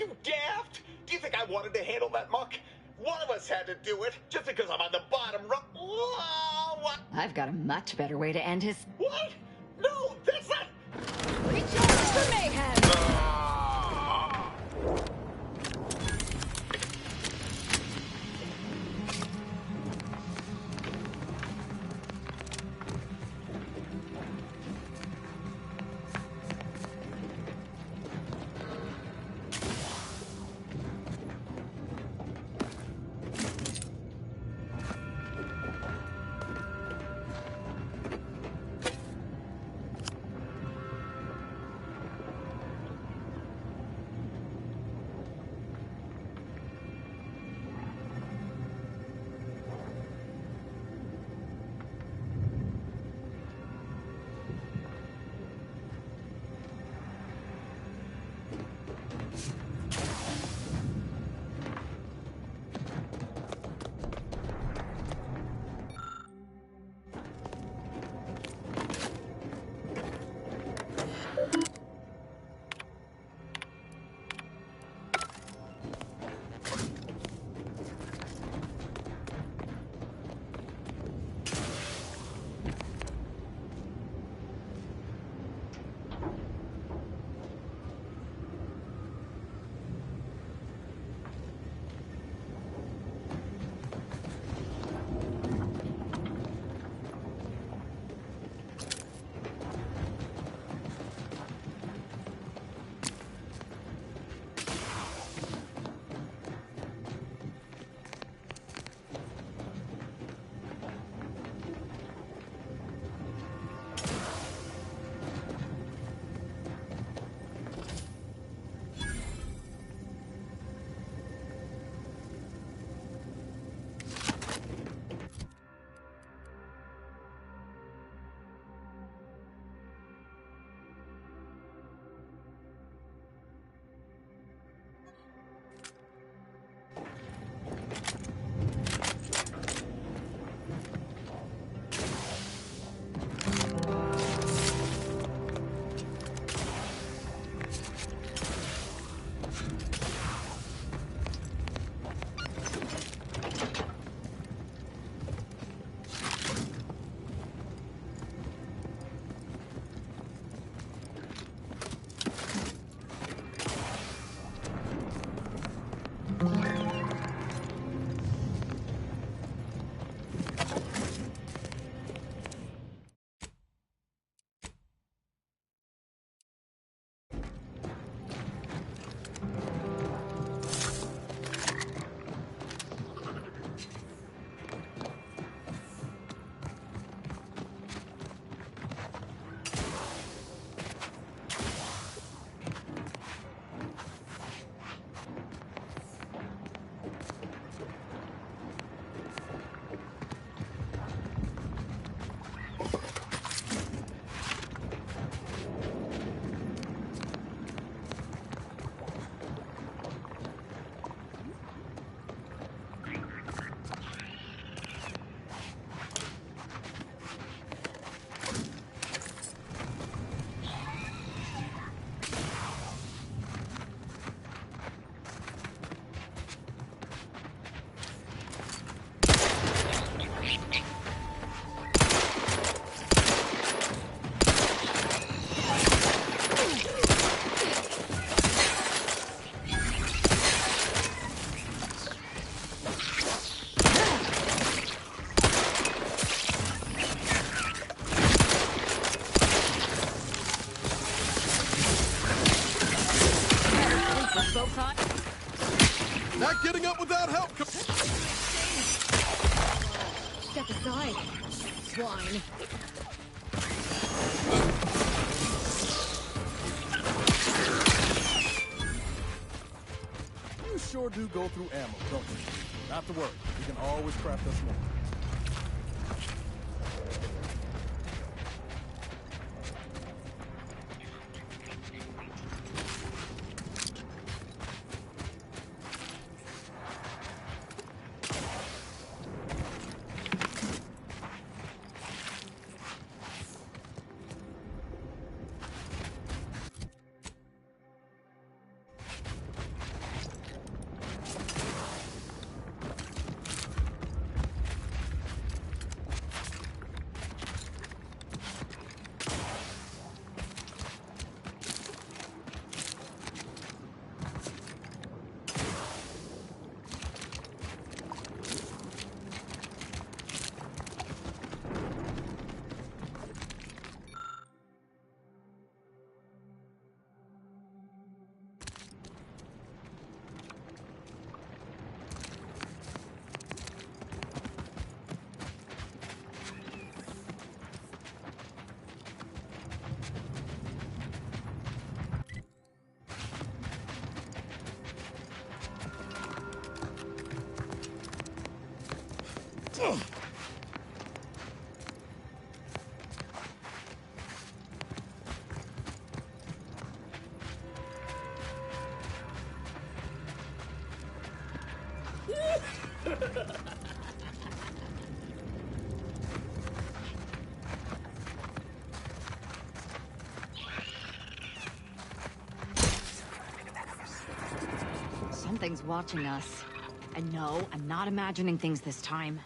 you daft? Do you think I wanted to handle that muck? One of us had to do it, just because I'm on the bottom rung. What? I've got a much better way to end his... What? No, that's not... Recharge for mayhem! Not getting up without help. Step aside, swine. You sure do go through ammo, don't you? Not to worry. We can always craft us more. Something's watching us. And no, I'm not imagining things this time.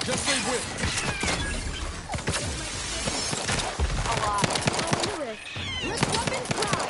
Just say when. A lot. On the wrist. Lift up and climb.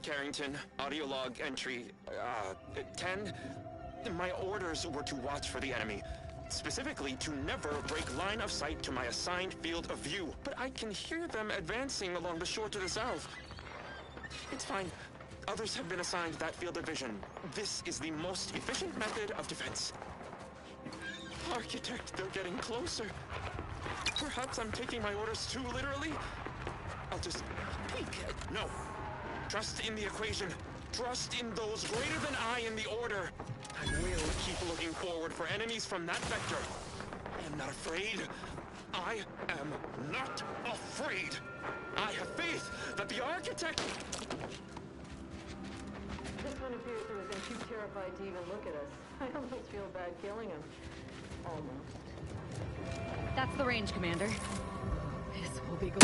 Carrington, audio log entry, 10. My orders were to watch for the enemy. Specifically, to never break line of sight to my assigned field of view. But I can hear them advancing along the shore to the south. It's fine. Others have been assigned that field of vision. This is the most efficient method of defense. Architect, they're getting closer. Perhaps I'm taking my orders too literally? I'll just peek. No. Trust in the equation. Trust in those greater than I in the order. I will keep looking forward for enemies from that vector. I am not afraid. I am not afraid. I have faith that the architect... This one appears to have been too terrified to even look at us. I almost feel bad killing him. Almost. That's the range, Commander. This will be good.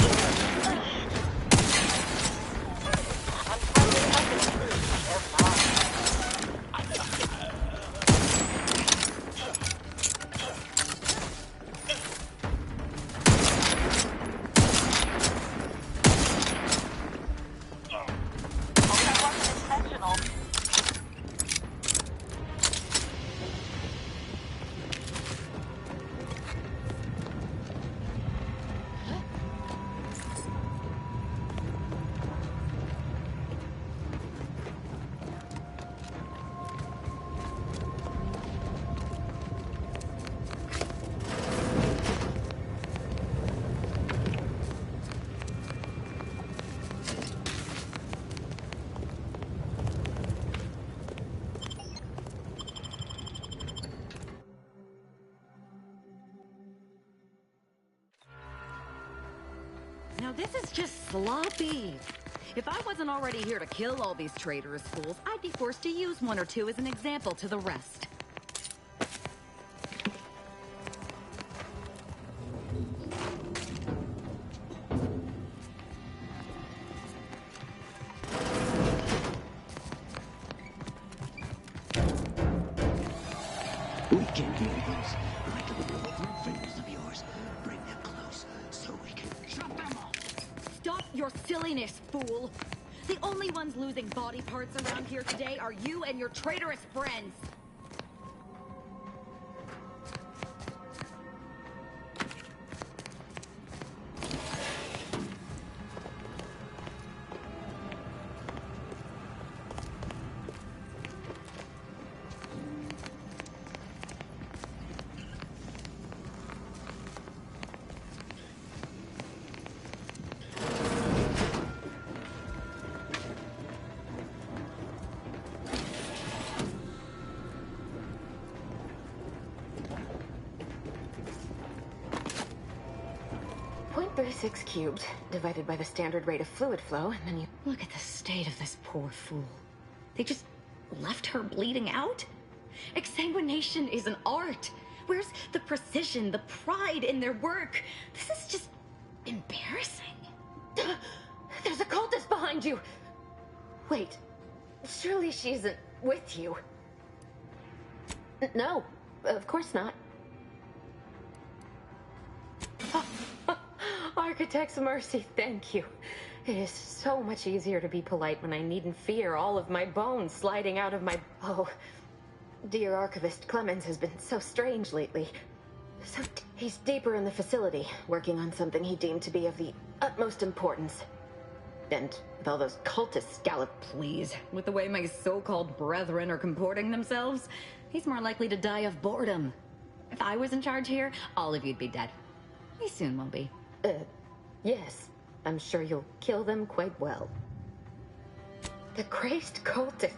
Now this is just sloppy. If I wasn't already here to kill all these traitorous fools, I'd be forced to use one or two as an example to the rest. We can do this. Like the little fingers of yours. Bring them close so we can chop them off. Stop your silliness, fool! The only ones losing body parts around here today are you and your traitorous friends! .36 cubed, divided by the standard rate of fluid flow, and then you... Look at the state of this poor fool. They just left her bleeding out? Exsanguination is an art. Where's the precision, the pride in their work? This is just embarrassing. There's a cultist behind you! Wait, surely she isn't with you. No, of course not. Architect's mercy, thank you. It is so much easier to be polite when I needn't fear all of my bones sliding out of my... Oh, dear Archivist Clemens has been so strange lately. He's deeper in the facility, working on something he deemed to be of the utmost importance. And with all those cultists please, with the way my so-called brethren are comporting themselves, he's more likely to die of boredom. If I was in charge here, all of you'd be dead. We soon will be. Yes. I'm sure you'll kill them quite well. The crazed cultist,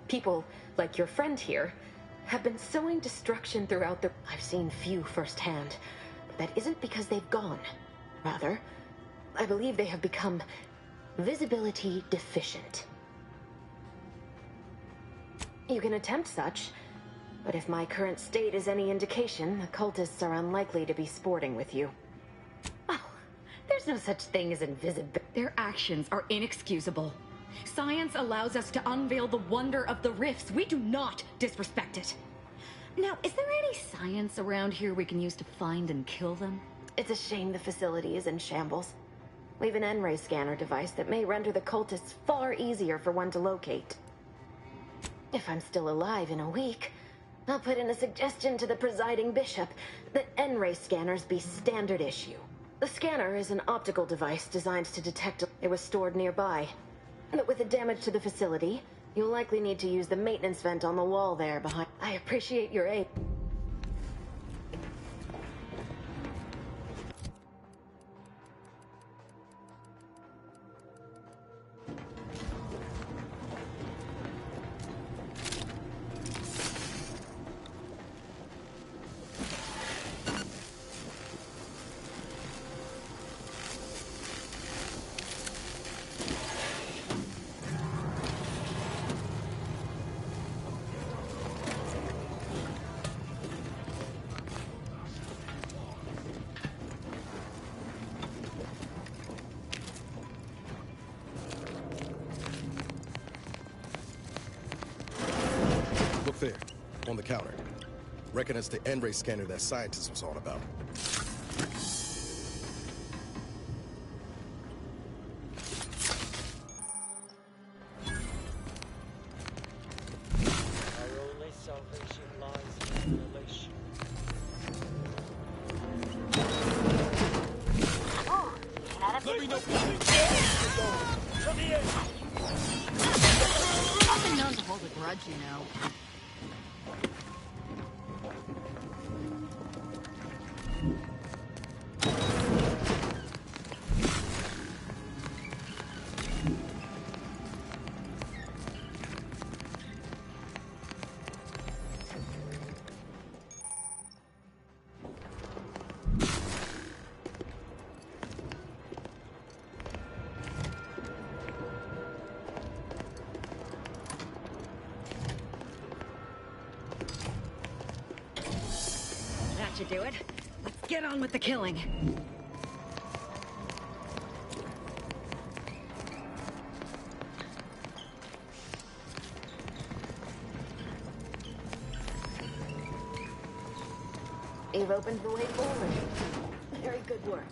people like your friend here have been sowing destruction throughout the... I've seen few firsthand, but that isn't because they've gone. Rather, I believe they have become visibility deficient. You can attempt such, but if my current state is any indication, the cultists are unlikely to be sporting with you. Oh, there's no such thing as invisibility. Their actions are inexcusable. Science allows us to unveil the wonder of the rifts. We do not disrespect it. Now, is there any science around here we can use to find and kill them? It's a shame the facility is in shambles. We've an N-ray scanner device that may render the cultists far easier for one to locate. If I'm still alive in a week, I'll put in a suggestion to the presiding bishop that N-ray scanners be standard issue. The scanner is an optical device designed to detect it was stored nearby. But with the damage to the facility, you'll likely need to use the maintenance vent on the wall there behind. I appreciate your aid. Look there, on the counter. Reckon it's the N-ray scanner that scientist was on about. Our only salvation lies in relation. Let me know. Nothing known to hold a grudge, you know. That should do it. Let's get on with the killing. You've opened the way forward. Very good work.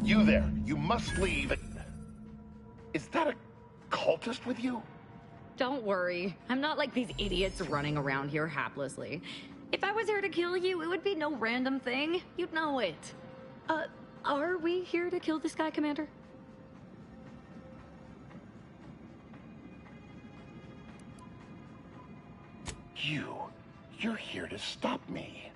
You there, you must leave. Is that a cultist with you? Don't worry. I'm not like these idiots running around here haplessly. If I was here to kill you, it would be no random thing. You'd know it. Are we here to kill this guy, Commander? You're here to stop me.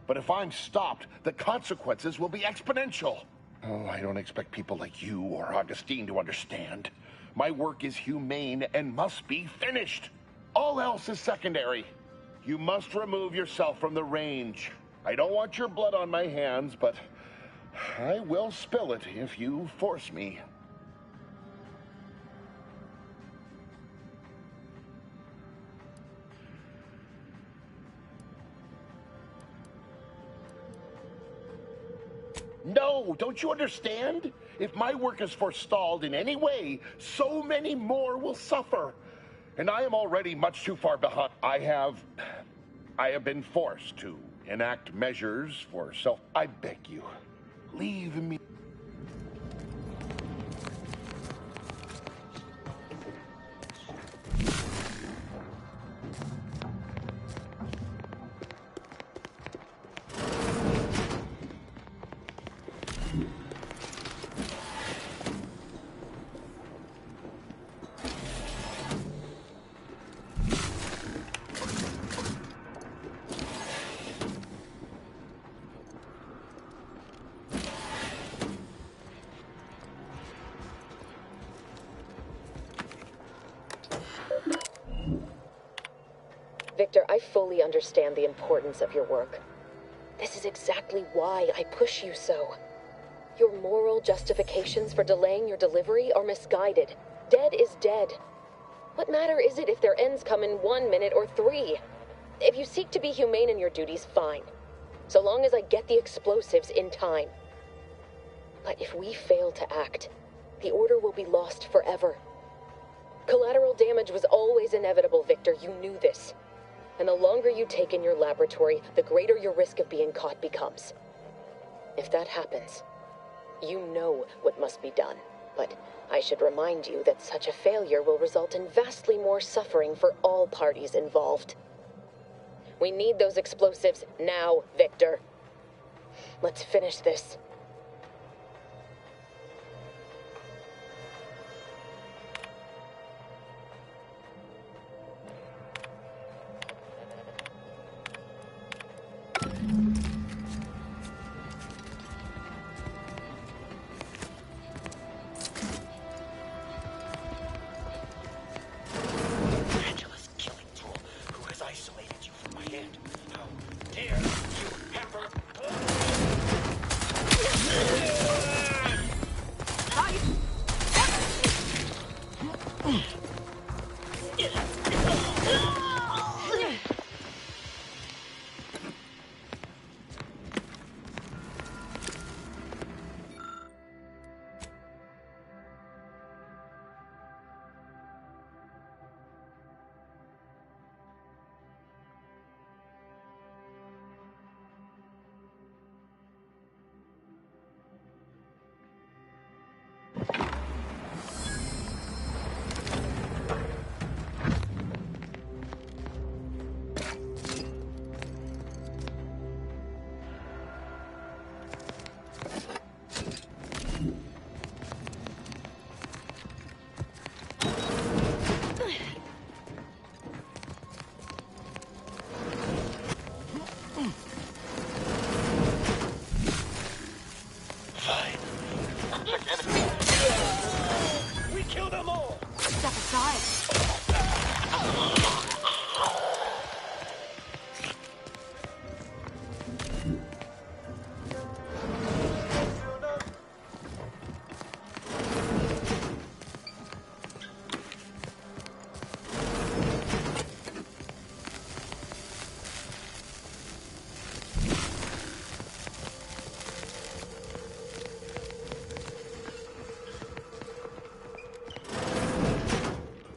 But if I'm stopped, the consequences will be exponential. Oh, I don't expect people like you or Augustine to understand. My work is humane and must be finished. All else is secondary. You must remove yourself from the range. I don't want your blood on my hands, but I will spill it if you force me. No, don't you understand? If my work is forestalled in any way, so many more will suffer. And I am already much too far behind. I have been forced to enact measures for self. I beg you, leave me. Victor, I fully understand the importance of your work. This is exactly why I push you so. Your moral justifications for delaying your delivery are misguided. Dead is dead. What matter is it if their ends come in 1 minute or 3? If you seek to be humane in your duties, fine. So long as I get the explosives in time. But if we fail to act, the Order will be lost forever. Collateral damage was always inevitable, Victor. You knew this. And the longer you take in your laboratory, the greater your risk of being caught becomes. If that happens, you know what must be done. But I should remind you that such a failure will result in vastly more suffering for all parties involved. We need those explosives now, Victor. Let's finish this.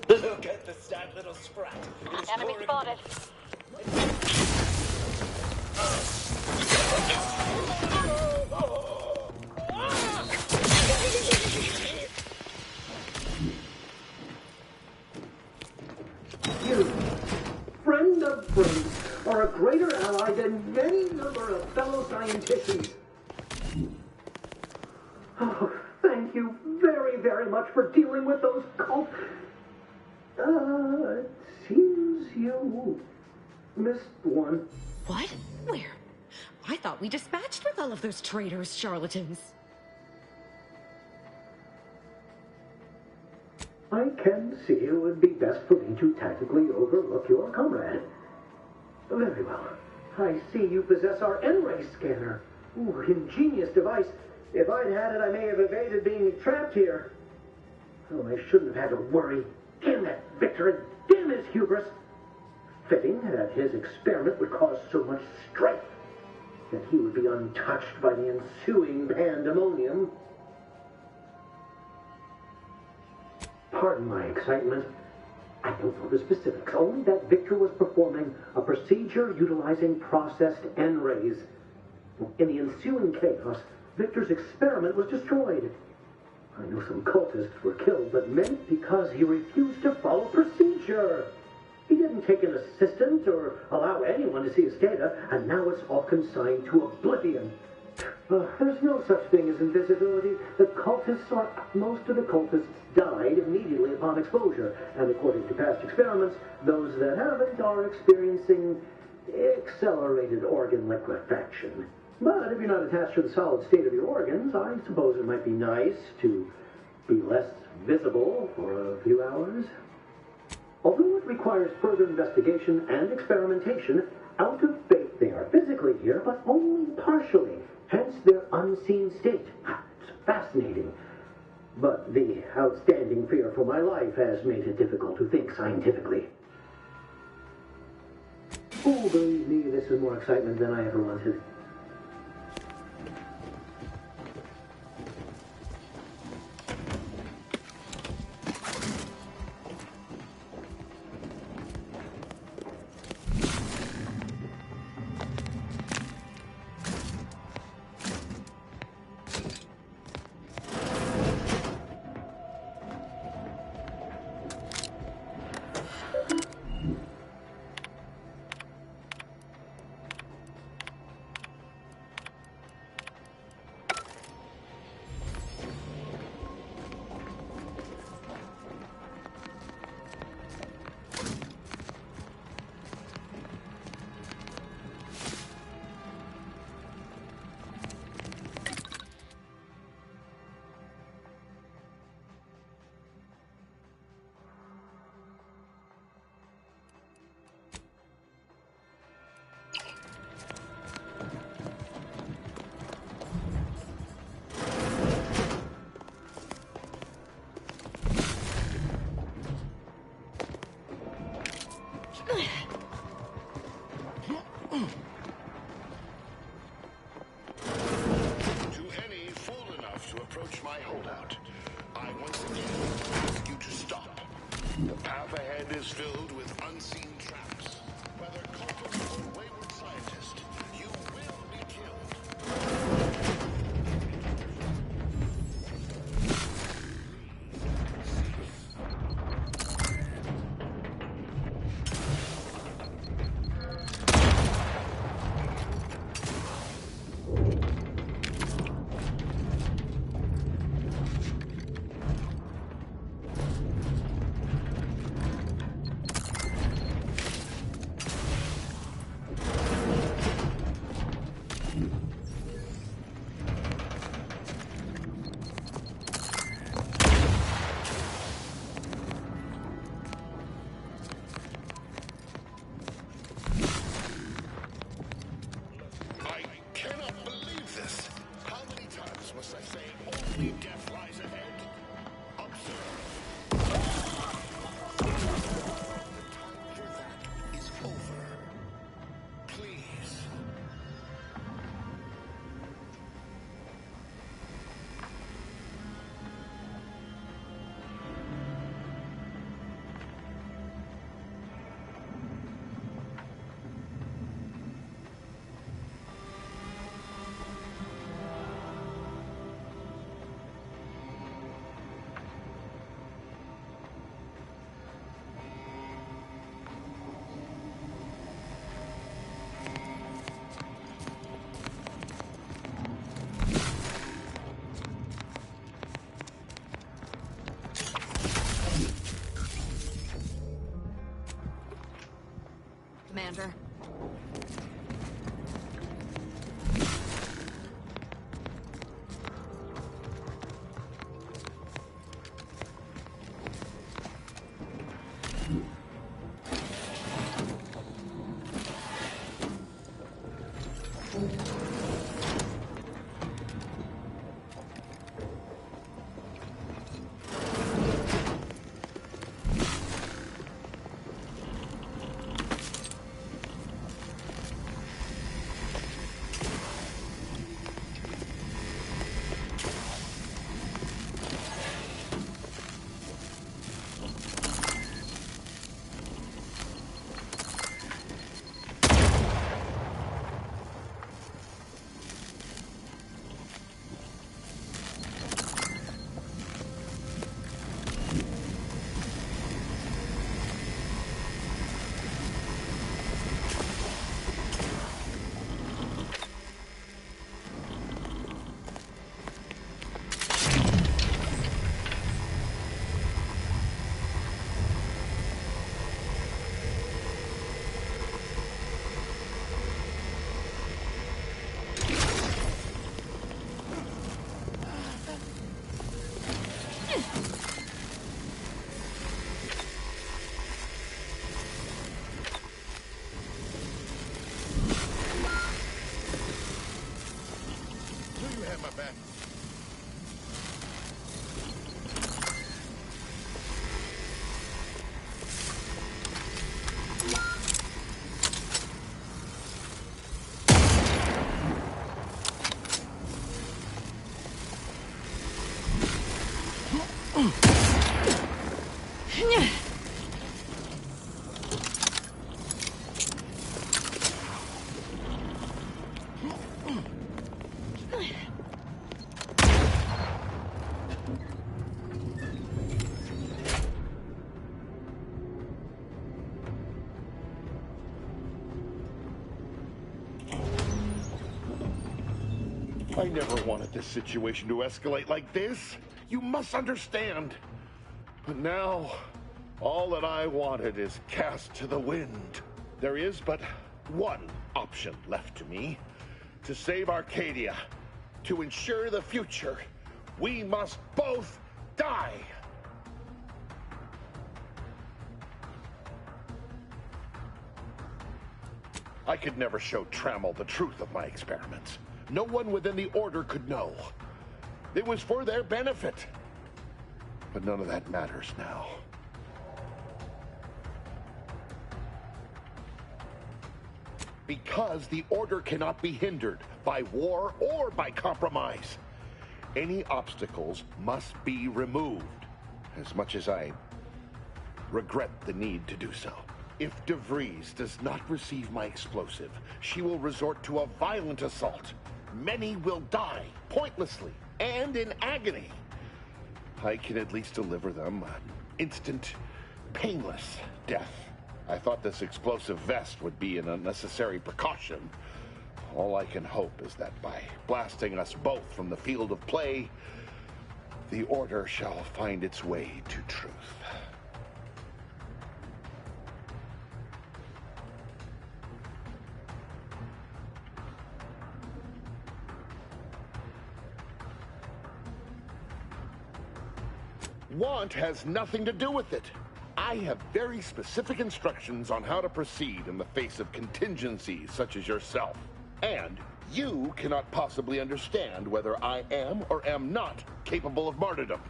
Look at the sad little sprat. Enemy spotted. You, friend of friends, are a greater ally than many number of fellow scientists. Oh, thank you very, very much for dealing with those cult... it seems you missed one. What? Where? I thought we dispatched with all of those traitors, charlatans. I can see it would be best for me to tactically overlook your comrade. Very well. I see you possess our N-ray scanner. Ooh, ingenious device. If I'd had it, I may have evaded being trapped here. Oh, I shouldn't have had to worry. Damn that Victor, and damn his hubris. Fitting that his experiment would cause so much strife that he would be untouched by the ensuing pandemonium. Pardon my excitement. I don't know the specifics, only that Victor was performing a procedure utilizing processed N-rays. In the ensuing chaos, Victor's experiment was destroyed. I know some cultists were killed, but meant because he refused to follow procedure. He didn't take an assistant or allow anyone to see his data, and now it's all consigned to oblivion. There's no such thing as invisibility. Most of the cultists died immediately upon exposure, and according to past experiments, those that haven't are experiencing accelerated organ liquefaction. But if you're not attached to the solid state of your organs, I suppose it might be nice to be less visible for a few hours. Although it requires further investigation and experimentation, out of faith they are physically here, but only partially, hence their unseen state. It's fascinating. But the outstanding fear for my life has made it difficult to think scientifically. Oh, believe me, this is more excitement than I ever wanted. To any fool enough to approach my holdout, I once again ask you to stop. The path ahead is filled with unseen traps. Whether cultist or wayward scientist, you will be killed. I never wanted this situation to escalate like this. You must understand. But now, all that I wanted is cast to the wind. There is but one option left to me. To save Arcadia, to ensure the future, we must both die. I could never show Trammell the truth of my experiments. No one within the Order could know. It was for their benefit. But none of that matters now. Because the Order cannot be hindered by war or by compromise. Any obstacles must be removed, as much as I regret the need to do so. If DeVries does not receive my explosive, she will resort to a violent assault. Many will die, pointlessly, and in agony. I can at least deliver them an instant, painless death. I thought this explosive vest would be an unnecessary precaution. All I can hope is that by blasting us both from the field of play, the Order shall find its way to truth. Want has nothing to do with it. I have very specific instructions on how to proceed in the face of contingencies such as yourself. And you cannot possibly understand whether I am or am not capable of martyrdom.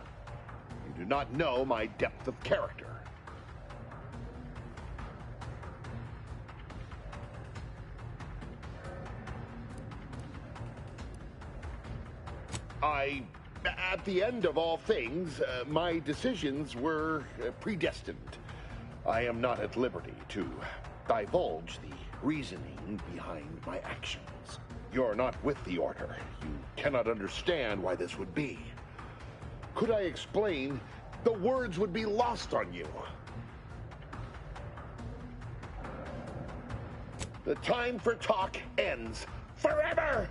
You do not know my depth of character. At the end of all things, my decisions were predestined. I am not at liberty to divulge the reasoning behind my actions. You're not with the Order. You cannot understand why this would be. Could I explain, the words would be lost on you. The time for talk ends forever!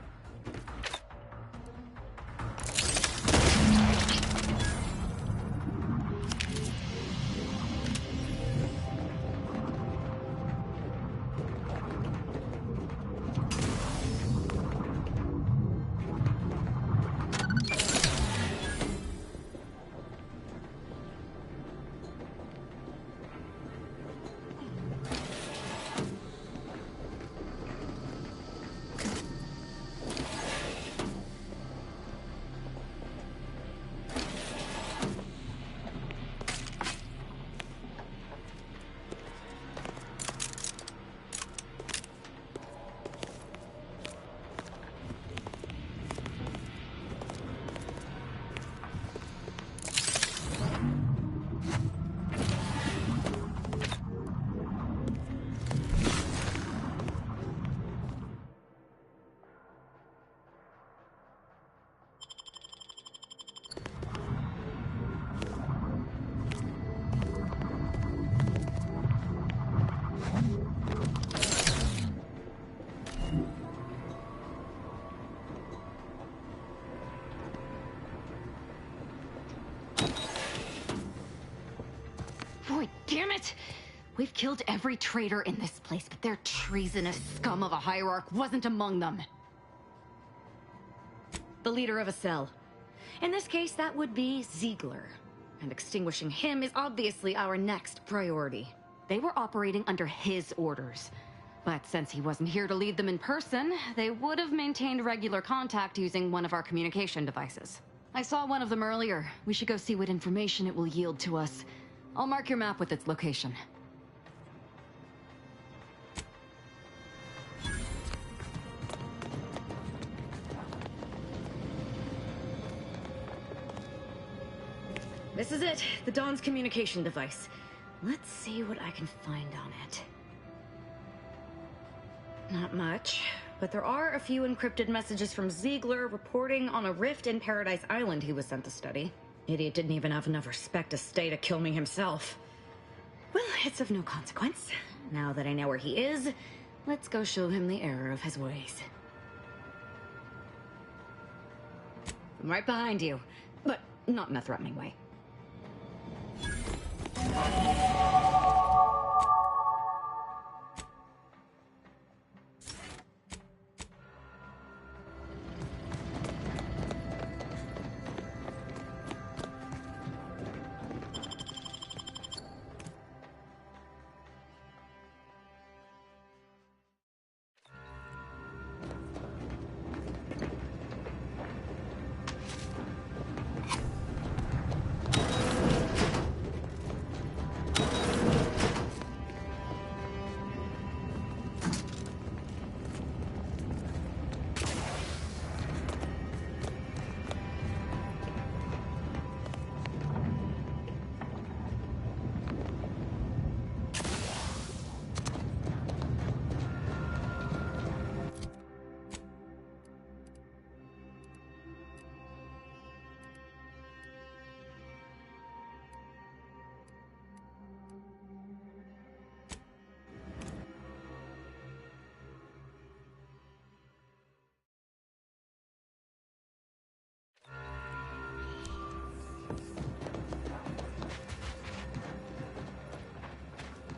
Boy, damn it! We've killed every traitor in this place, but their treasonous scum of a hierarch wasn't among them. The leader of a cell. In this case, that would be Ziegler. And extinguishing him is obviously our next priority. They were operating under his orders. But since he wasn't here to lead them in person, they would have maintained regular contact using one of our communication devices. I saw one of them earlier. We should go see what information it will yield to us. I'll mark your map with its location. This is it, the Dawn's communication device. Let's see what I can find on it. Not much, but there are a few encrypted messages from Ziegler reporting on a rift in Paradise Island he was sent to study. Idiot didn't even have enough respect to stay to kill me himself. Well, it's of no consequence. Now that I know where he is, let's go show him the error of his ways. I'm right behind you, but not in a threatening way.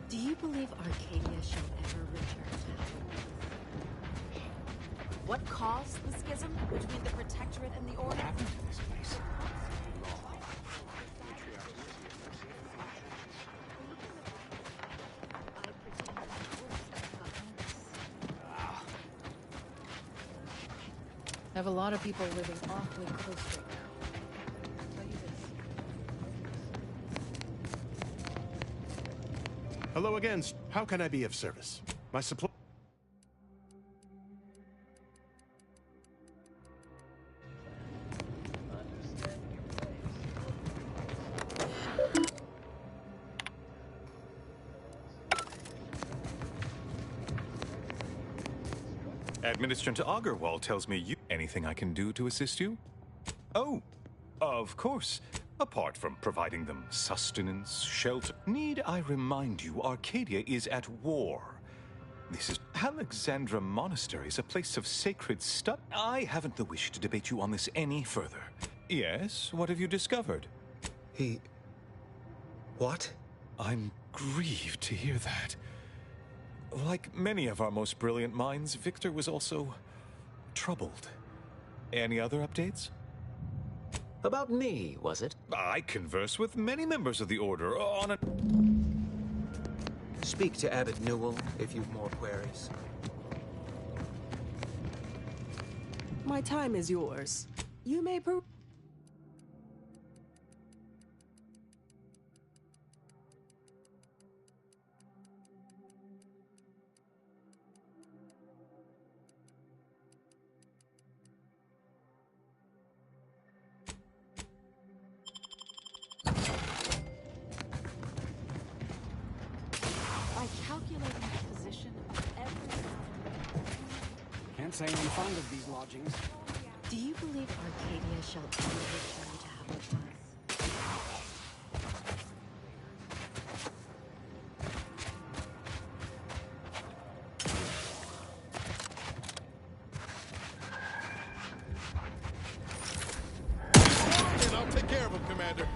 Do you believe Arcadia shall ever return to heaven? What caused the schism between the Protectorate and the Order? What happened to this place? I have a lot of people living awfully close right now. I'll tell you this. Hello again. How can I be of service? My supply... Administrator Agarwal tells me you... Anything I can do to assist you? Oh, of course. Apart from providing them sustenance, shelter... Need I remind you, Arcadia is at war. This is... Alexandra Monastery is a place of sacred stuff. I haven't the wish to debate you on this any further. Yes, what have you discovered? What? I'm grieved to hear that. Like many of our most brilliant minds, Victor was also troubled. Any other updates? About me, was it? I converse with many members of the Order on a... Speak to Abbot Newell if you've more queries. My time is yours. You may Can't say I'm fond of these lodgings. Do you believe Arcadia shall ever return to how it was? And I'll take care of him, Commander.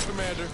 Commander.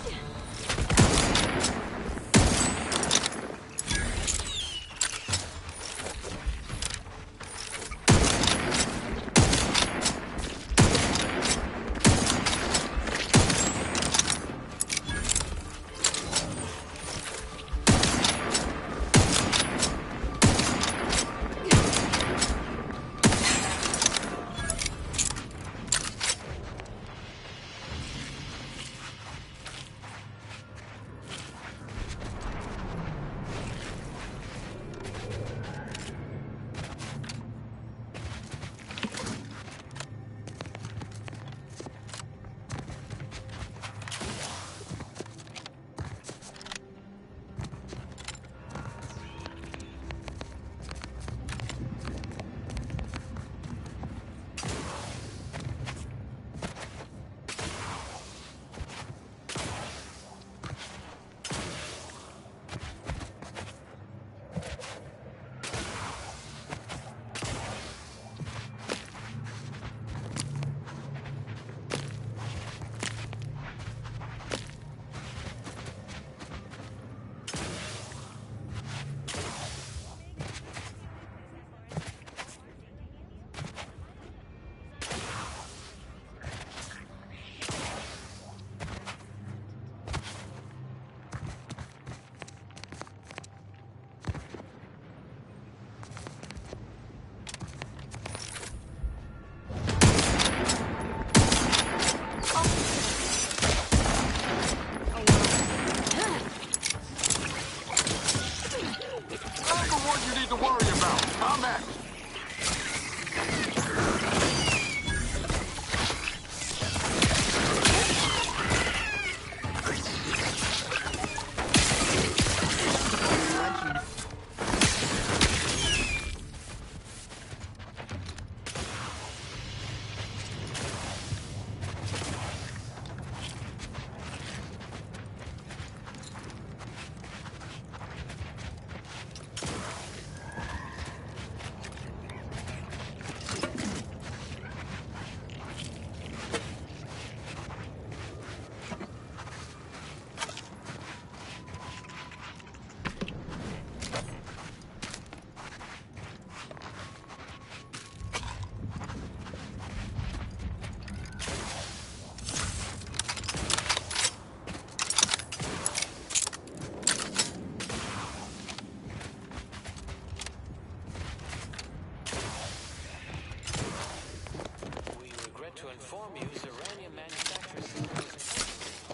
to inform you, Zeranium manufacturing system is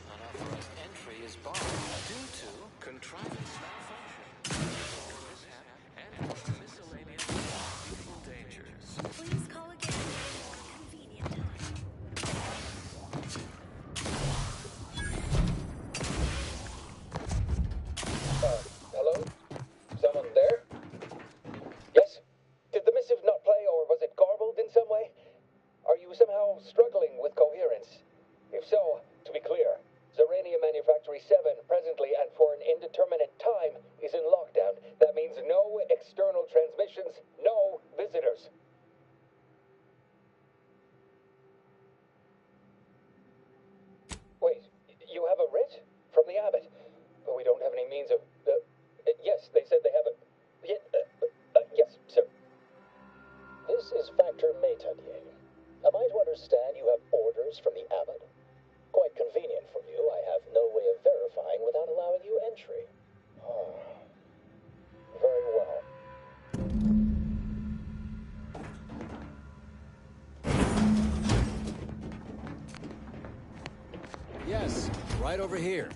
unauthorized entry is barred due to contrivance malfunction and miscellaneous possible dangers. Please call again at a convenient time. Hello? Someone there? Yes? Did the missive not play, or was it garbled in some way? Are you somehow struggling with coherence? If so, to be clear, Zeranium Manufactory 7 presently and for an indeterminate time is in lockdown. That means no external transmissions, no visitors. Wait, you have a writ? From the abbot? But we don't have any means of... yes, they said they have a... yes, sir. This is Factor Métanier. Am I to understand you have orders from the abbot? Quite convenient for you. I have no way of verifying without allowing you entry. Oh. Very well. Yes, right over here.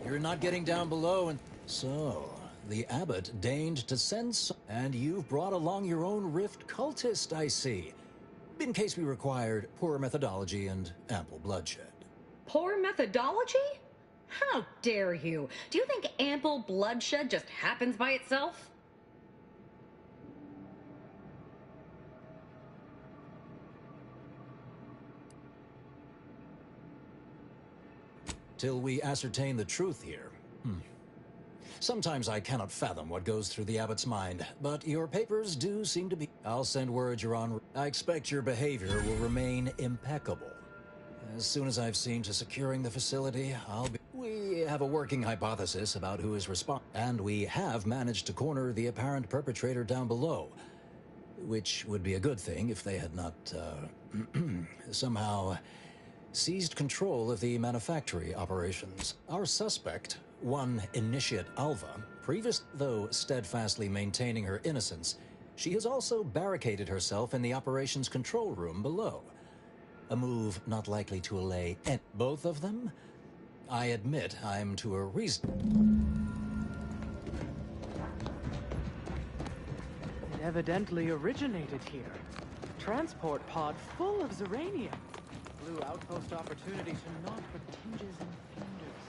You're not getting down below and... So, the abbot deigned to send and you've brought along your own rift cultist, I see. In case we required poor methodology and ample bloodshed. Poor methodology? How dare you? Do you think ample bloodshed just happens by itself? Till we ascertain the truth here. Sometimes I cannot fathom what goes through the abbot's mind, but your papers do seem to be... I'll send word you're on... I expect your behavior will remain impeccable. As soon as I've seen to securing the facility, I'll be... We have a working hypothesis about who is responsible, and we have managed to corner the apparent perpetrator down below, which would be a good thing if they had not, somehow seized control of the manufactory operations. Our suspect, one Initiate Alva, previous though steadfastly maintaining her innocence, she has also barricaded herself in the operations control room below. A move not likely to allay both of them? I admit I'm to a reason. It evidently originated here. Transport pod full of Zeranium. Blue outpost opportunity to knock for tinges and fingers.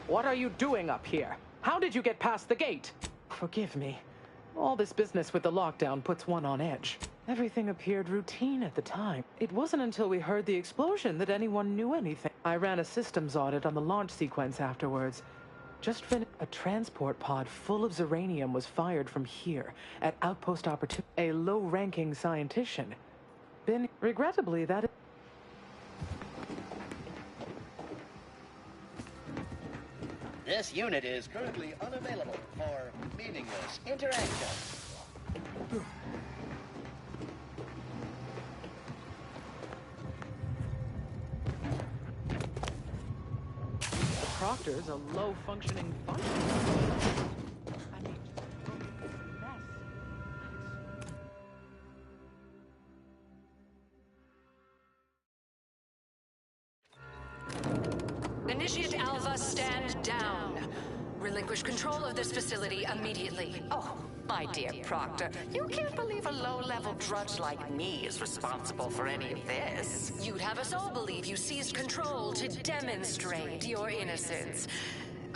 What are you doing up here? How did you get past the gate? Forgive me. All this business with the lockdown puts one on edge. Everything appeared routine at the time. It wasn't until we heard the explosion that anyone knew anything. I ran a systems audit on the launch sequence afterwards. Just finished. A transport pod full of Zeranium was fired from here at Outpost Opportunity. A low-ranking scientician. Regrettably, that is... This unit is currently unavailable for meaningless interaction. The Proctor's a low-functioning function. I mean, mess. Initiate Alva, stand down. Relinquish control of this facility immediately. Oh, my dear Proctor, you can't believe a low-level drudge like me is responsible for any of this. You'd have us all believe you seized control to demonstrate your innocence.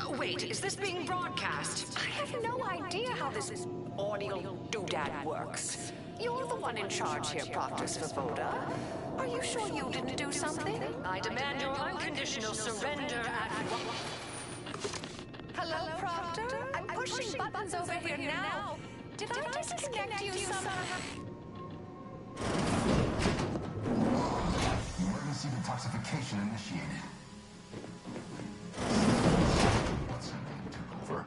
Wait, is this being broadcast? I have no idea how this audio doodad works. You're the one in charge here, Proctor Svoboda. Are you sure you didn't do something? I demand your unconditional surrender at Hello, Proctor? I'm pushing buttons over here now. Did I disconnect you somehow? Emergency detoxification initiated. What's her name took over?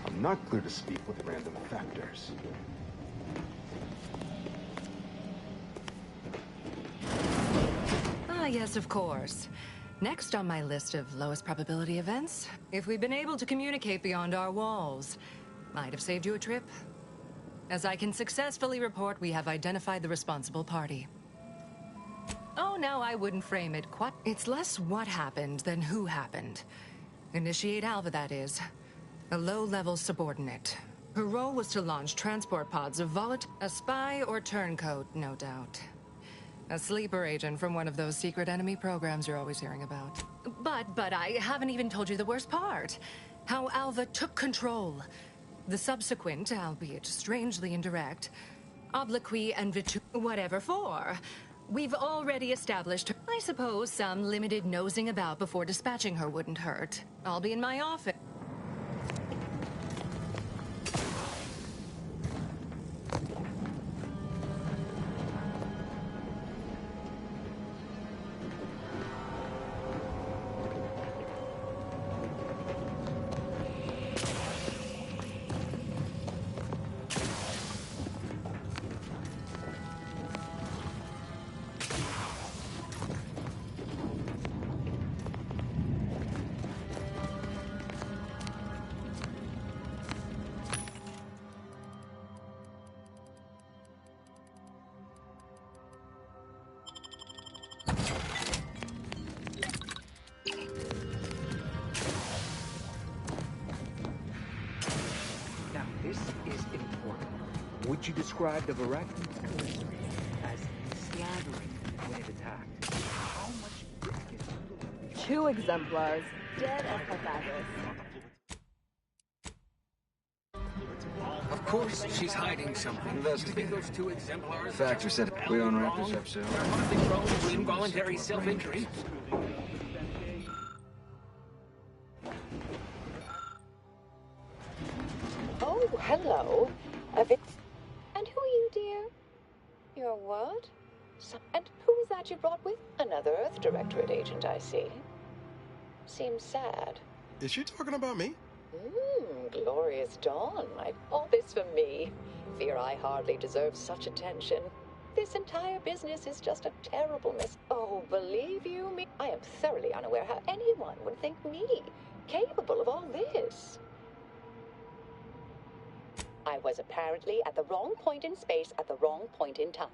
I'm not clear to speak with random factors. Ah, yes, of course. Next on my list of lowest probability events, if we'd been able to communicate beyond our walls, might have saved you a trip. As I can successfully report, we have identified the responsible party. Oh, no, I wouldn't frame it quite. It's less what happened than who happened. Initiate Alva, that is. A low-level subordinate. Her role was to launch transport pods of a spy or turncoat, no doubt. A sleeper agent from one of those secret enemy programs you're always hearing about. But I haven't even told you the worst part. How Alva took control. The subsequent, albeit strangely indirect, obloquy and whatever for. We've already established, I suppose some limited nosing about before dispatching her wouldn't hurt. I'll be in my office. Would you describe the Varactan as staggering when it attacked? How much? 2 exemplars, dead as Pythagoras. Of course, she's hiding something. Investigate those 2 exemplars. Factor said we don't wrap this up soon. They're hardly prone to involuntary self-injury. Oh, hello. And who are you, dear? You're what? And who is that you brought with? Another Earth Directorate agent, I see. Seems sad. Is she talking about me? Glorious dawn. All this for me. Fear I hardly deserve such attention. This entire business is just a terrible miss. Oh, believe you me, I am thoroughly unaware how anyone would think me capable of all this. I was apparently at the wrong point in space at the wrong point in time.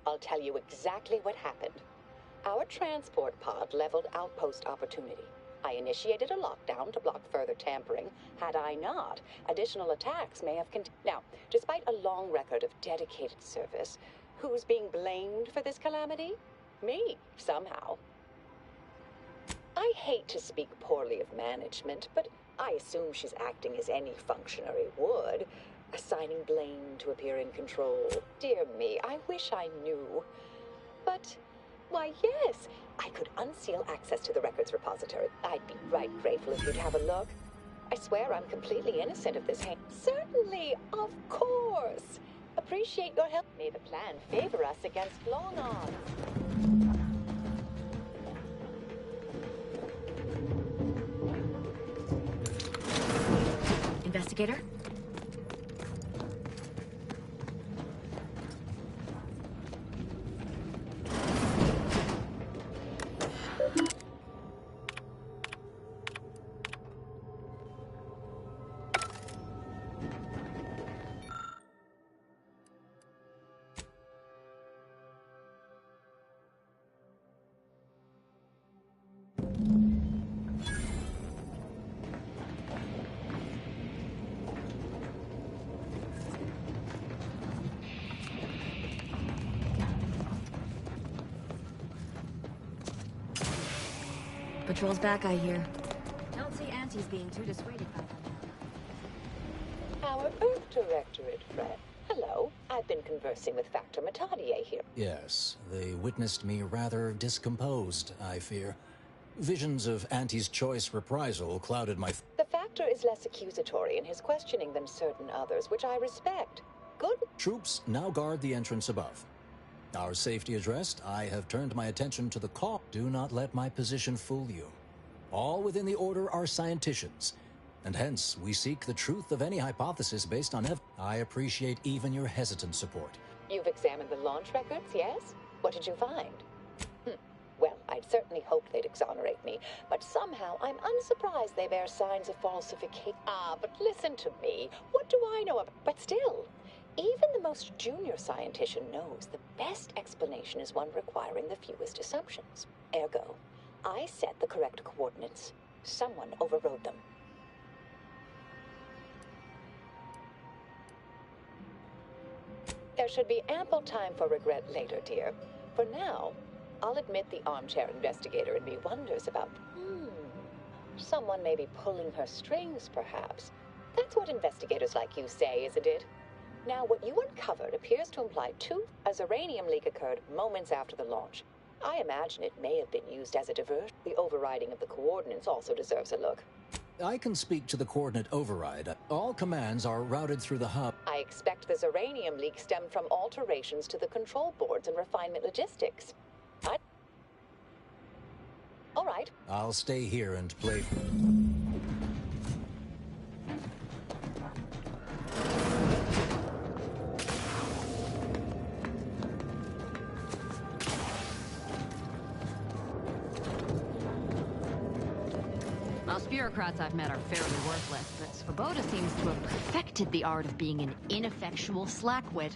I'll tell you exactly what happened. Our transport pod leveled outpost opportunity. I initiated a lockdown to block further tampering. Had I not, additional attacks may have continued. Now, despite a long record of dedicated service, who's being blamed for this calamity? Me, somehow. I hate to speak poorly of management, but I assume she's acting as any functionary would, assigning blame to appear in control. Dear me, I wish I knew. But, why, yes, I could unseal access to the records repository. I'd be right grateful if you'd have a look. I swear I'm completely innocent of this hate. Certainly, of course. Appreciate your help. May the plan favor us against long odds. Investigator? Patrol's back, I hear. Don't see Auntie's being too dissuaded by them. Our Earth Directorate friend. Hello. I've been conversing with Factor Matadier here. Yes, they witnessed me rather discomposed, I fear. Visions of Auntie's choice reprisal clouded my... The Factor is less accusatory in his questioning than certain others, which I respect. Good. Troops now guard the entrance above. Our safety addressed, I have turned my attention to the call. Do not let my position fool you. All within the Order are scienticians, and hence we seek the truth of any hypothesis based on evidence. I appreciate even your hesitant support. You've examined the launch records, yes? What did you find? Well, I'd certainly hoped they'd exonerate me, but somehow I'm unsurprised they bear signs of falsification. But listen to me. What do I know of? But still, Even the most junior scientician knows the best explanation is one requiring the fewest assumptions. Ergo, I set the correct coordinates. Someone overrode them. There should be ample time for regret later, dear. For now, I'll admit the armchair investigator in me wonders about, someone may be pulling her strings, perhaps. That's what investigators like you say, isn't it? Now, what you uncovered appears to imply a Zeranium leak occurred moments after the launch. I imagine it may have been used as a diversion. The overriding of the coordinates also deserves a look. I can speak to the coordinate override. All commands are routed through the hub. I expect the Zeranium leak stemmed from alterations to the control boards and refinement logistics. All right. I'll stay here and play. Most bureaucrats I've met are fairly worthless, but Svoboda seems to have perfected the art of being an ineffectual slackwit.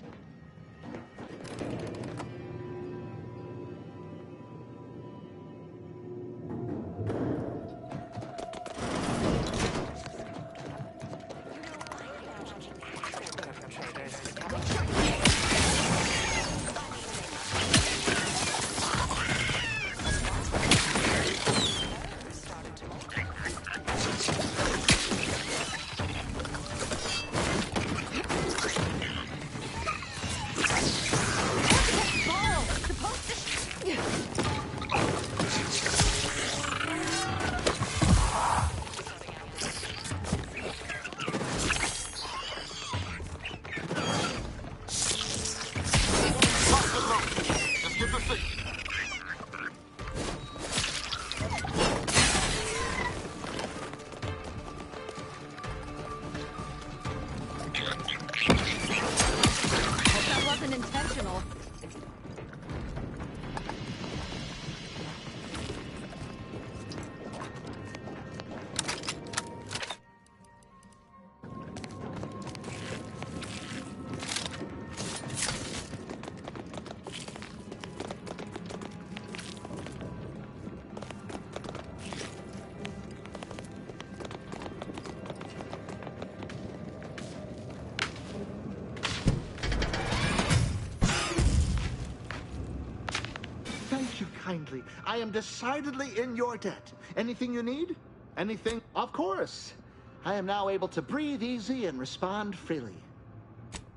Thank you kindly. I am decidedly in your debt. Anything you need? Anything? Of course. I am now able to breathe easy and respond freely.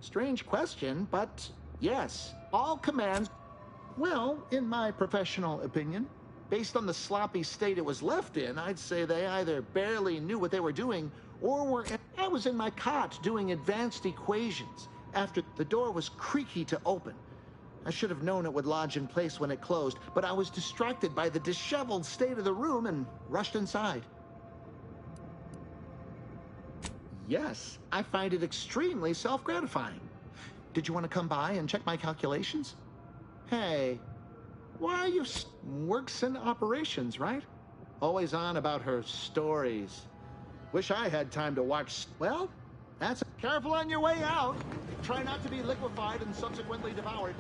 Strange question, but yes, all commands... Well, in my professional opinion, based on the sloppy state it was left in, I'd say they either barely knew what they were doing or were... I was in my cot doing advanced equations after the door was creaky to open. I should have known it would lodge in place when it closed, but I was distracted by the disheveled state of the room and rushed inside. Yes, I find it extremely self-gratifying. Did you want to come by and check my calculations? Hey, why are you... Works in operations, right? Always on about her stories. Wish I had time to watch... Well, that's... Careful on your way out. Try not to be liquefied and subsequently devoured.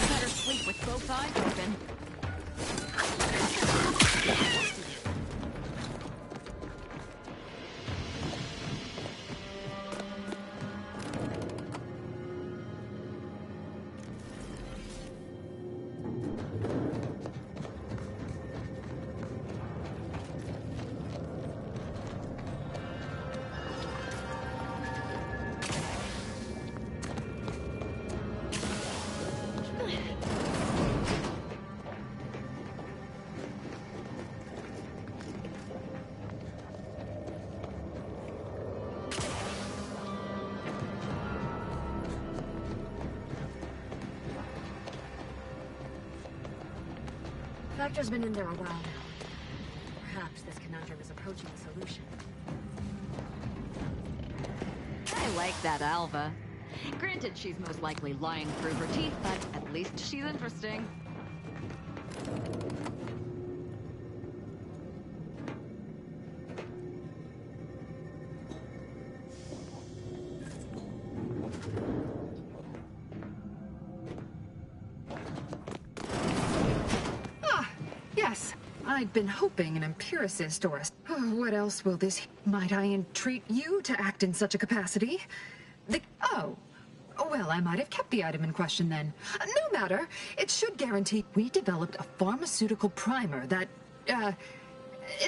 Better sleep with both eyes open. reactor's been in there a while now. Perhaps this conundrum is approaching a solution. I like that Alva. Granted, she's most likely lying through her teeth, but at least she's interesting. Yes, I'd been hoping an empiricist or a... Oh, what else will this... Might I entreat you to act in such a capacity? Oh, well, I might have kept the item in question then. No matter. It should guarantee... We developed a pharmaceutical primer that,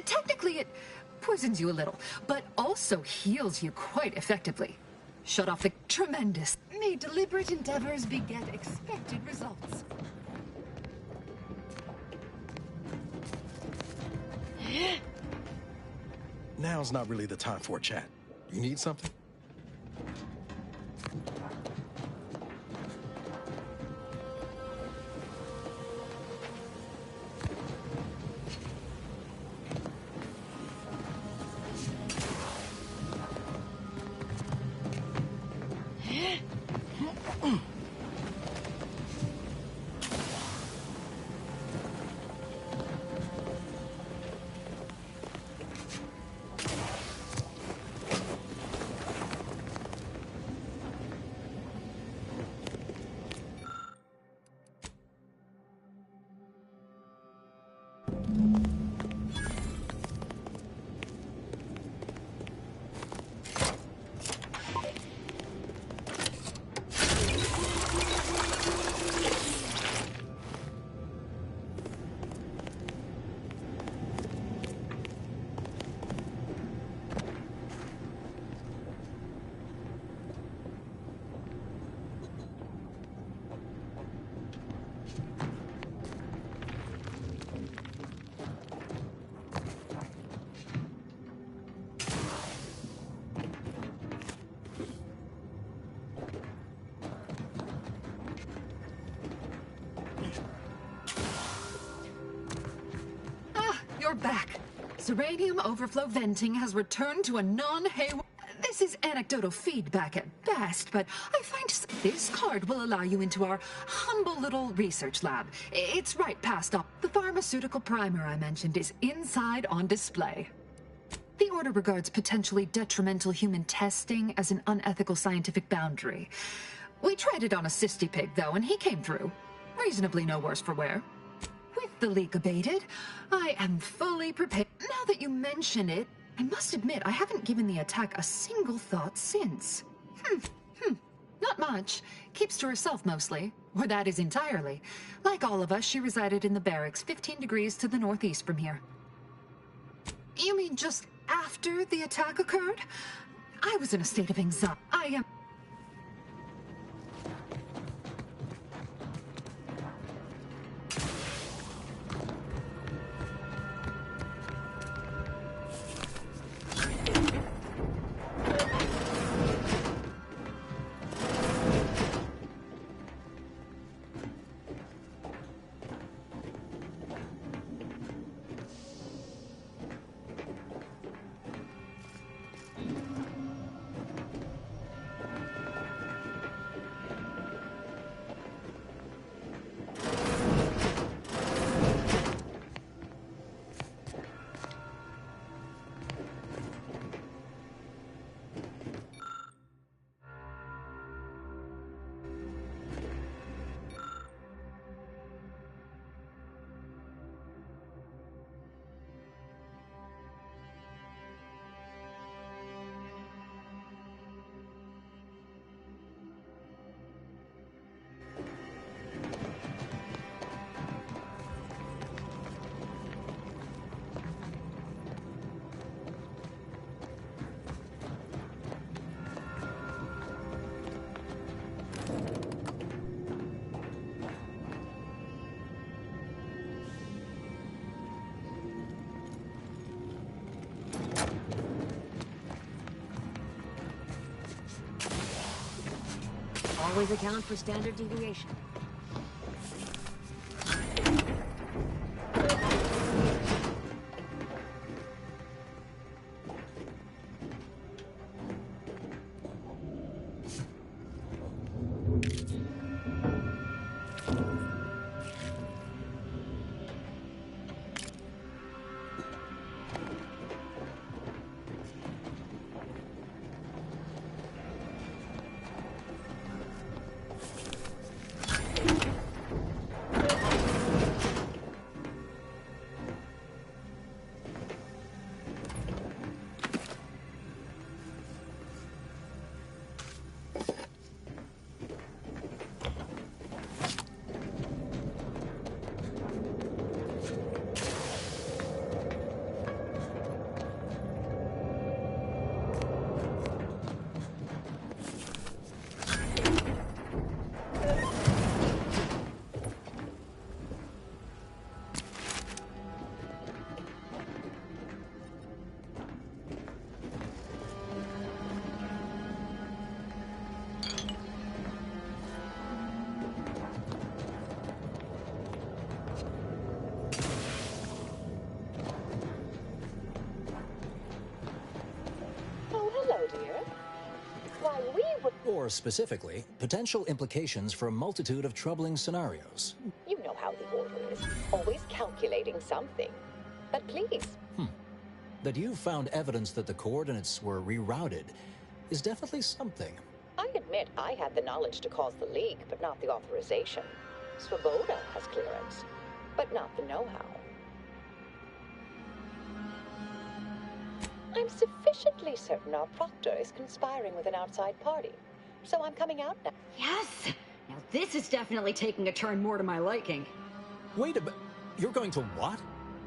technically it poisons you a little, but also heals you quite effectively. Shut off the... Tremendous. May deliberate endeavors beget expected results. Now's not really the time for a chat. You need something? You're back. Uranium overflow venting has returned to a non-Hayward... This is anecdotal feedback at best, but I find this card will allow you into our humble little research lab. It's right past up. The pharmaceutical primer I mentioned is inside on display. The Order regards potentially detrimental human testing as an unethical scientific boundary. We tried it on a cysty pig, though, and he came through. Reasonably no worse for wear. With the leak abated, I am fully prepared. Now that you mention it, I must admit I haven't given the attack a single thought since. Not much. Keeps to herself mostly. Or that is entirely. Like all of us, she resided in the barracks 15 degrees to the northeast from here. You mean just after the attack occurred? I was in a state of anxiety. I am... Always account for standard deviation. why we were... Or specifically, potential implications for a multitude of troubling scenarios. You know how the Order is. Always calculating something. But please. That you found evidence that the coordinates were rerouted is definitely something. I admit I had the knowledge to cause the leak, but not the authorization. Svoboda has clearance, but not the know-how. I'm sufficiently certain our proctor is conspiring with an outside party, so I'm coming out now. Yes! Now this is definitely taking a turn more to my liking. Wait a minute. You're going to what?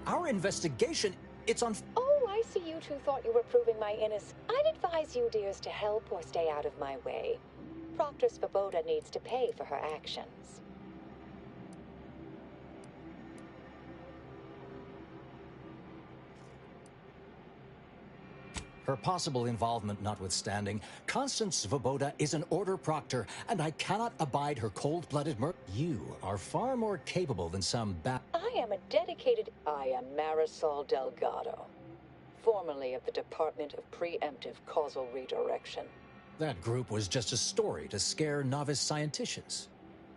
Our investigation, it's on... Oh, I see you two thought you were proving my innocence. I'd advise you dears to help or stay out of my way. Proctor Svoboda needs to pay for her actions. Her possible involvement notwithstanding, Constance Svoboda is an Order proctor, and I cannot abide her cold-blooded murder. You are far more capable than some I am Marisol Delgado, formerly of the Department of Preemptive Causal Redirection. That group was just a story to scare novice scienticians.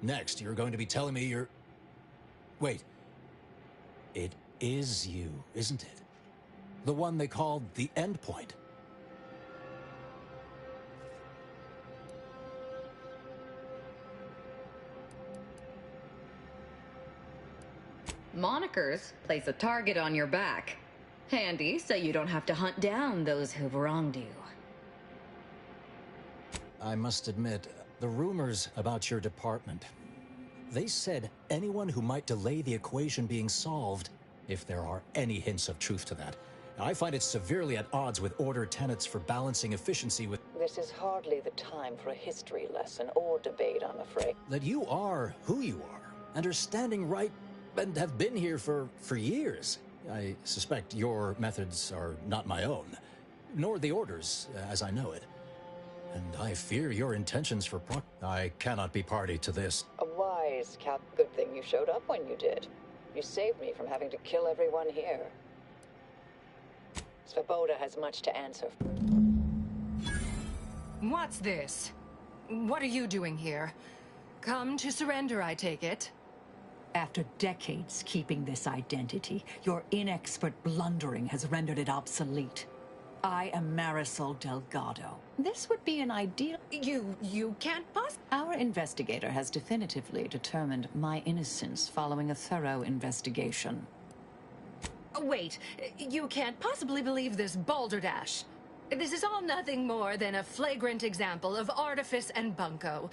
Next, you're going to be telling me you're... Wait. It is you, isn't it? The one they called the Endpoint. Monikers place a target on your back. Handy, so you don't have to hunt down those who've wronged you. I must admit, the rumors about your department. They said anyone who might delay the equation being solved, if there are any hints of truth to that. I find it severely at odds with Order tenets for balancing efficiency with... This is hardly the time for a history lesson or debate, I'm afraid. That you are who you are, and are standing right, and have been here for years. I suspect your methods are not my own, nor the Order's, as I know it. And I fear your intentions for I cannot be party to this. A wise cap. Good thing you showed up when you did. You saved me from having to kill everyone here. Svoboda has much to answer for. What's this? What are you doing here? Come to surrender, I take it? After decades keeping this identity, your inexpert blundering has rendered it obsolete. I am Marisol Delgado. This would be an ideal... You can't Our investigator has definitively determined my innocence following a thorough investigation. Wait, you can't possibly believe this balderdash. This is all nothing more than a flagrant example of artifice and bunco.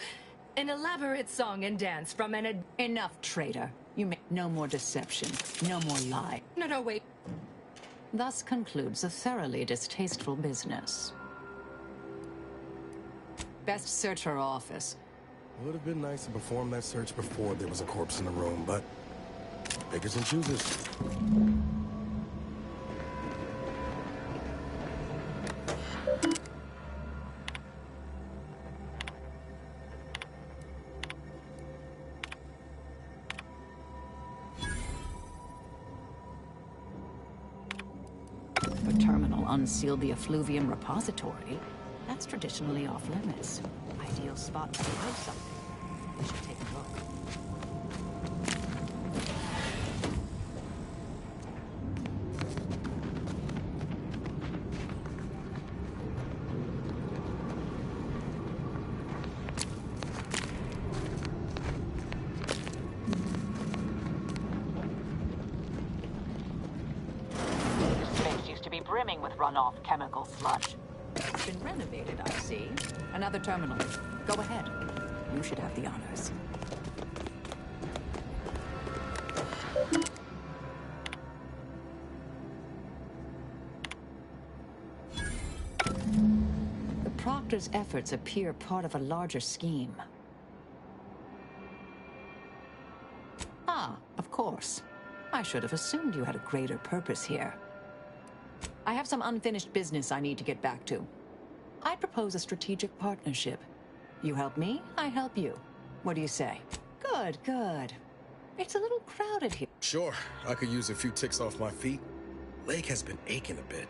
An elaborate song and dance from an... Enough, traitor. You make no more deception, no more lie. No, wait. Thus concludes a thoroughly distasteful business. Best search her office. Would have been nice to perform that search before there was a corpse in the room, but beggars and choosers. The terminal unsealed the effluvium repository. That's traditionally off limits. Ideal spot to know something. We should take a look. Brimming with runoff chemical sludge. It's been renovated, I see. Another terminal. Go ahead. You should have the honors. The Proctor's efforts appear part of a larger scheme. Ah, of course. I should have assumed you had a greater purpose here. I have some unfinished business I need to get back to. I'd propose a strategic partnership. You help me, I help you. What do you say? Good, good. It's a little crowded here. Sure, I could use a few ticks off my feet. Leg has been aching a bit.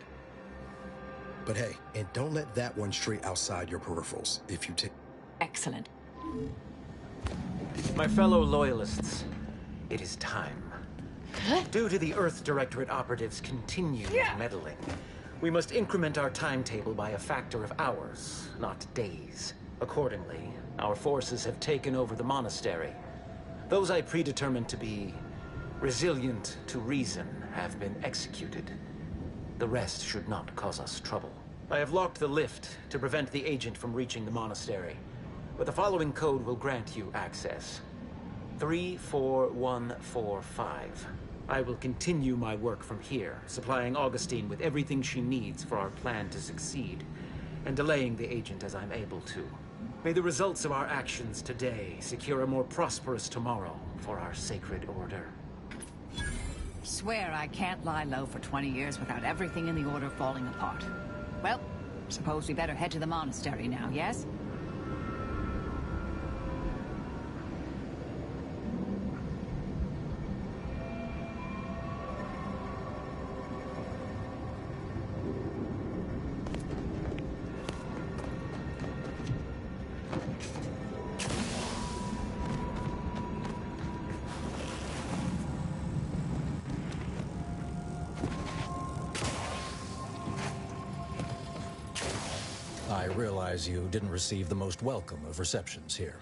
But hey, and don't let that one stray outside your peripherals if you take... Excellent. My fellow loyalists, it is time. Due to the Earth Directorate operatives' continued meddling, we must increment our timetable by a factor of hours, not days. Accordingly, our forces have taken over the monastery. Those I predetermined to be resilient to reason have been executed. The rest should not cause us trouble. I have locked the lift to prevent the agent from reaching the monastery, but the following code will grant you access. 34145. I will continue my work from here, supplying Augustine with everything she needs for our plan to succeed, and delaying the agent as I'm able to. May the results of our actions today secure a more prosperous tomorrow for our sacred order. Swear I can't lie low for 20 years without everything in the Order falling apart. Well, suppose we better head to the monastery now, yes? I realize you didn't receive the most welcome of receptions here.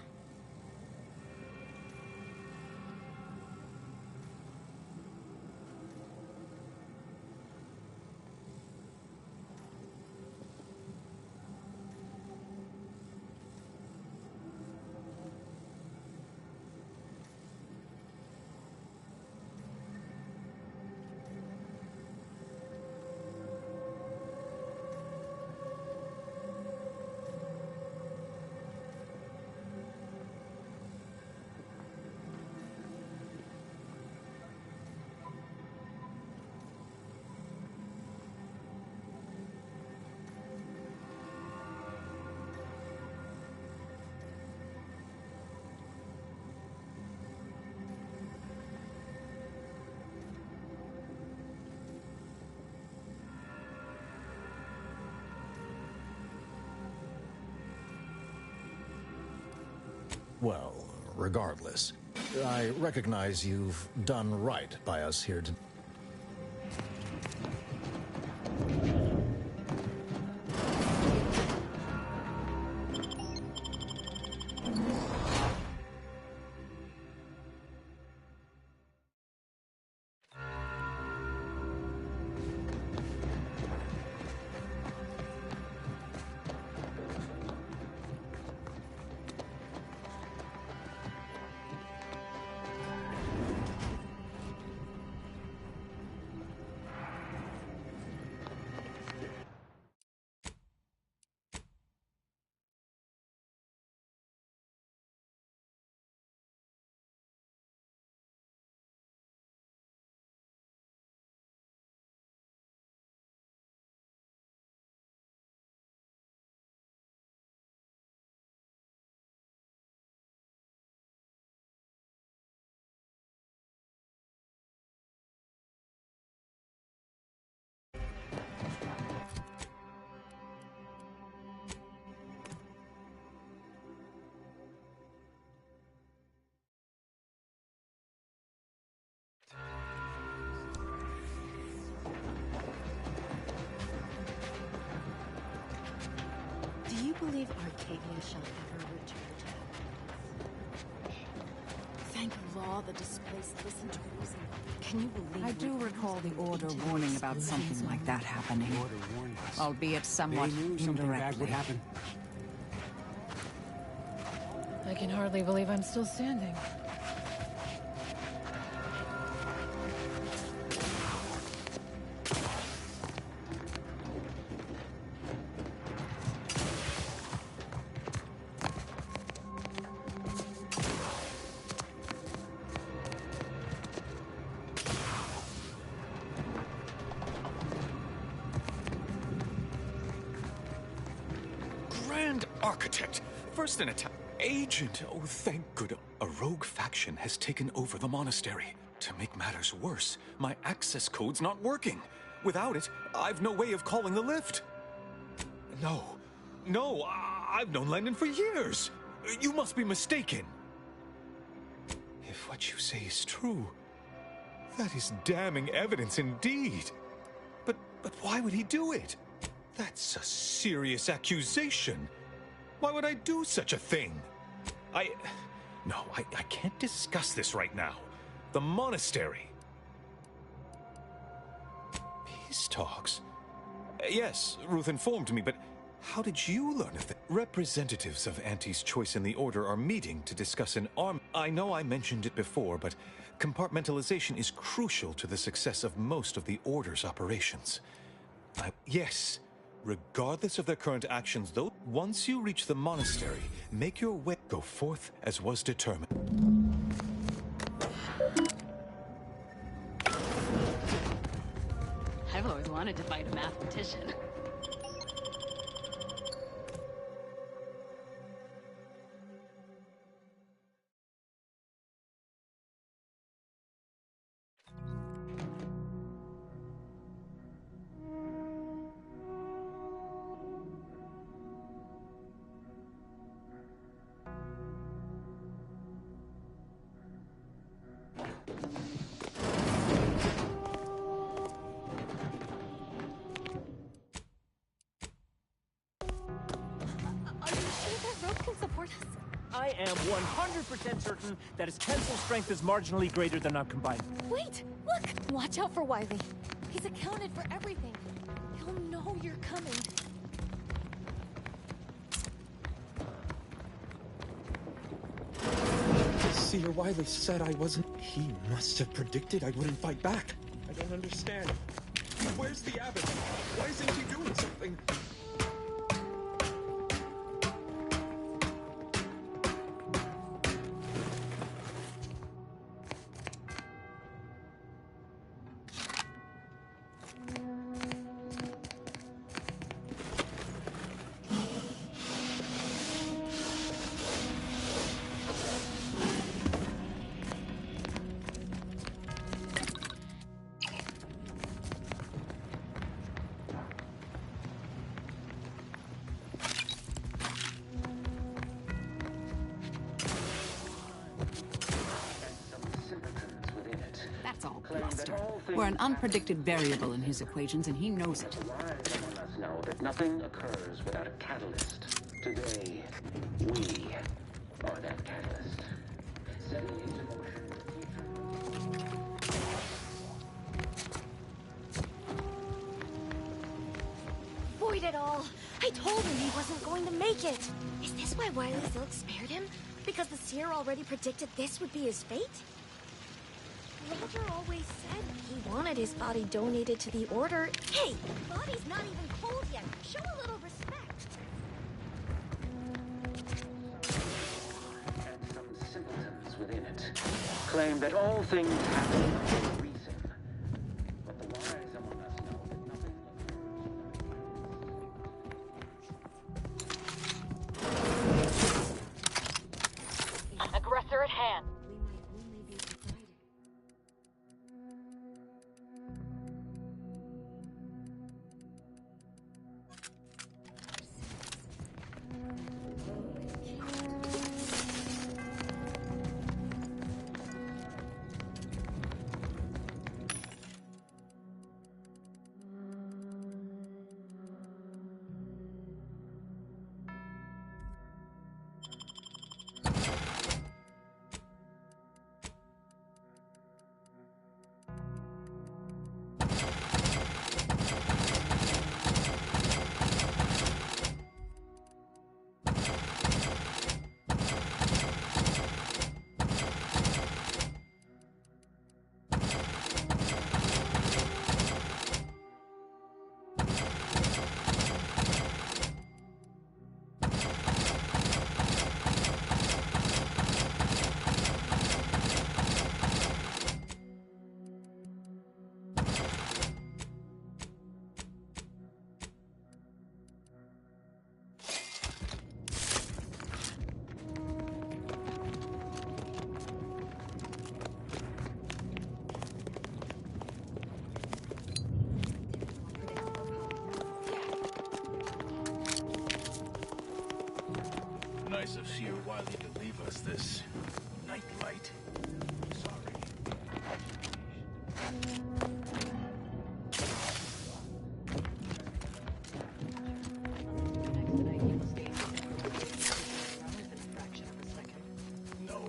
Well, regardless, I recognize you've done right by us here today. Do you believe Arcadia shall ever return to heaven? Thank law the displaced listen to reason. Can you believe? I do recall the Order warning about something like that happening. The Order warned us. Albeit somewhat They knew something bad would indirectly. happen. I can hardly believe I'm still standing. Grand Architect! First an attack. Agent! Oh, thank good. A rogue faction has taken over the monastery. To make matters worse, my access code's not working. Without it, I've no way of calling the lift. No. No, I've known Landon for years. You must be mistaken. If what you say is true, that is damning evidence indeed. But why would he do it? That's a serious accusation. Why would I do such a thing? No, I can't discuss this right now. The monastery. Peace talks? Yes, Ruth informed me, but how did you learn of that? Representatives of Auntie's Choice in the Order are meeting to discuss an arm. I know I mentioned it before, but compartmentalization is crucial to the success of most of the Order's operations. Yes, regardless of their current actions, though, once you reach the monastery, make your way, go forth as was determined. I've always wanted to fight a mathematician. I am 100% certain that his tensile strength is marginally greater than our combined. Wait! Look! Watch out for Wiley. He's accounted for everything. He'll know you're coming. Seer Wiley said I wasn't... He must have predicted I wouldn't fight back. I don't understand. Where's the abbot? Why isn't he doing something? That's all bluster. We're an unpredicted variable in his equations, and he knows it. Wise among us know that nothing occurs without a catalyst. Today, we are that catalyst. Setting into motion the future. Void it all! I told him he wasn't going to make it! Is this why Wiley Silk spared him? Because the seer already predicted this would be his fate? Roger always said he wanted his body donated to the Order. Hey, the body's not even cold yet. Show a little respect. And some simpletons within it claim that all things happen for a reason. But the wise among us know that nothing occurs. Aggressor at hand. nice of you Wiley to leave us this nightlight. Sorry. No.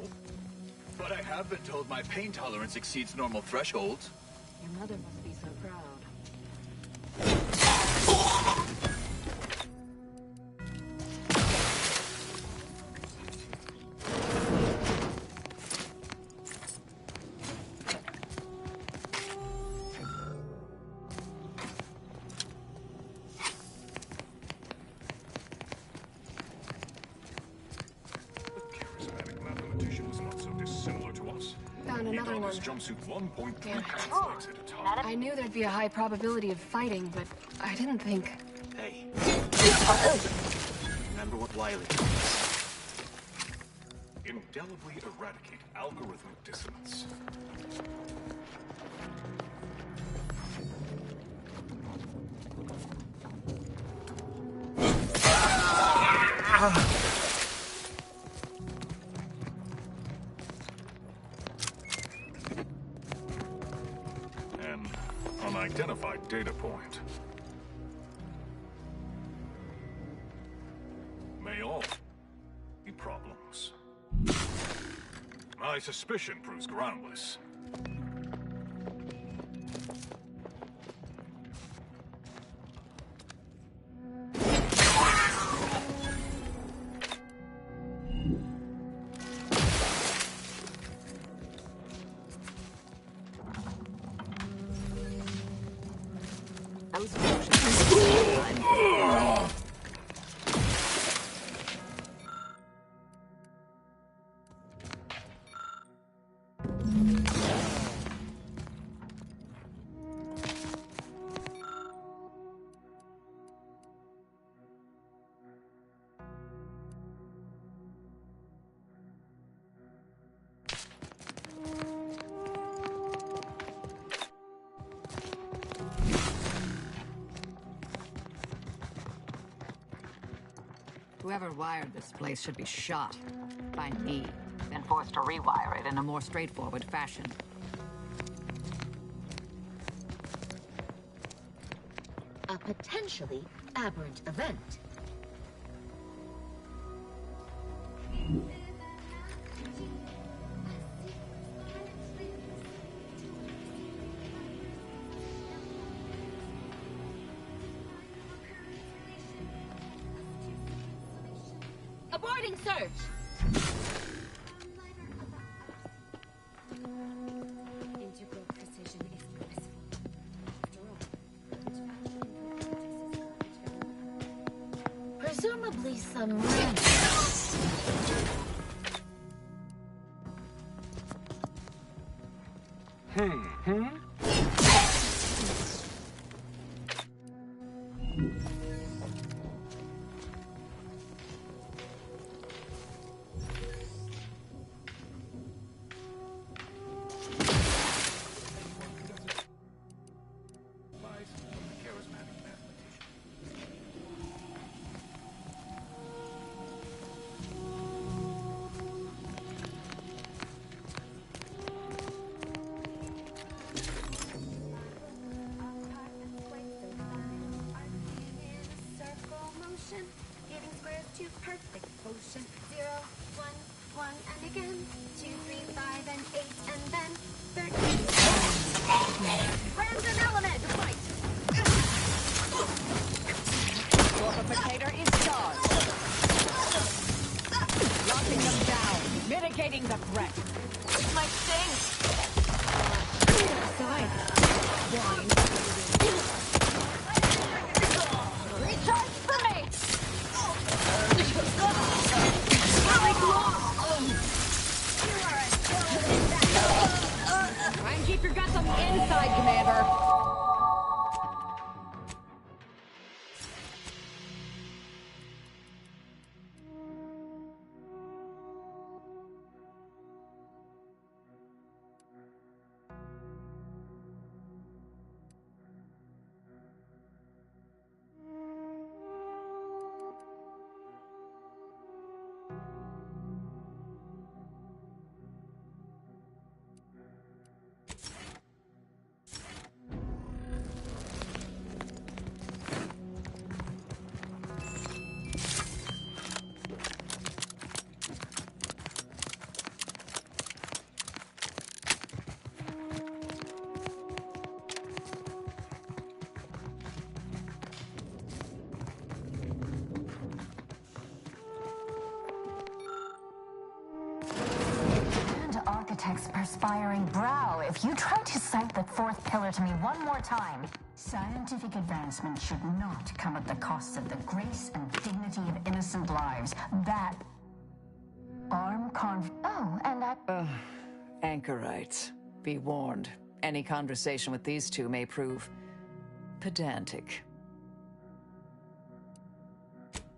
But I have been told my pain tolerance exceeds normal thresholds. Your mother must be so proud. Charismatic mathematician was not so dissimilar to us. Found He another taught one. his jumpsuit 1.3 Damn it. translegs at a time. I knew there'd be a high probability of fighting, but I didn't think. Hey. Remember what Wiley Indelibly eradicate algorithmic dissonance. An unidentified data point. May all be problems. My suspicion proves groundless. Those potions. Whoever wired this place should be shot. By me. Then forced to rewire it in a more straightforward fashion. A potentially aberrant event. Aborting search! Integral precision is blissful. After all, presumably some getting squares to perfect quotient. 0, 1, 1, and again. 2, 3, 5, and 8, and then 13. Random element! Fight! Fortificator is charged. Locking them down. Mitigating the threat. This might sting! Recharge for me! Try and keep your guts on the inside, Commander. perspiring brow if you try to cite the fourth pillar to me one more time. Scientific advancement should not come at the cost of the grace and dignity of innocent lives. That... Oh, and that... Anchorites. Be warned. Any conversation with these two may prove pedantic.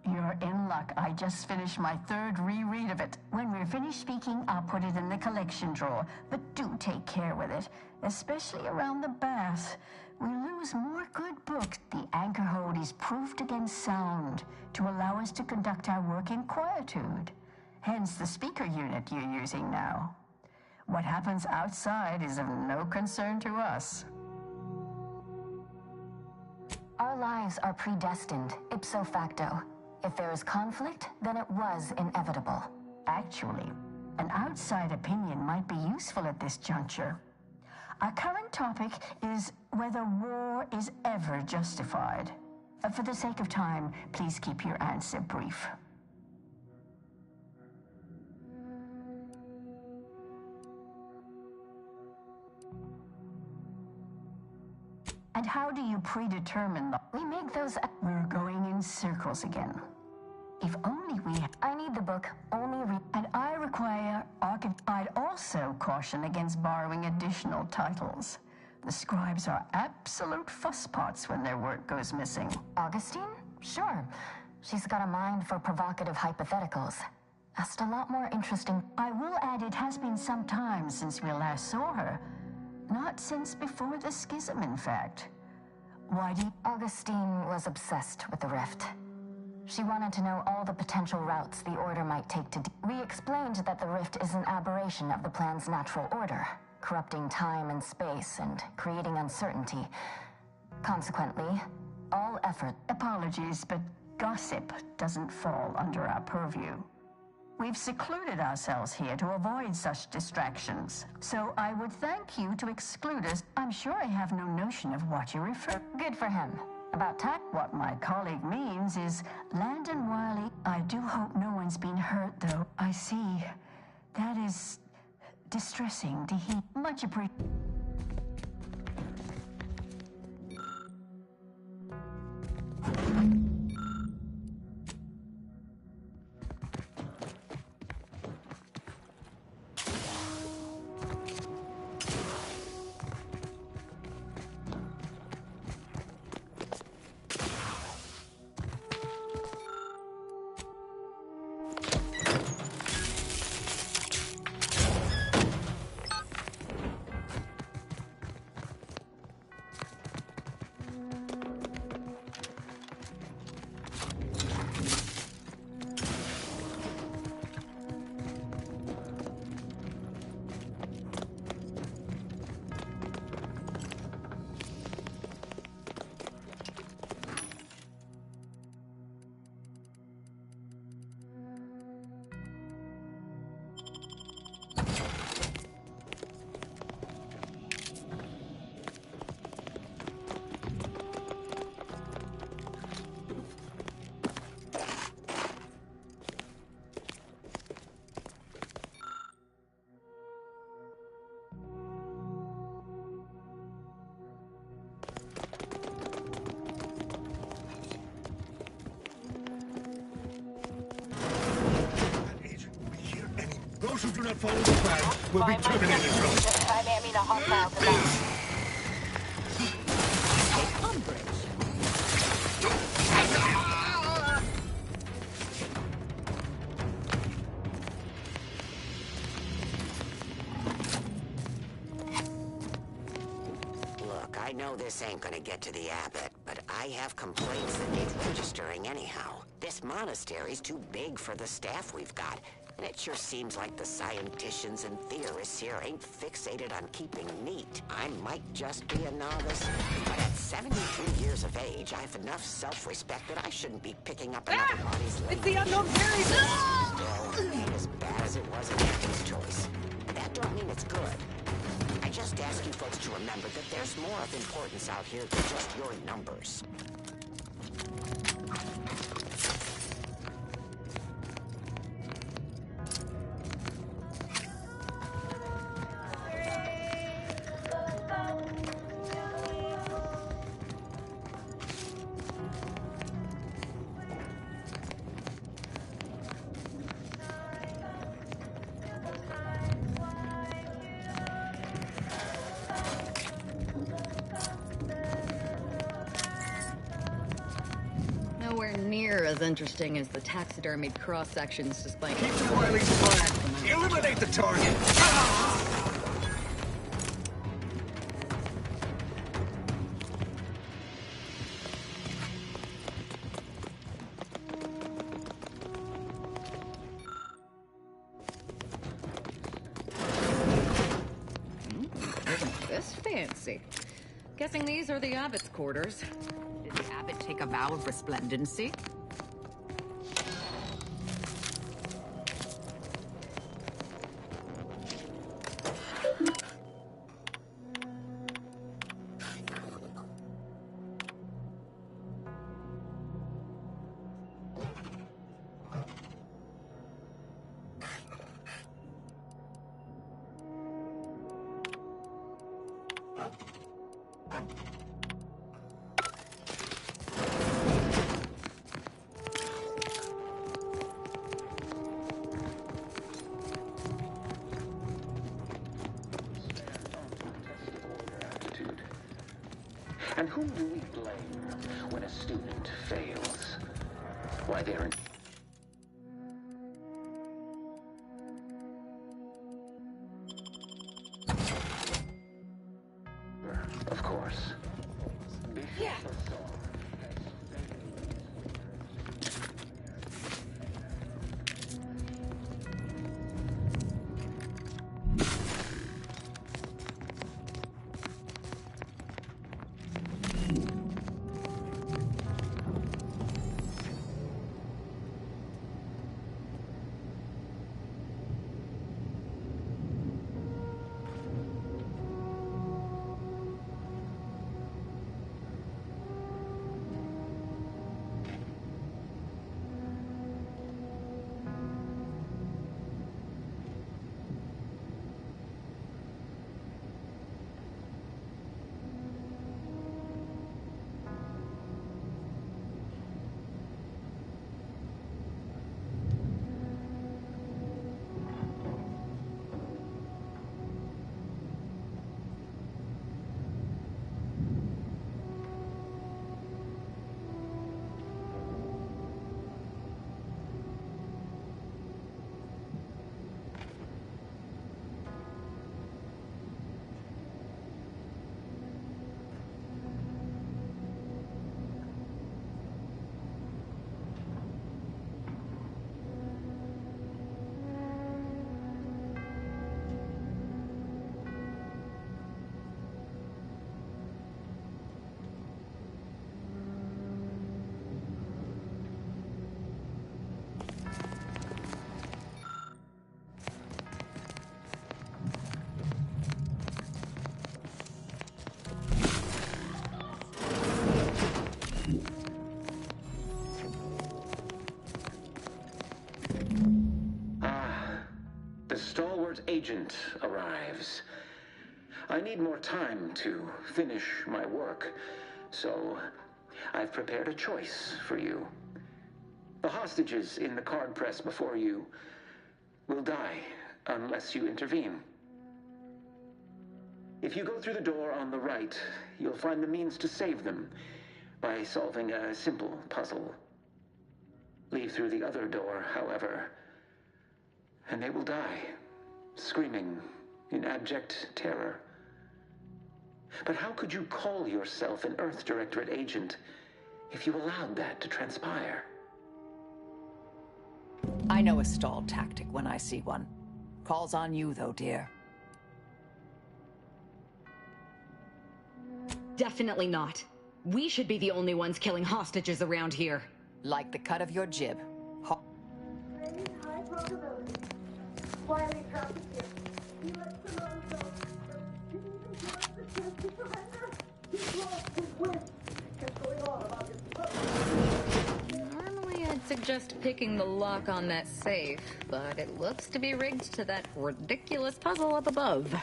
You're in luck. I just finished my third reread of it. When we're finished speaking, I'll put it in the collection drawer. But do take care with it, especially around the bath. We lose more good books. The anchor hold is proofed against sound to allow us to conduct our work in quietude. Hence the speaker unit you're using now. What happens outside is of no concern to us. Our lives are predestined, ipso facto. If there is conflict, then it was inevitable. Actually, an outside opinion might be useful at this juncture. Our current topic is whether war is ever justified. For the sake of time, please keep your answer brief. And how do you predetermine the... We make those... We're going in circles again. If only we... I need the book. Only And I require... I'd also caution against borrowing additional titles. The scribes are absolute fusspots when their work goes missing. Augustine? Sure. She's got a mind for provocative hypotheticals. Just a lot more interesting. I will add it has been some time since we last saw her. Not since before the schism, in fact. Why do you... Augustine was obsessed with the rift. She wanted to know all the potential routes the Order might take to... We explained that the rift is an aberration of the plan's natural order, corrupting time and space and creating uncertainty. Consequently, all effort... Apologies, but gossip doesn't fall under our purview. We've secluded ourselves here to avoid such distractions. So I would thank you to exclude us. I'm sure I have no notion of what you refer... Good for him. About time. What my colleague means is Landon Wiley. I do hope no one's been hurt, though. I see. That is distressing to hear. Much appreciated. Those who do not follow the plan will be terminated from... Look, I know this ain't gonna get to the abbot, but I have complaints that need registering anyhow. This monastery's too big for the staff we've got. And it sure seems like the scienticians and theorists here ain't fixated on keeping neat. I might just be a novice, but at 73 years of age, I have enough self-respect that I shouldn't be picking up another body's labor. It's the unknown variable! Still, it ain't as bad as it was in Anthony's choice. But that don't mean it's good. I just ask you folks to remember that there's more of importance out here than just your numbers. nowhere near as interesting as the taxidermied cross-sections displayed. Keep to Wiley's plan. Eliminate the target. Isn't this fancy? Guessing these are the Abbot's quarters. Did the Abbot take a vow of resplendency? And whom do we blame when a student fails? Why, they're... Of course. Yeah. The stalwart agent arrives. I need more time to finish my work, so I've prepared a choice for you. The hostages in the card press before you will die unless you intervene. If you go through the door on the right, you'll find the means to save them by solving a simple puzzle. Leave through the other door, however, and they will die, screaming in abject terror. But how could you call yourself an Earth Directorate agent if you allowed that to transpire? I know a stall tactic when I see one. Calls on you, though, dear. Definitely not. We should be the only ones killing hostages around here. Like the cut of your jib. High probability. Wiley dropped it here. He lets the load go. Didn't even give us the chance to surrender. He lost his win. What's going on about his Normally I'd suggest picking the lock on that safe, but it looks to be rigged to that ridiculous puzzle up above.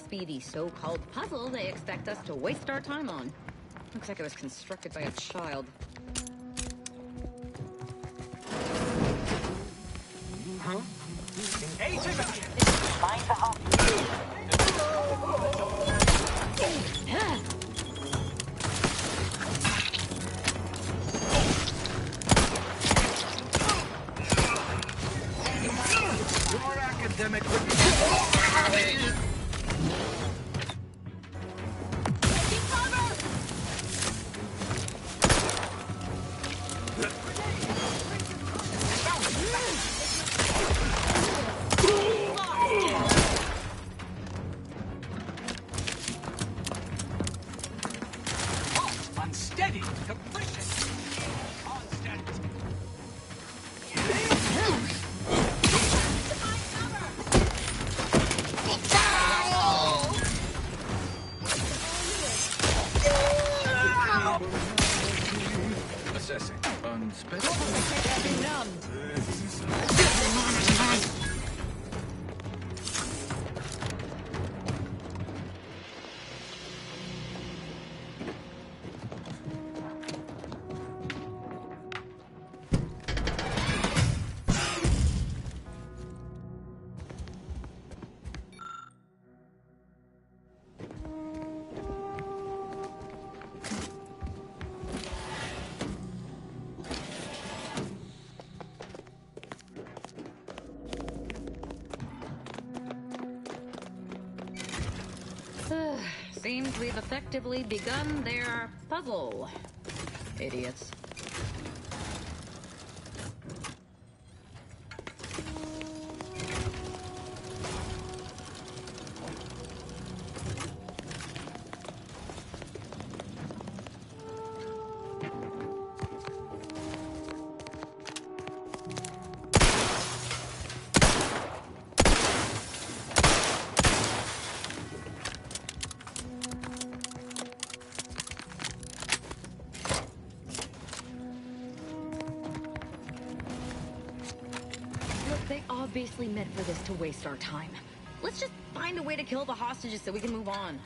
must be the so-called puzzle they expect us to waste our time on. Looks like it was constructed by a child. Huh? Find the Your academic unsteady, capricious, constant. Assessing. Seems we've effectively begun their puzzle. Idiots. They obviously meant for this to waste our time. Let's just find a way to kill the hostages so we can move on.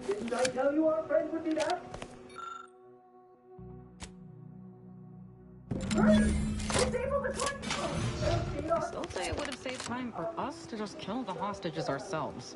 Didn't I tell you our friend would be back? Still say it would have saved time for us to just kill the hostages ourselves.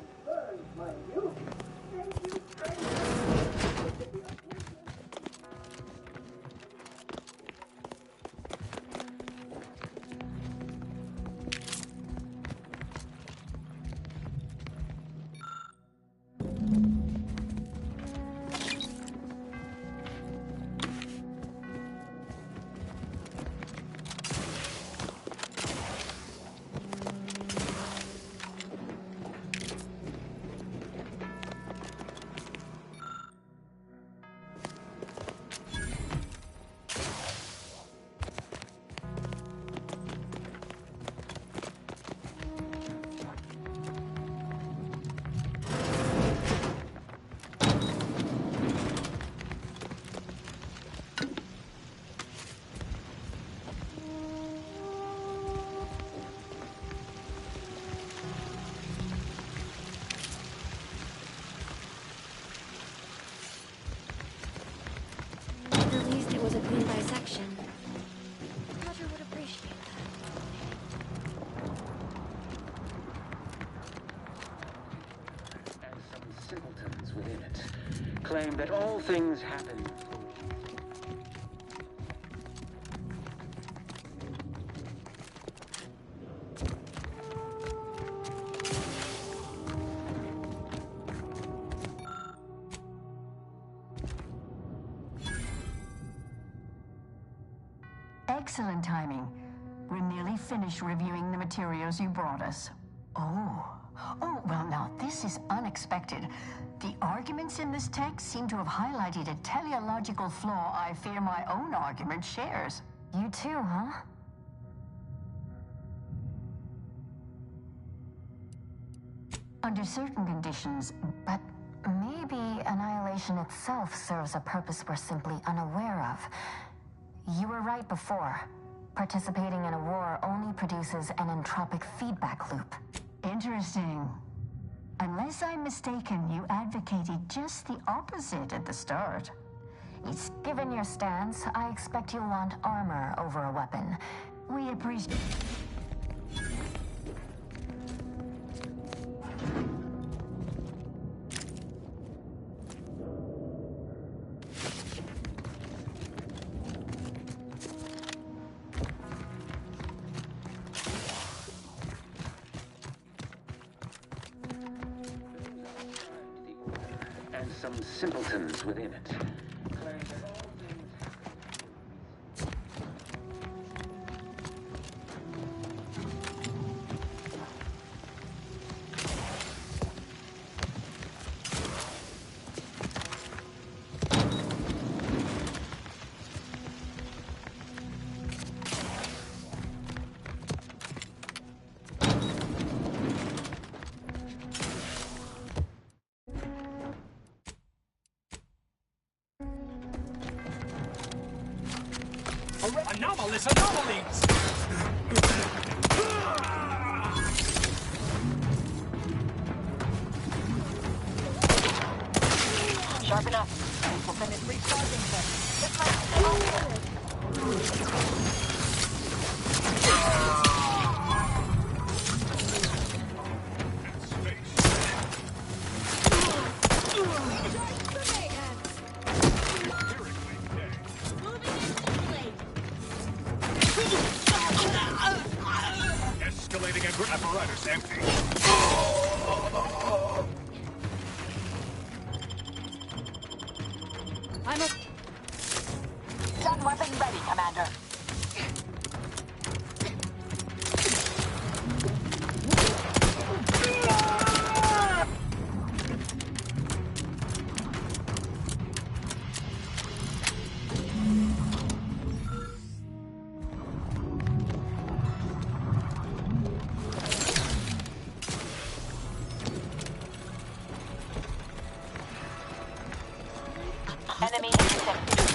At least it was a clean dissection. Roger would appreciate And some simpletons within it claim that all things happen. Excellent timing. We're nearly finished reviewing the materials you brought us. Oh, well now, this is unexpected. The arguments in this text seem to have highlighted a teleological flaw I fear my own argument shares. You too, huh? Under certain conditions, but maybe annihilation itself serves a purpose we're simply unaware of. You were right before. Participating in a war only produces an entropic feedback loop. Interesting. Unless I'm mistaken, you advocated just the opposite at the start. Given your stance, I expect you'll want armor over a weapon. We appreciate... And some simpletons within it. Anomalous anomalies! Sharp enough. We'll finish recharging Escalating apparatus empty. I'm a... Stun weapon ready, Commander. Enemy intercepted.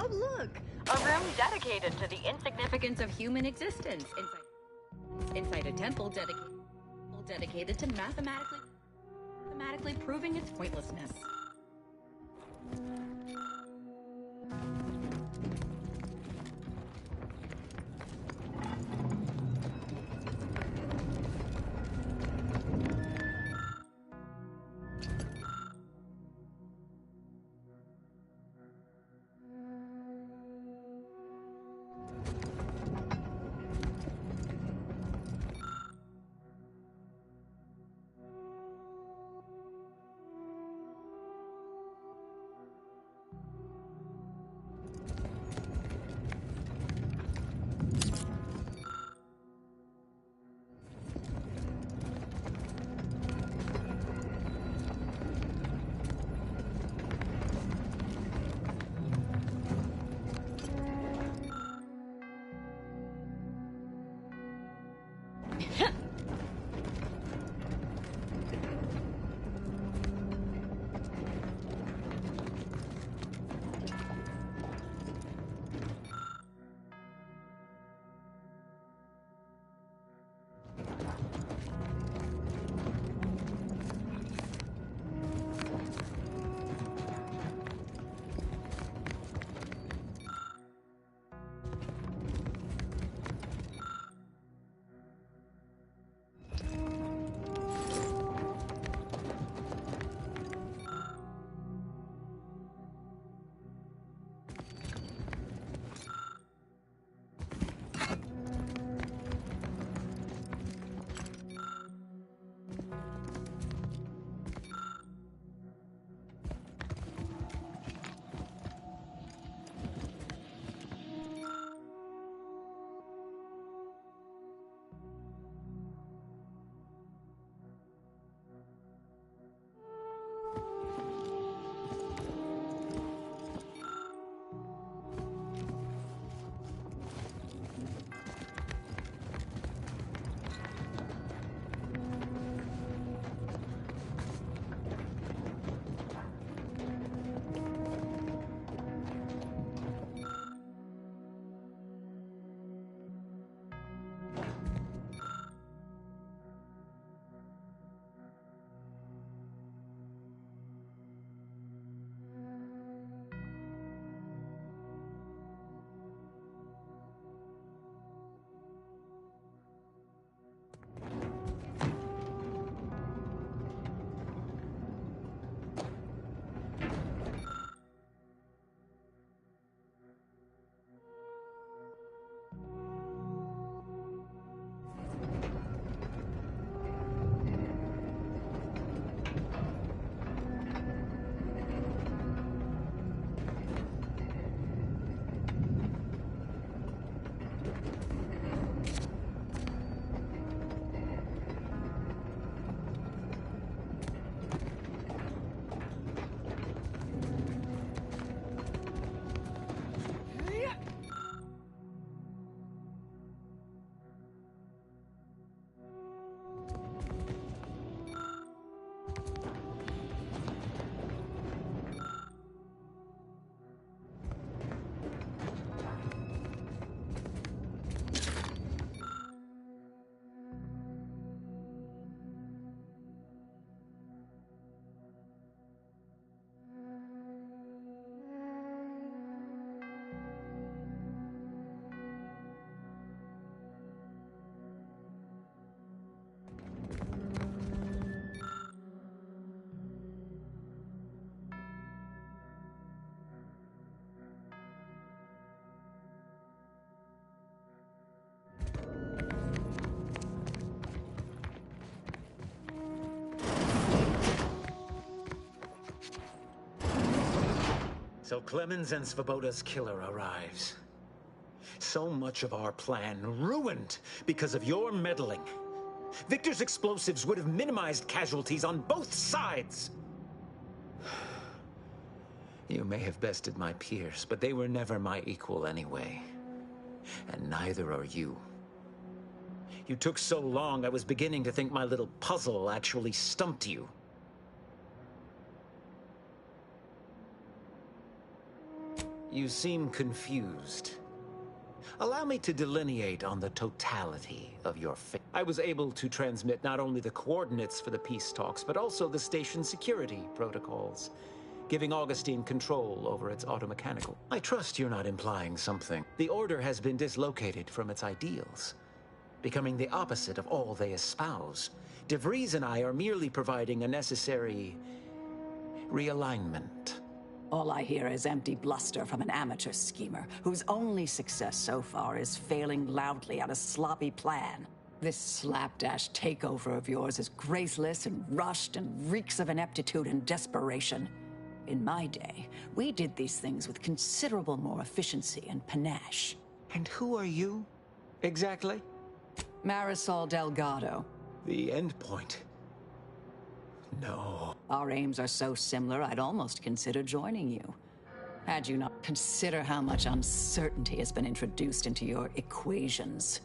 Oh, look! A room dedicated to the insignificance of human existence. Inside a temple dedicated to mathematically proving its pointlessness. So Clemens and Svoboda's killer arrives. So much of our plan ruined because of your meddling. Victor's explosives would have minimized casualties on both sides. You may have bested my peers, but they were never my equal anyway. And neither are you. You took so long, I was beginning to think my little puzzle actually stumped you. You seem confused. Allow me to delineate on the totality of your fate. I was able to transmit not only the coordinates for the peace talks, but also the station security protocols, giving Augustine control over its automechanical. I trust you're not implying something. The Order has been dislocated from its ideals, becoming the opposite of all they espouse. DeVries and I are merely providing a necessary realignment. All I hear is empty bluster from an amateur schemer whose only success so far is failing loudly at a sloppy plan. This slapdash takeover of yours is graceless and rushed and reeks of ineptitude and desperation. In my day, we did these things with considerable more efficiency and panache. And who are you, exactly? Marisol Delgado. The end point. No. Our aims are so similar, I'd almost consider joining you. Had you not consider how much uncertainty has been introduced into your equations.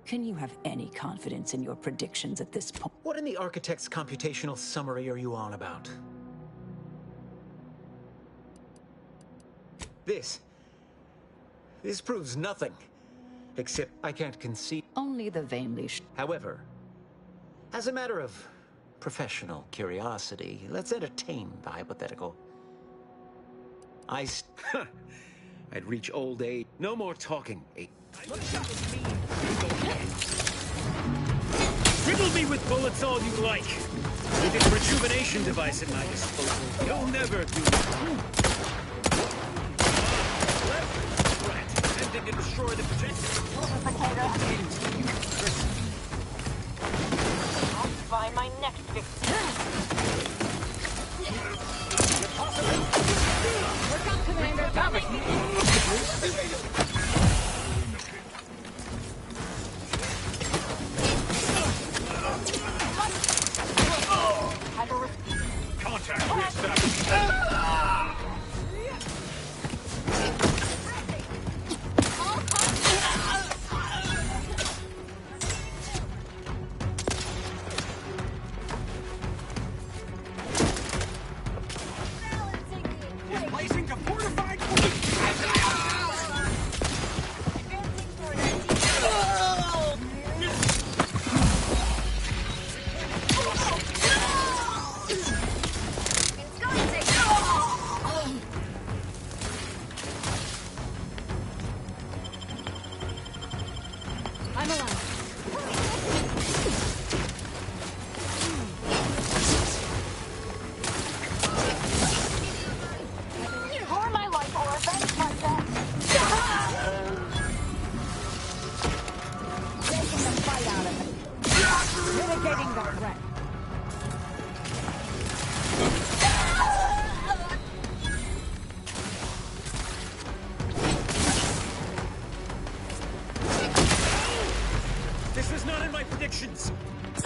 Can you have any confidence in your predictions at this point? What in the Architect's computational summary are you on about? This proves nothing. Except I can't concede. Only the vainly However, as a matter of professional curiosity, let's entertain the hypothetical. I'd reach old age. No more talking. Riddle me with bullets all you like. With this rejuvenation device at my disposal, you'll never do it. To destroy the projectile. I'll find my next victim. Work out, Commander. Contact reestablished.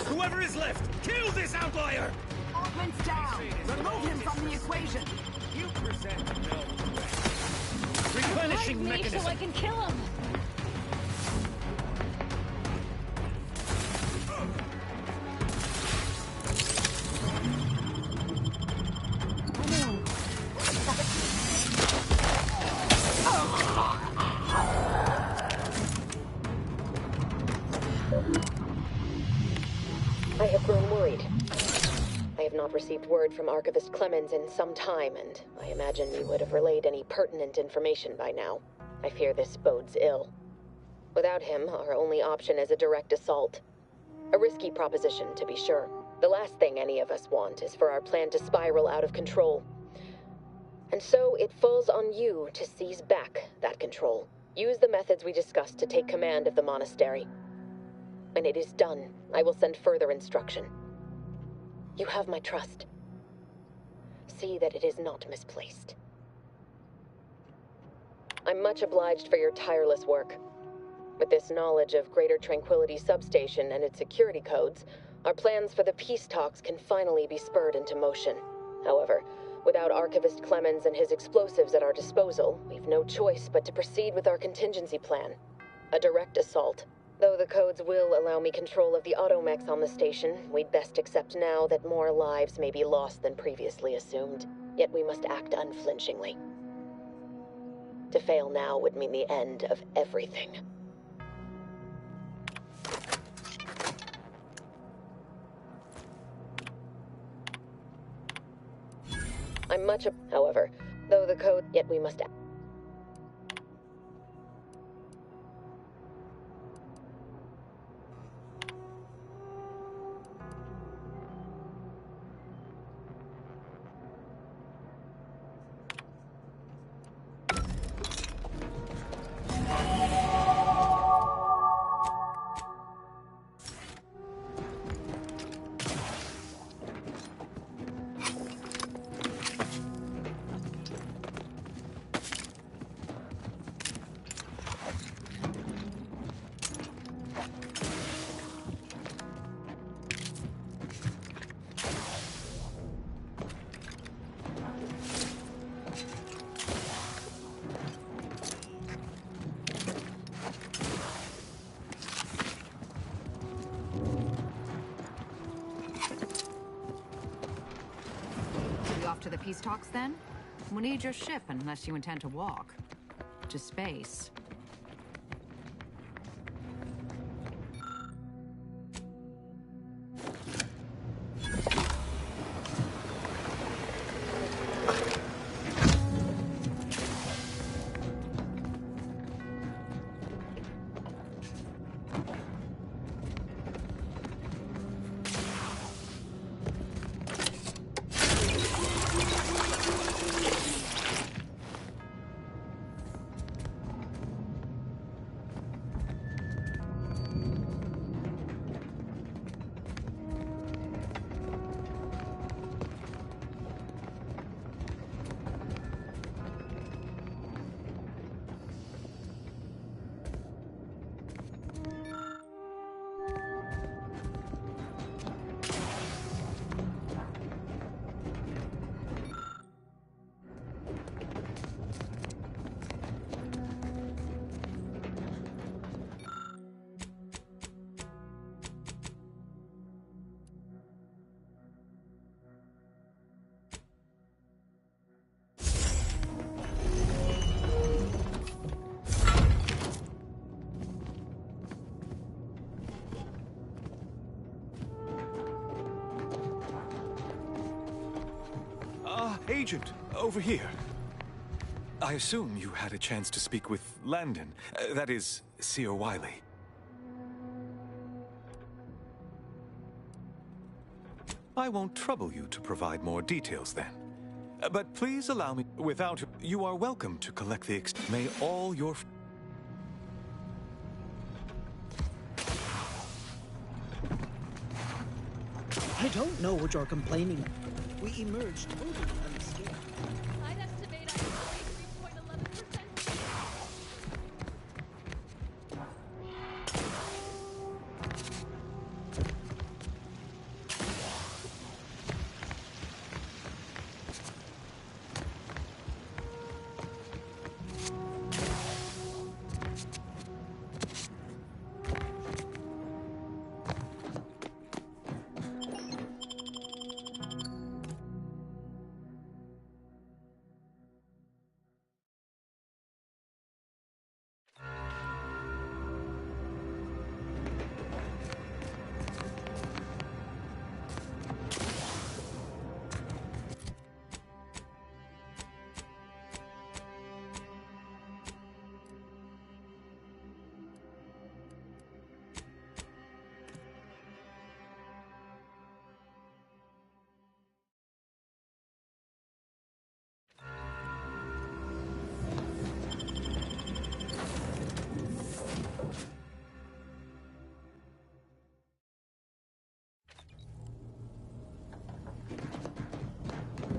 Whoever is left, kill this outlier! Altman's down! Remove him from the equation! You present no threat. Replenishing mechanism. So I can kill him! I have grown worried. I have not received word from Archivist Clemens in some time, and I imagine you would have relayed any pertinent information by now. I fear this bodes ill. Without him, our only option is a direct assault. A risky proposition, to be sure. The last thing any of us want is for our plan to spiral out of control. And so it falls on you to seize back that control. Use the methods we discussed to take command of the monastery. When it is done, I will send further instruction. You have my trust. See that it is not misplaced. I'm much obliged for your tireless work. With this knowledge of Greater Tranquility Substation and its security codes, our plans for the peace talks can finally be spurred into motion. However, without Archivist Clemens and his explosives at our disposal, we've no choice but to proceed with our contingency plan. A direct assault. Though the codes will allow me control of the automechs on the station, we'd best accept now that more lives may be lost than previously assumed. Yet we must act unflinchingly. To fail now would mean the end of everything. I'm however, though the code, yet we must Off to the peace talks, then? We'll need your ship unless you intend to walk. To space. Agent, over here. I assume you had a chance to speak with Landon. That is, Seer Wiley. I won't trouble you to provide more details then. But please allow me, without... You are welcome to collect the May all your... I don't know what you're complaining of. We emerged totally unscathed. I'd estimate I can 3.11%.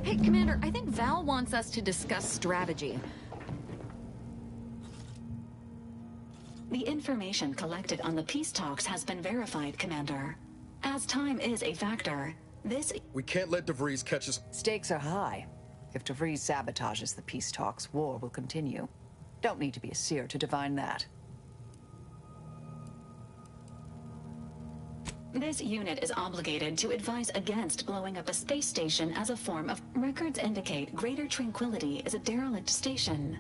Hey, Commander, I think Val wants us to discuss strategy. The information collected on the peace talks has been verified, Commander. As time is a factor, We can't let DeVries catch us. Stakes are high. If DeVries sabotages the peace talks, war will continue. Don't need to be a seer to divine that. This unit is obligated to advise against blowing up a space station as a form of... Records indicate Greater Tranquility is a derelict station.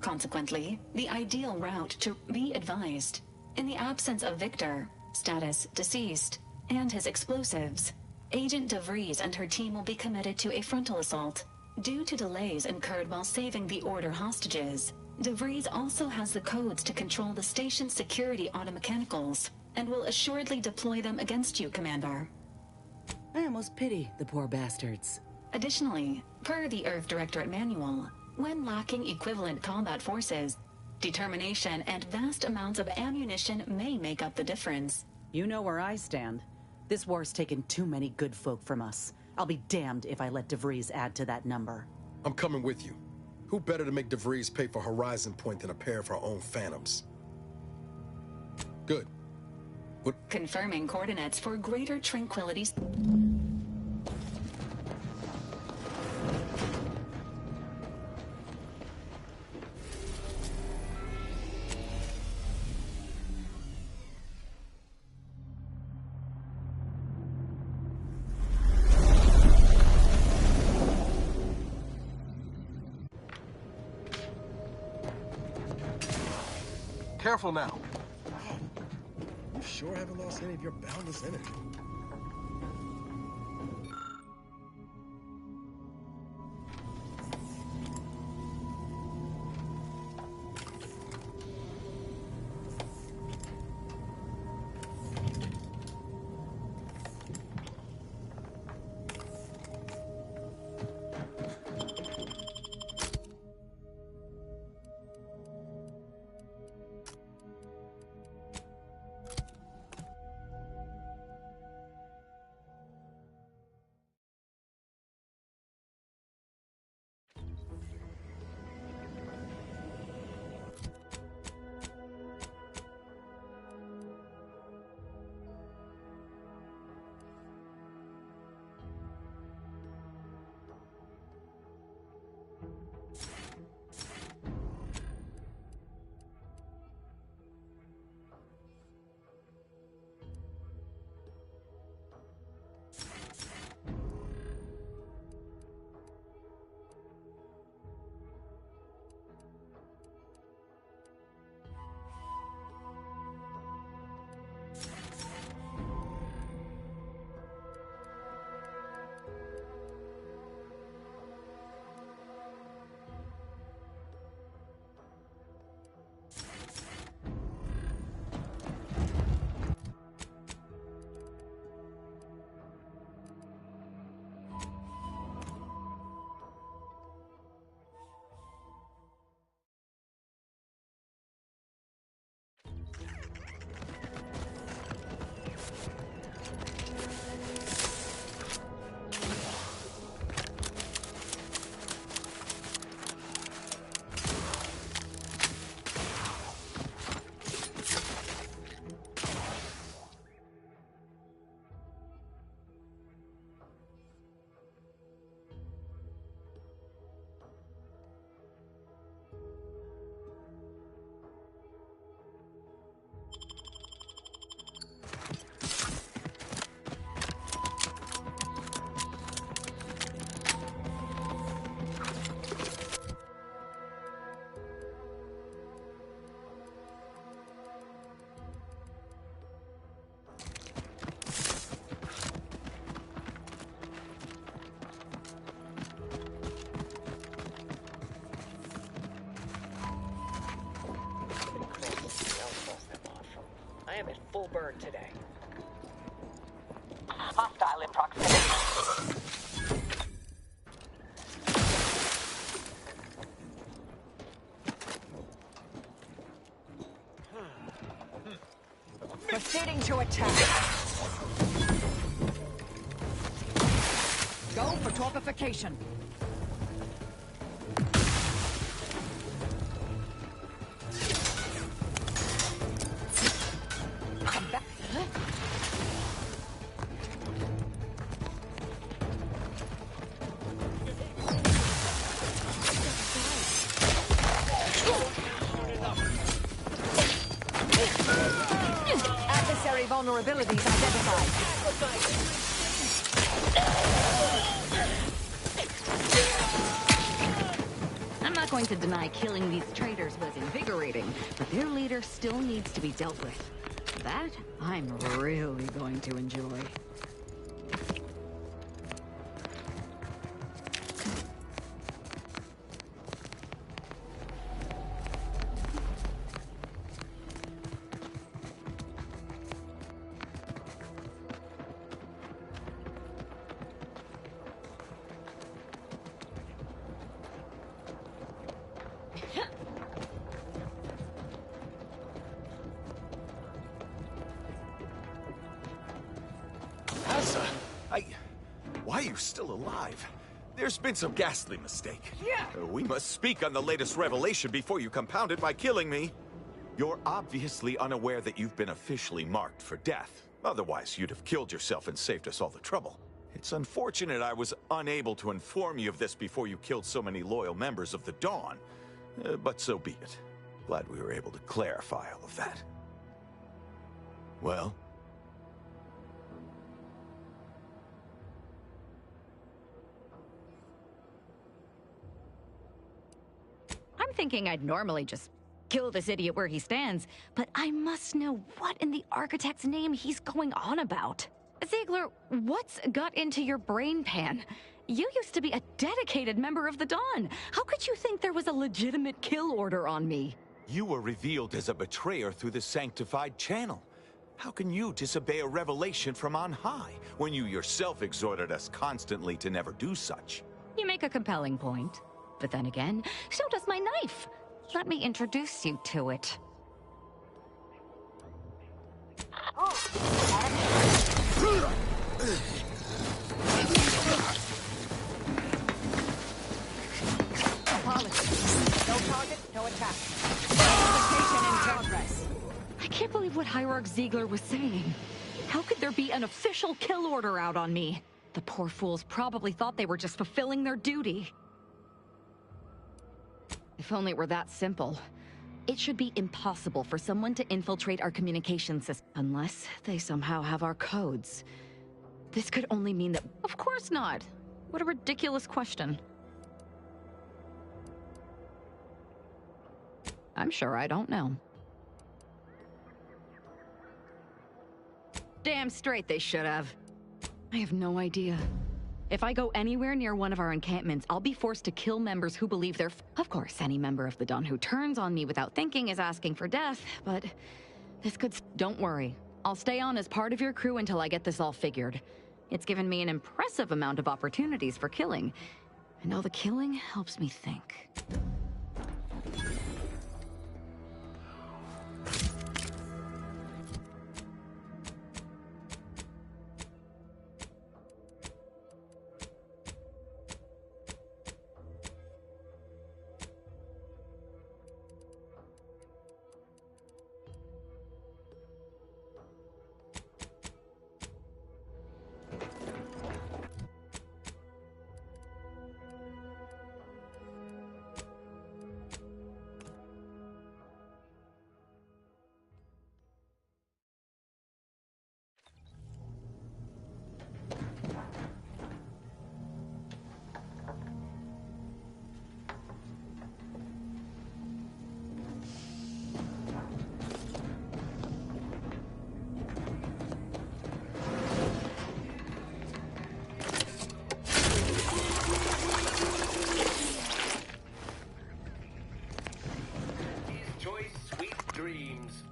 Consequently, the ideal route to be advised. In the absence of Victor, status deceased, and his explosives, Agent DeVries and her team will be committed to a frontal assault. Due to delays incurred while saving the Order hostages, DeVries also has the codes to control the station's security automechanicals, and will assuredly deploy them against you, Commander. I almost pity the poor bastards. Additionally, per the Earth Directorate Manual, when lacking equivalent combat forces, determination and vast amounts of ammunition may make up the difference. You know where I stand. This war's taken too many good folk from us. I'll be damned if I let DeVries add to that number. I'm coming with you. Who better to make DeVries pay for Horizon Point than a pair of her own phantoms? Good. Confirming coordinates for greater tranquility. Careful now. You sure haven't lost any of your boundless energy. I am at full burn today. Hostile in proximity. Proceeding to attack. Go for torpification. Come back. Adversary vulnerabilities identified. I'm not not going to deny killing these traitors was invigorating, but their leader still needs to be dealt with. That I'm really going to enjoy. Why are you still alive? There's been some ghastly mistake. Yeah! We must speak on the latest revelation before you compound it by killing me. You're obviously unaware that you've been officially marked for death. Otherwise, you'd have killed yourself and saved us all the trouble. It's unfortunate I was unable to inform you of this before you killed so many loyal members of the Dawn. But so be it. Glad we were able to clarify all of that. Well? I'm thinking I'd normally just kill this idiot where he stands, but I must know what in the architect's name he's going on about. Ziegler, what's got into your brain pan? You used to be a dedicated member of the Dawn. How could you think there was a legitimate kill order on me? You were revealed as a betrayer through the sanctified channel. How can you disobey a revelation from on high, when you yourself exhorted us constantly to never do such? You make a compelling point. But then again, so does my knife. Let me introduce you to it. Apologies. No target, no attack. Investigation in progress. I can't believe what Hierarch Ziegler was saying. How could there be an official kill order out on me? The poor fools probably thought they were just fulfilling their duty. If only it were that simple. It should be impossible for someone to infiltrate our communication system unless they somehow have our codes. This could only mean that... Of course not! What a ridiculous question. I'm sure I don't know. Damn straight they should have. I have no idea. If I go anywhere near one of our encampments, I'll be forced to kill members who believe they're... Of course, any member of the Dawn who turns on me without thinking is asking for death, but this could... Don't worry. I'll stay on as part of your crew until I get this all figured. It's given me an impressive amount of opportunities for killing, and all the killing helps me think.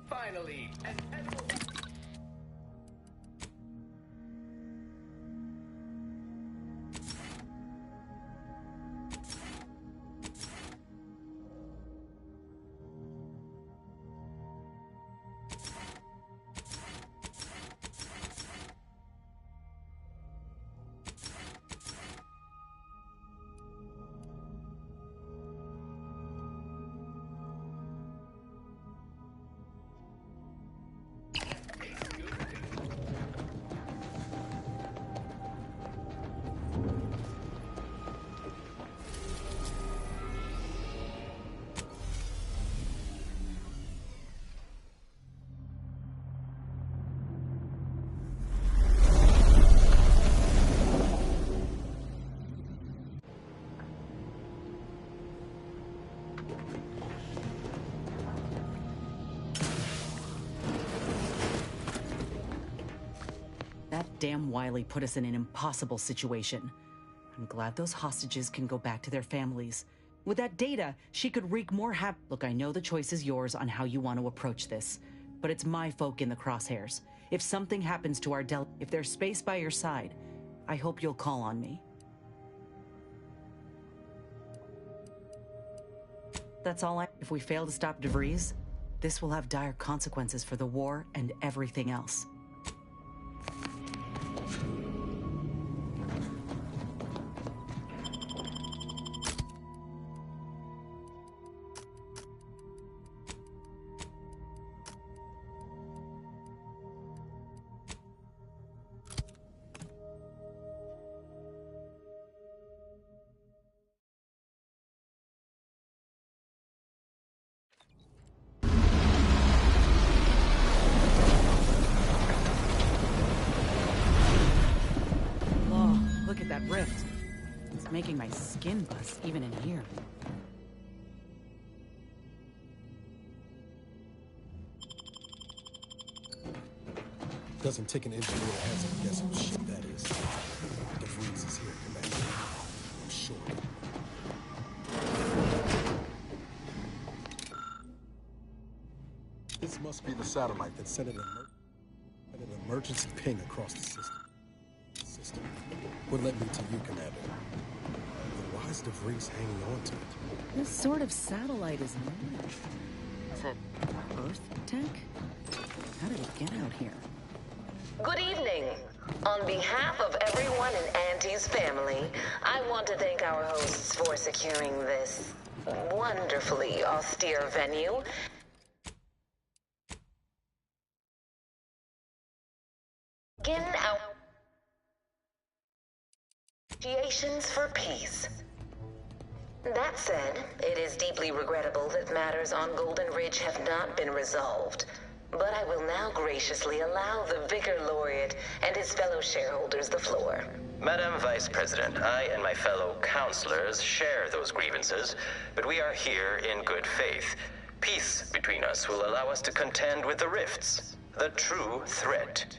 Finally, damn Wiley put us in an impossible situation. I'm glad those hostages can go back to their families. With that data, she could wreak more havoc. Look, I know the choice is yours on how you want to approach this, but it's my folk in the crosshairs. If something happens to our if there's space by your side, I hope you'll call on me. That's all if we fail to stop DeVries, this will have dire consequences for the war and everything else. Look at that rift. It's making my skin buzz even in here. Doesn't take an engineer to have some guess whose shit that is. DeVries is here, Commander. I'm sure. This must be the satellite that sent an emergency ping across the system. What led me to you, Commander? Then why is DeVries hanging on to it? What sort of satellite is that? Is it Earth tech? How did it get out here? Good evening. On behalf of everyone in Auntie's family, I want to thank our hosts for securing this wonderfully austere venue. Begin our negotiations for peace. That said, it is deeply regrettable that matters on Golden Ridge have not been resolved. But I will now graciously allow the Vicar Laureate and his fellow shareholders the floor. Madam Vice President, I and my fellow counselors share those grievances, but we are here in good faith. Peace between us will allow us to contend with the rifts, the true threat.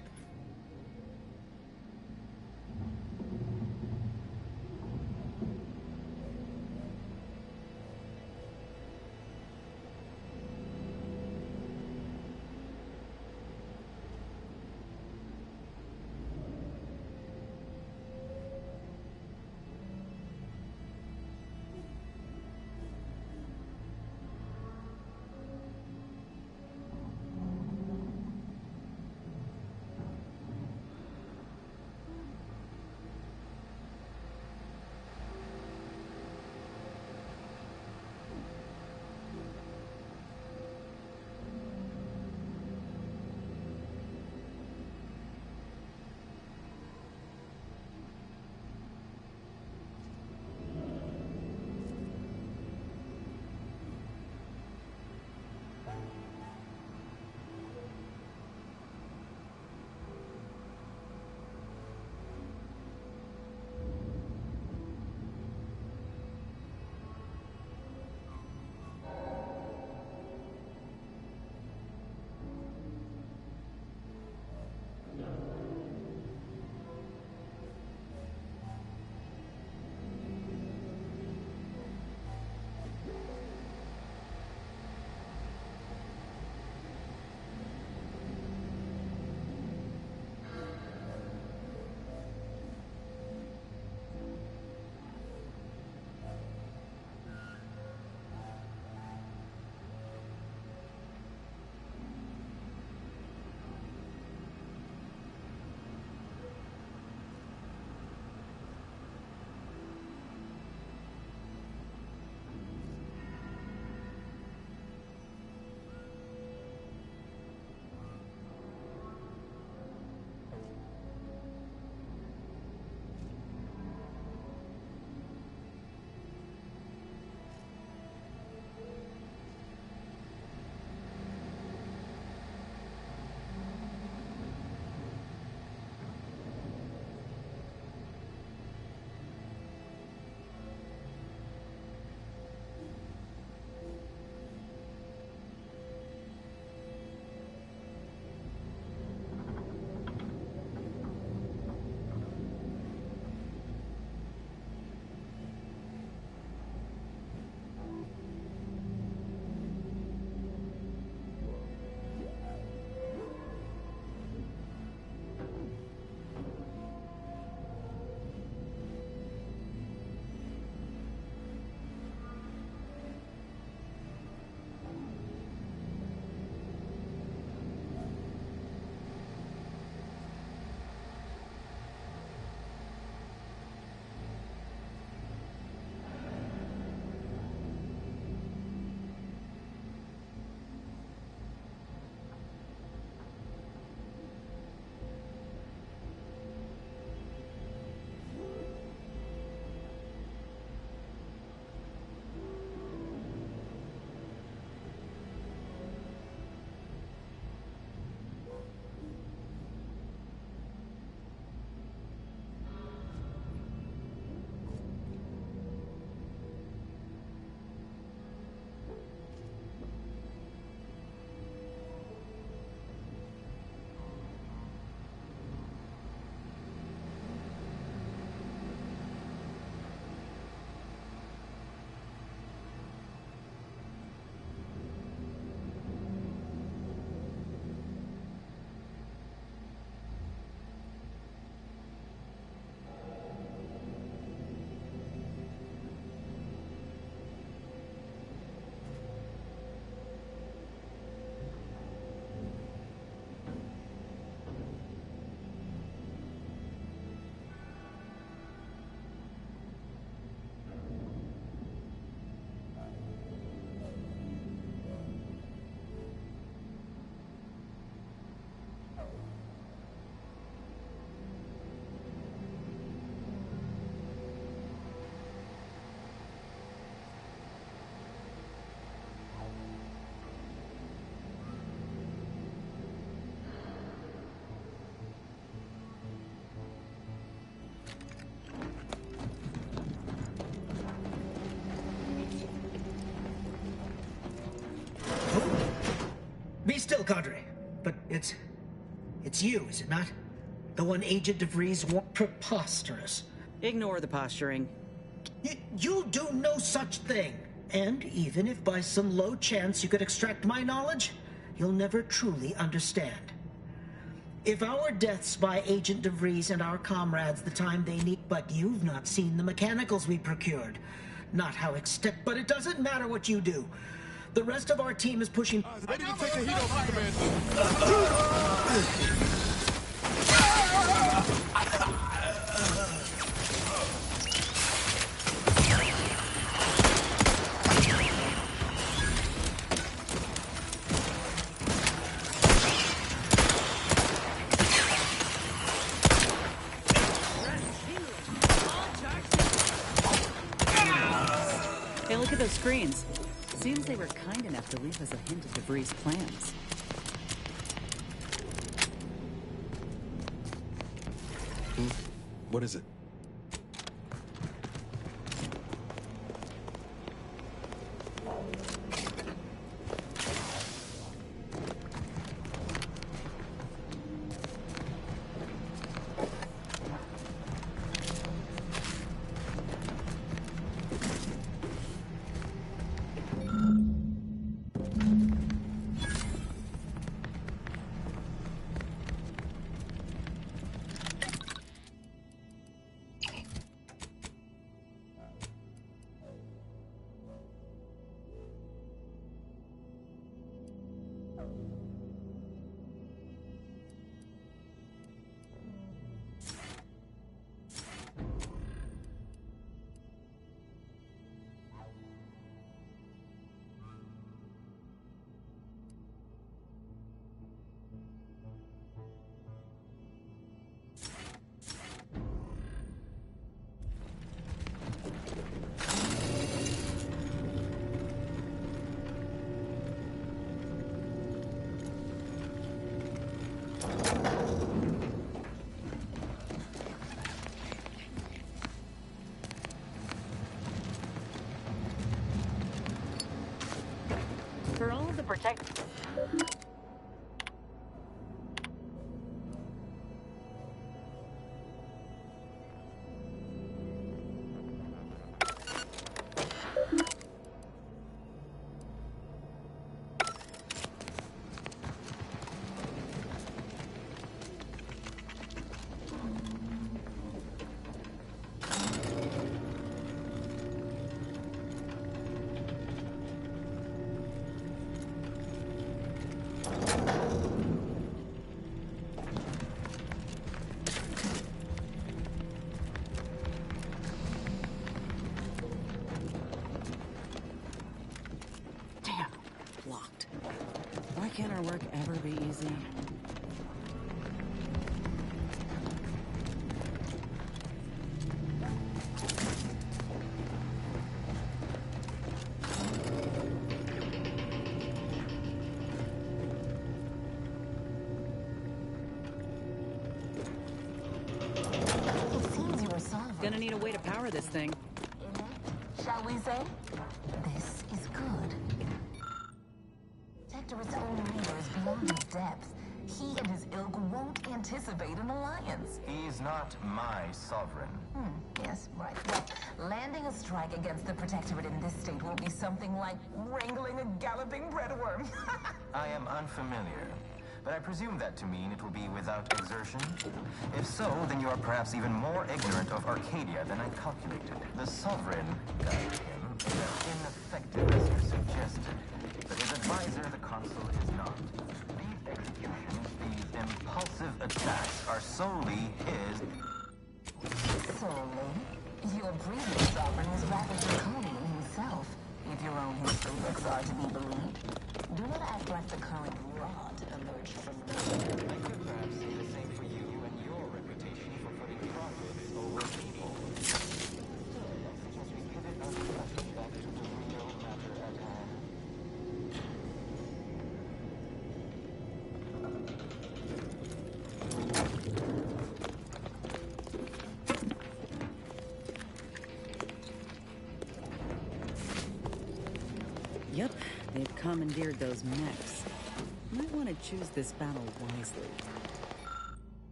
still, Cadre. But it's you, is it not? The one Agent DeVries wants. Preposterous. Ignore the posturing. You'll do no such thing. And even if by some low chance you could extract my knowledge, you'll never truly understand. If our deaths by Agent DeVries and our comrades the time they need, but you've not seen the mechanicals we procured. Not how but it doesn't matter what you do. The rest of our team is pushing. Ready to take the heat off, Hey, look at those screens. Seems they were kind enough to leave us a hint of DeVries' plans. What is it? For all of the protect... Can't our work ever be easy? Gonna need a way to power this thing. Shall we say? This is good. Protectorate's own leader is beyond his depth. He and his ilk won't anticipate an alliance. He's not my sovereign. Yes, right. Well, landing a strike against the Protectorate in this state will be something like wrangling a galloping breadworm. I am unfamiliar, but I presume that to mean it will be without exertion. If so, then you are perhaps even more ignorant of Arcadia than I calculated. The sovereign, guide him, is as ineffective as you suggested. But his advisor, the consul, is not. These executions, these impulsive attacks, are solely his... Solely? Your previous sovereign was rather draconian himself, if your own history books are to be believed. Do not act like the current rot emerged from the... I could perhaps say the same for you and your reputation for putting profits over people. Still, I suggest we pivot our discussion back to the real matter at hand. Yep, they've commandeered those mechs. Might want to choose this battle wisely.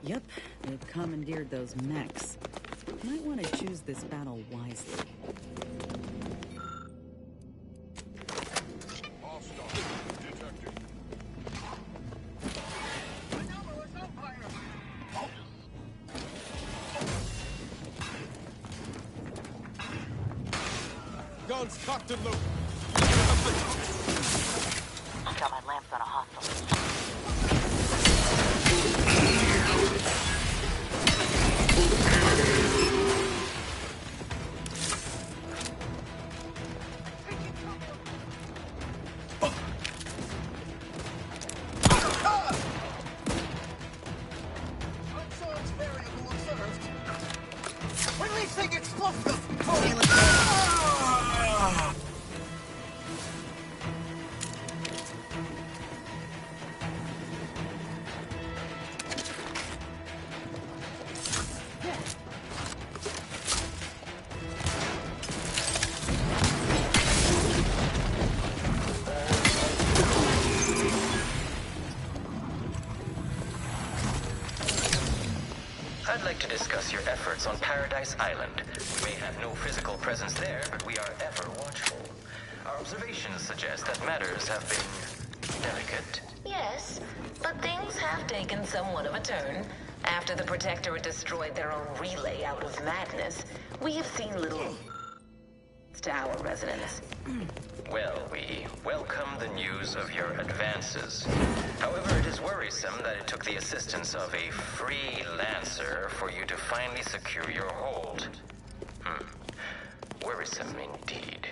Yep, they've commandeered those mechs. Might want to choose this battle wisely. Guns cocked and loaded. Got my lamps on a hostile. Releasing explosive! I'd like to discuss your efforts on Paradise Island. We may have no physical presence there, but we are ever watchful. Our observations suggest that matters have been delicate. Yes, but things have taken somewhat of a turn. After the Protectorate destroyed their own relay out of madness, we have seen little to our residents. Well, we welcome the news of your advances. However, it is worrisome that it took the assistance of a freelancer for you to finally secure your hold. Worrisome indeed.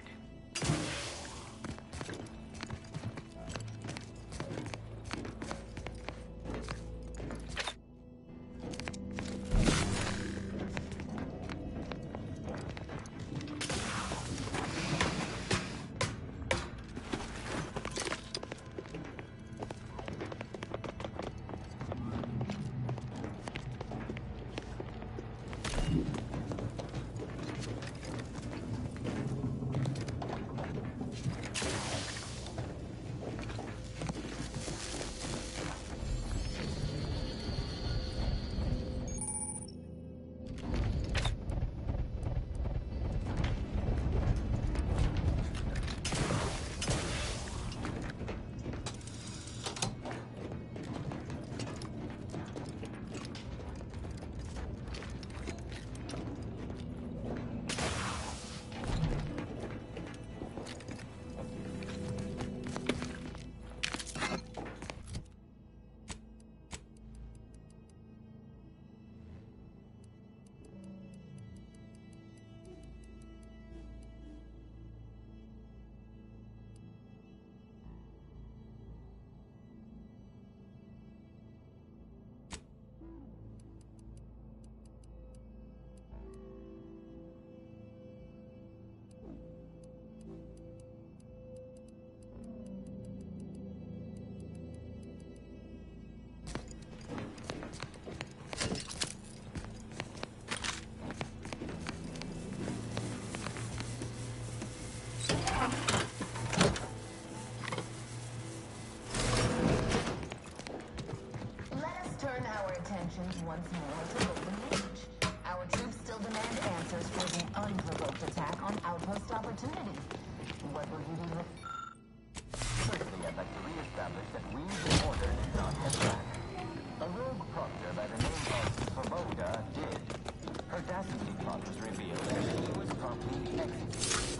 once more to Golden Ridge. Our troops still demand answers for the unprovoked attack on Outpost Opportunity. What will you do with... Firstly, I'd like to re-establish that we, the Order, did not attack. A rogue proctor by the name of Svoboda did. Her dastardly plot was revealed, and she was promptly executed.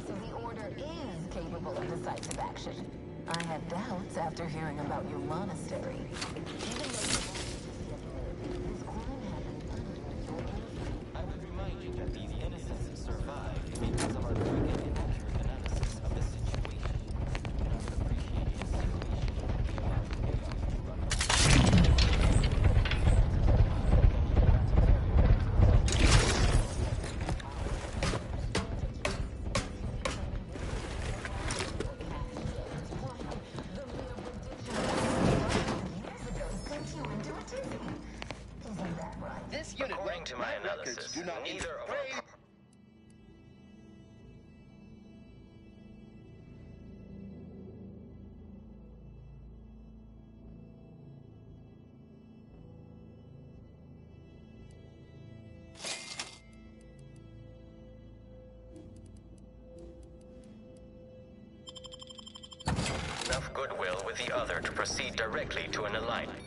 So the Order is capable of decisive action. I had doubts after hearing about your monastery. Even though this crime happened I would remind you that these innocents survived because of our quick and accurate analysis of the situation. You must appreciate the situation of the amount of chaos to run. This unit, according to my analysis, neither of our... enough goodwill with the other to proceed directly to an alignment.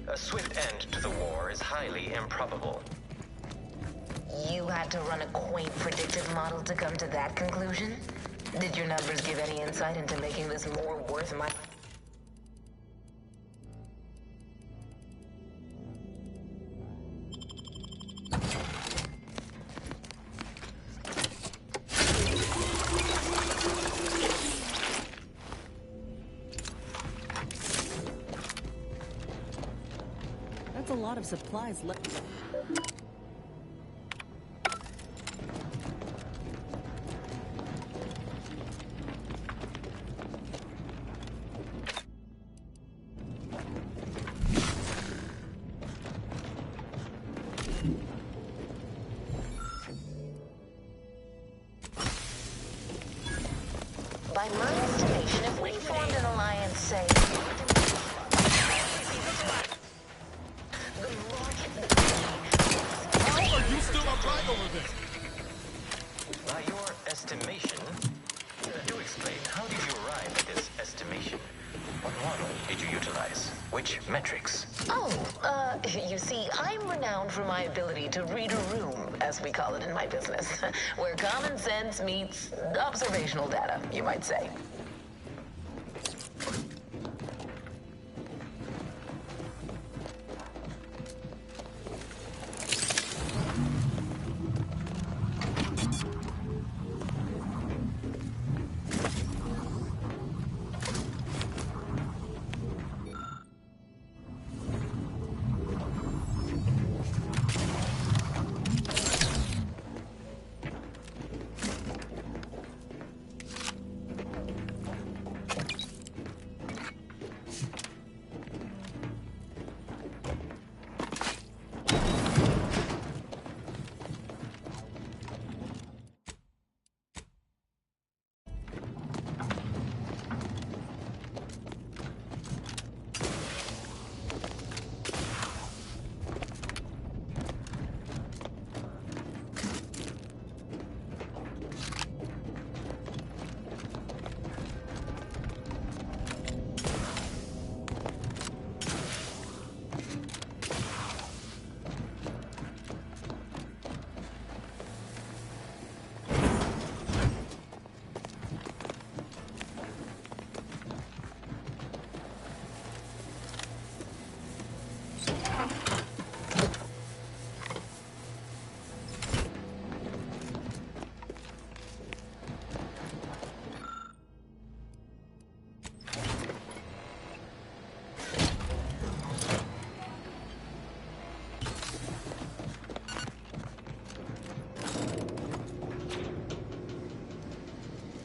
A swift end to the war is highly improbable. You had to run a quaint predictive model to come to that conclusion? Did your numbers give any insight into making this more worth my... That's a lot of supplies left. By my estimation, if we formed an alliance, say... How are you still alive over there? By your estimation? Do explain, how did you arrive at this estimation? What model did you utilize? Which metrics? You see, I'm renowned for my ability to read a room, as we call it in my business, where common sense meets observational data, you might say.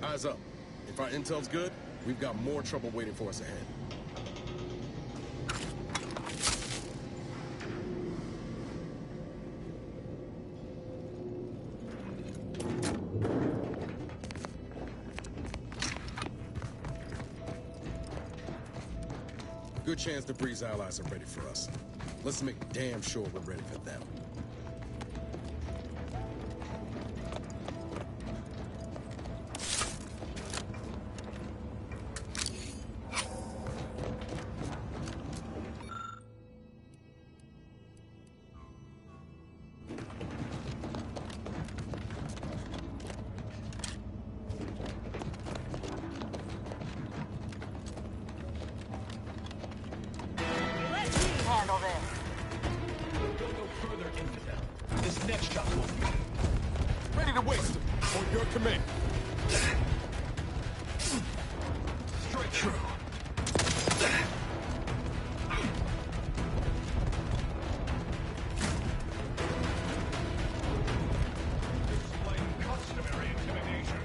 Eyes up. If our intel's good, we've got more trouble waiting for us ahead. Good chance the Breeze allies are ready for us. Let's make damn sure we're ready for them. Handle this. Go further, infidel. This next job will be Ready to waste them. On your command. straight through. Displaying customary intimidation.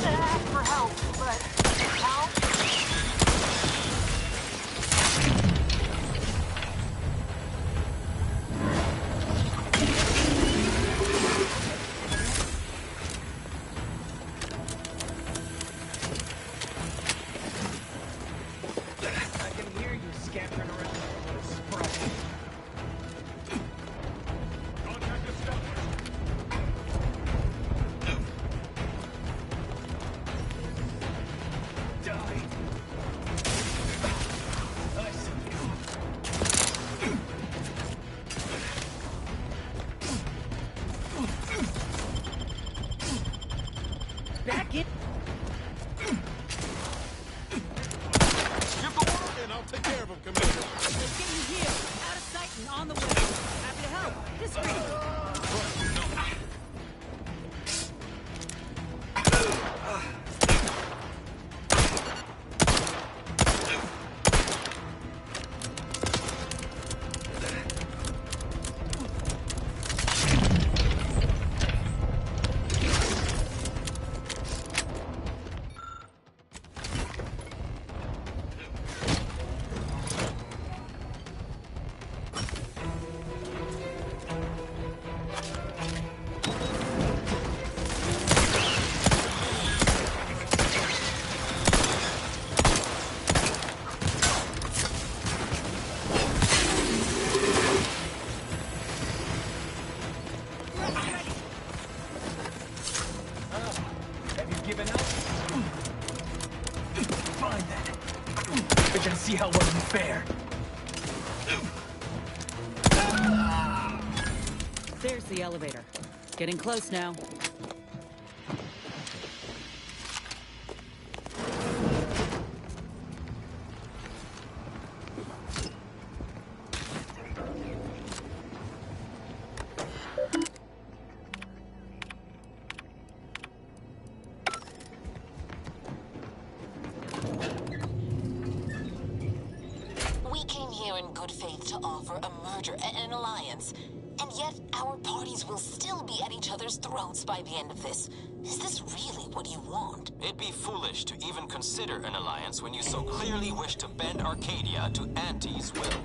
Ask for help, but help? I can hear you scampering around like a little sprite. Contact established. Die. I see you. Back in. Give the order and I'll take care of them, Commander. Let's get you healed. Out of sight and on the way. Happy to help. Discreet. Have you given up? Fine then. We're gonna see how well you fare. There's the elevator. Getting close now. We came here in good faith to offer a merger and an alliance. And yet, our parties will still be at each other's throats by the end of this. Is this really what you want? It'd be foolish to even consider an alliance when you so clearly wish to bend Arcadia to Auntie's will.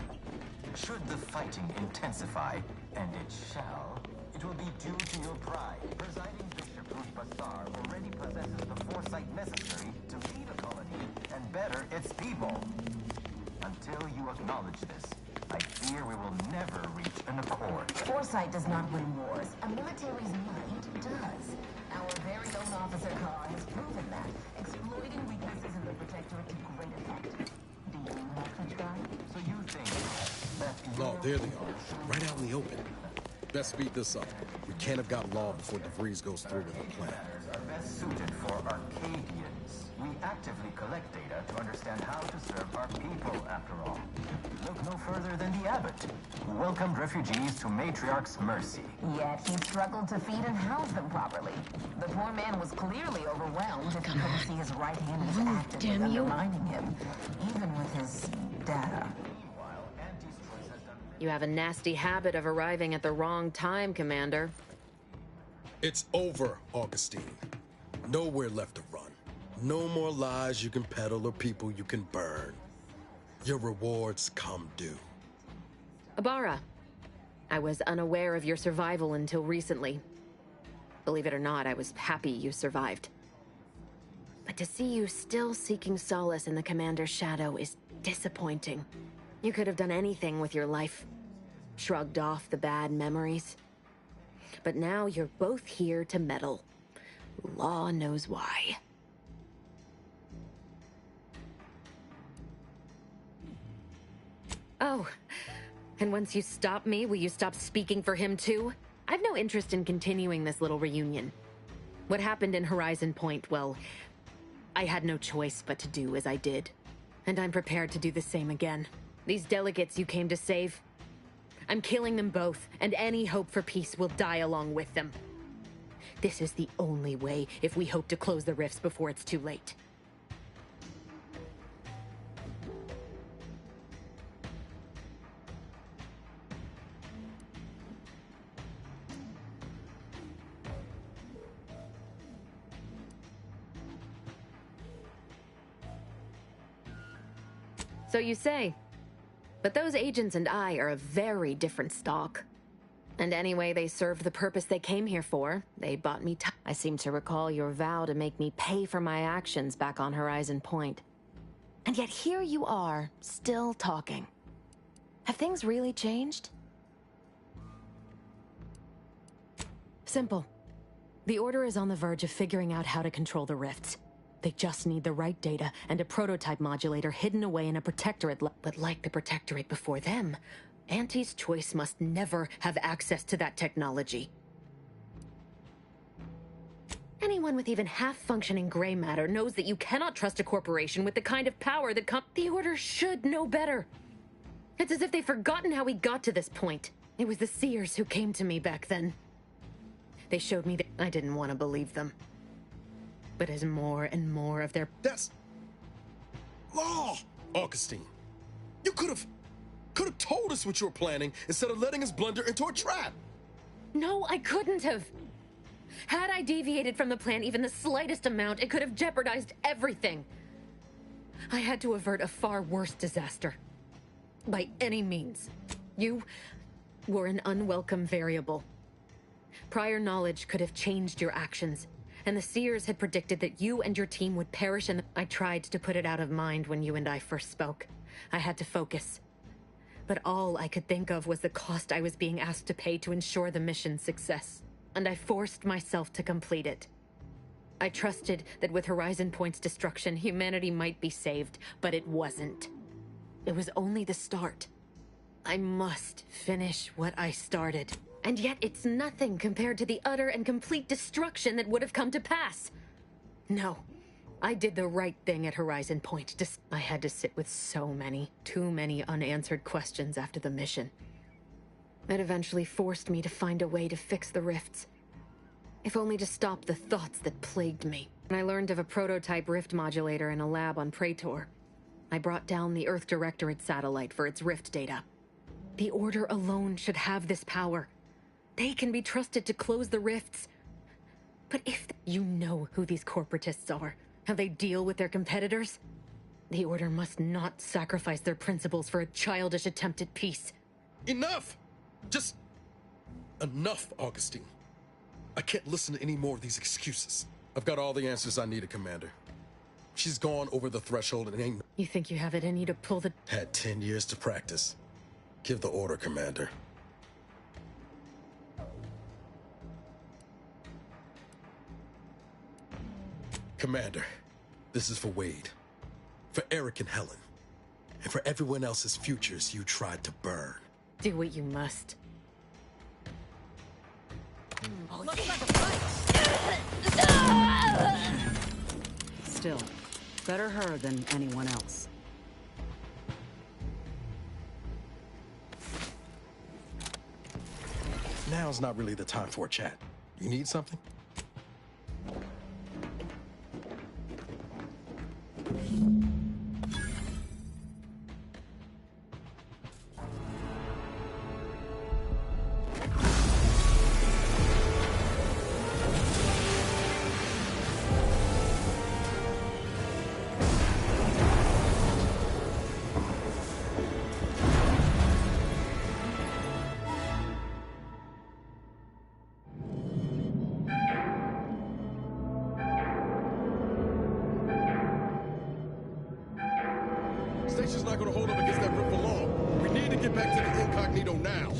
Should the fighting intensify, and it shall, it will be due to your pride. Presiding Bishop Ruth Bassar already possesses the foresight necessary to lead a colony and better its people. Until you acknowledge this, I fear we will never reach an accord. Foresight does not win wars. A military's mind does. Our very own Officer Carr has proven that, exploiting weaknesses in the Protectorate to great effect. Do you know such guy? So you think that... Law, there they are. Right out in the open. Best speed this up. We can't have got Law before DeVries goes through with the plan. Are best suited for Arcadians. We actively collect data to understand how to serve our people, after all. Look no further than the abbot, who welcomed refugees to Matriarch's mercy. Yet he struggled to feed and house them properly. The poor man was clearly overwhelmed if he couldn't see his right hand was actively undermining him, even with his data. You have a nasty habit of arriving at the wrong time, Commander. It's over, Augustine. Nowhere left to run. No more lies you can peddle or people you can burn. Your rewards come due. Ibarra, I was unaware of your survival until recently. Believe it or not, I was happy you survived. But to see you still seeking solace in the Commander's shadow is disappointing. You could have done anything with your life. Shrugged off the bad memories. But now you're both here to meddle. Law knows why. Oh, and once you stop me, will you stop speaking for him too? I've no interest in continuing this little reunion. What happened in Horizon Point, well, I had no choice but to do as I did. And I'm prepared to do the same again. These delegates you came to save, I'm killing them both, and any hope for peace will die along with them. This is the only way if we hope to close the rifts before it's too late. So you say. But those agents and I are a very different stock. And anyway, they served the purpose they came here for. They bought me time. I seem to recall your vow to make me pay for my actions back on Horizon Point. And yet here you are, still talking. Have things really changed? Simple. The Order is on the verge of figuring out how to control the rifts. They just need the right data and a prototype modulator hidden away in a protectorate. But like the protectorate before them, Auntie's Choice must never have access to that technology. Anyone with even half-functioning gray matter knows that you cannot trust a corporation with the kind of power that the Order should know better. It's as if they've forgotten how we got to this point. It was the Seers who came to me back then. They showed me that I didn't want to believe them. But as more and more of their... That's... law! Augustine, you could have told us what you were planning instead of letting us blunder into a trap. No, I couldn't have. Had I deviated from the plan even the slightest amount, it could have jeopardized everything. I had to avert a far worse disaster. By any means. You were an unwelcome variable. Prior knowledge could have changed your actions. And the Seers had predicted that you and your team would perish, and I tried to put it out of mind when you and I first spoke. I had to focus. But all I could think of was the cost I was being asked to pay to ensure the mission's success. And I forced myself to complete it. I trusted that with Horizon Point's destruction, humanity might be saved, but it wasn't. It was only the start. I must finish what I started. And yet it's nothing compared to the utter and complete destruction that would have come to pass. No, I did the right thing at Horizon Point. I had to sit with too many unanswered questions after the mission. It eventually forced me to find a way to fix the rifts. If only to stop the thoughts that plagued me. When I learned of a prototype rift modulator in a lab on Praetor, I brought down the Earth Directorate satellite for its rift data. The Order alone should have this power. They can be trusted to close the rifts. But if you know who these corporatists are, how they deal with their competitors, the Order must not sacrifice their principles for a childish attempt at peace. Enough! Just... enough, Augustine. I can't listen to any more of these excuses. I've got all the answers I needed, Commander. She's gone over the threshold and ain't... You think you have it in you to pull the... Had 10 years to practice. Give the order, Commander. Commander, this is for Wade, for Eric and Helen, and for everyone else's futures you tried to burn. Do what you must. Still, better her than anyone else. Now's not really the time for a chat. You need something? Station's not gonna hold up against that rip for long. We need to get back to the incognito now.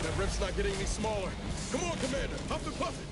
That rift's not getting any smaller. Come on, Commander. Huff and puff it.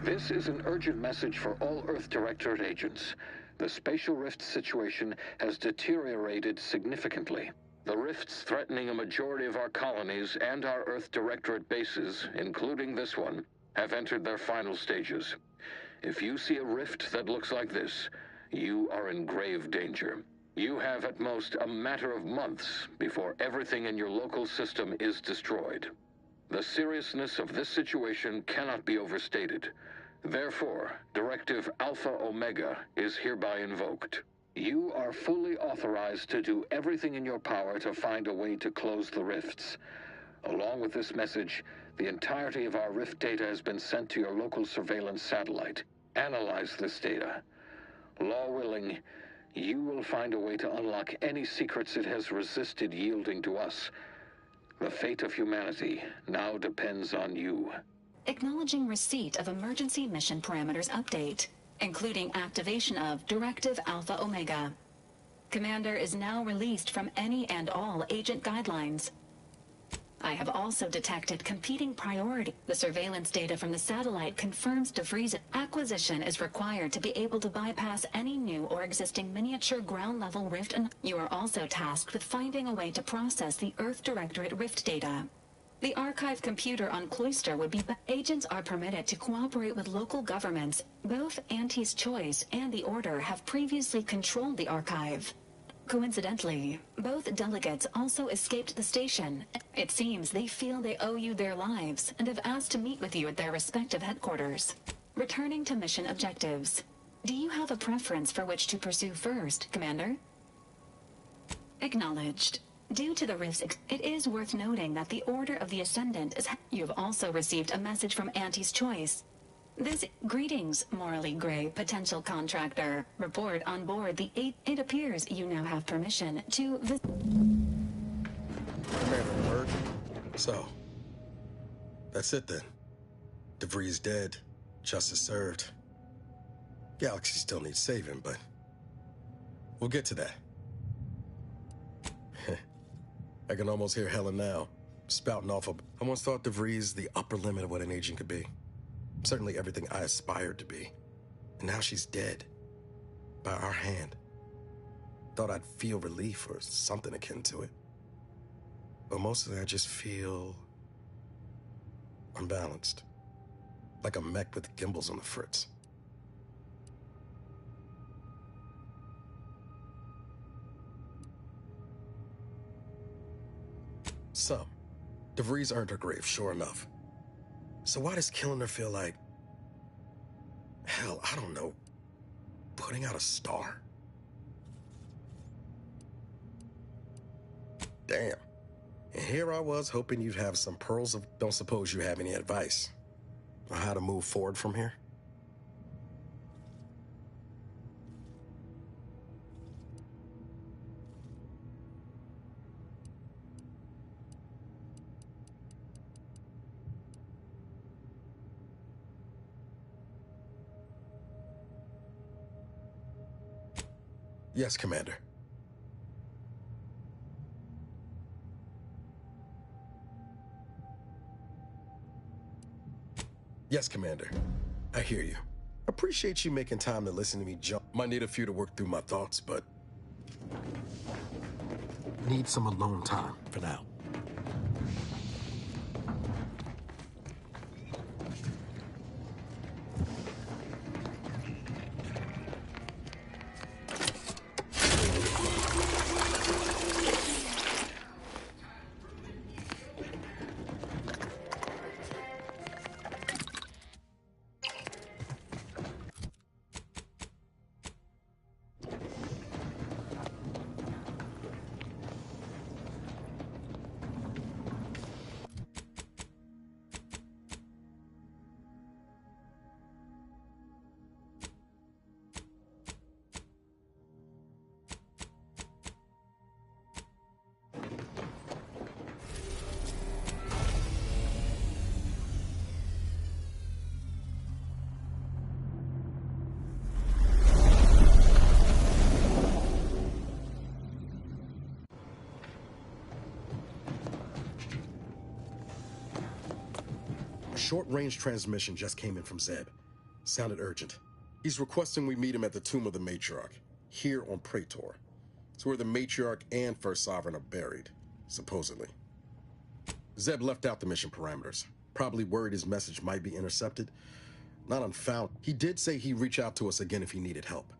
This is an urgent message for all Earth Directorate agents. The spatial rift situation has deteriorated significantly. The rifts threatening a majority of our colonies and our Earth Directorate bases, including this one, have entered their final stages. If you see a rift that looks like this, you are in grave danger. You have at most a matter of months before everything in your local system is destroyed. The seriousness of this situation cannot be overstated. Therefore, Directive Alpha Omega is hereby invoked. You are fully authorized to do everything in your power to find a way to close the rifts. Along with this message, the entirety of our rift data has been sent to your local surveillance satellite. Analyze this data. Law willing, you will find a way to unlock any secrets it has resisted yielding to us. The fate of humanity now depends on you. Acknowledging receipt of emergency mission parameters update, including activation of Directive Alpha Omega. Commander is now released from any and all agent guidelines. I have also detected competing priority. The surveillance data from the satellite confirms DeVries' acquisition is required to be able to bypass any new or existing miniature ground-level rift, and you are also tasked with finding a way to process the Earth Directorate rift data. The archive computer on Cloister would be... Agents are permitted to cooperate with local governments. Both Auntie's Choice and the Order have previously controlled the archive. Coincidentally, both delegates also escaped the station. It seems they feel they owe you their lives and have asked to meet with you at their respective headquarters. Returning to mission objectives. Do you have a preference for which to pursue first, Commander? Acknowledged. Due to the rifts, it is worth noting that the Order of the Ascendant is... You have also received a message from Auntie's Choice. Greetings, morally gray potential contractor. Report on board the 8. It appears you now have permission to visit. Commander Bird. So, that's it then. DeVries dead. Justice served. Galaxy still needs saving, but we'll get to that. I can almost hear Helen now, spouting off I once thought DeVries the upper limit of what an agent could be. Certainly everything I aspired to be. And now she's dead. By our hand. Thought I'd feel relief or something akin to it. But mostly I just feel... unbalanced. Like a mech with gimbals on the fritz. So, DeVries earned her grave, sure enough. So why does killing her feel like... hell, I don't know, putting out a star? Damn. And here I was hoping you'd have some pearls of... Don't suppose you have any advice on how to move forward from here? Yes, Commander. Yes, Commander. I hear you. Appreciate you making time to listen to me jump. Might need a few to work through my thoughts, but need some alone time for now. A short-range transmission just came in from Zeb. Sounded urgent. He's requesting we meet him at the tomb of the Matriarch, here on Praetor. It's where the Matriarch and First Sovereign are buried, supposedly. Zeb left out the mission parameters. Probably worried his message might be intercepted. Not unfound. He did say he'd reach out to us again if he needed help.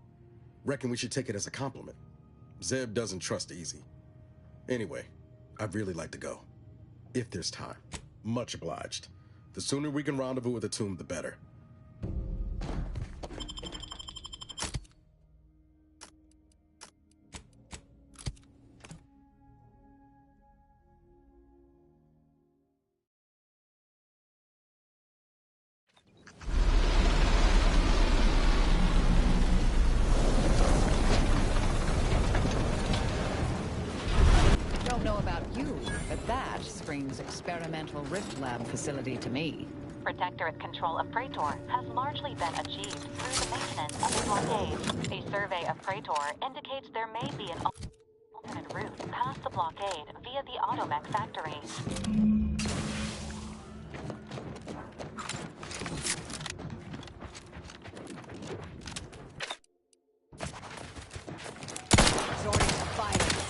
Reckon we should take it as a compliment. Zeb doesn't trust easy. Anyway, I'd really like to go. If there's time. Much obliged. The sooner we can rendezvous at the tomb, the better. Don't know about you, but that screams experimental rift lab facility to me. Protectorate control of Praetor has largely been achieved through the maintenance of the blockade. A survey of Praetor indicates there may be an alternate route past the blockade via the Automech factory. Resorting to violence.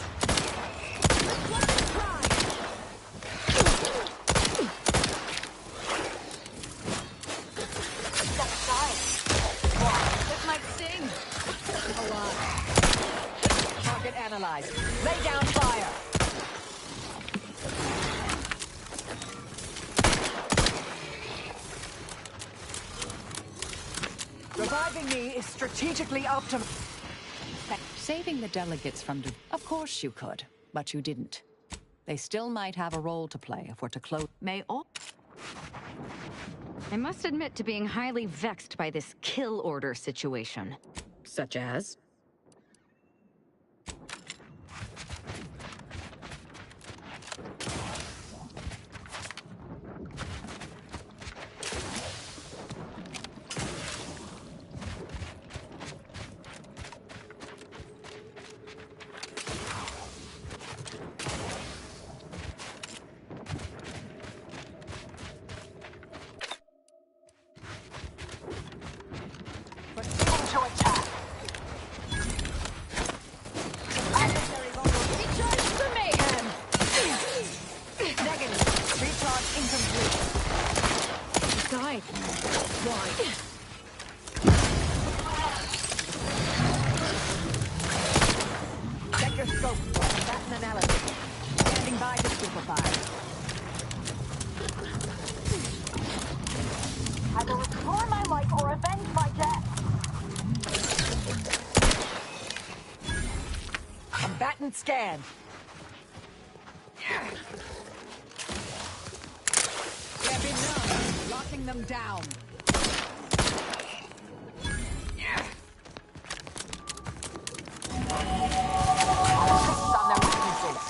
Analyze. Lay down fire. Reviving me is strategically optimal. Saving the delegates from... Of course you could, but you didn't. They still might have a role to play if we're to close... May all... I must admit to being highly vexed by this kill order situation. Such as? Either restore my life or avenge my death. Combatant scan. There be none. Locking them down. On their weaknesses.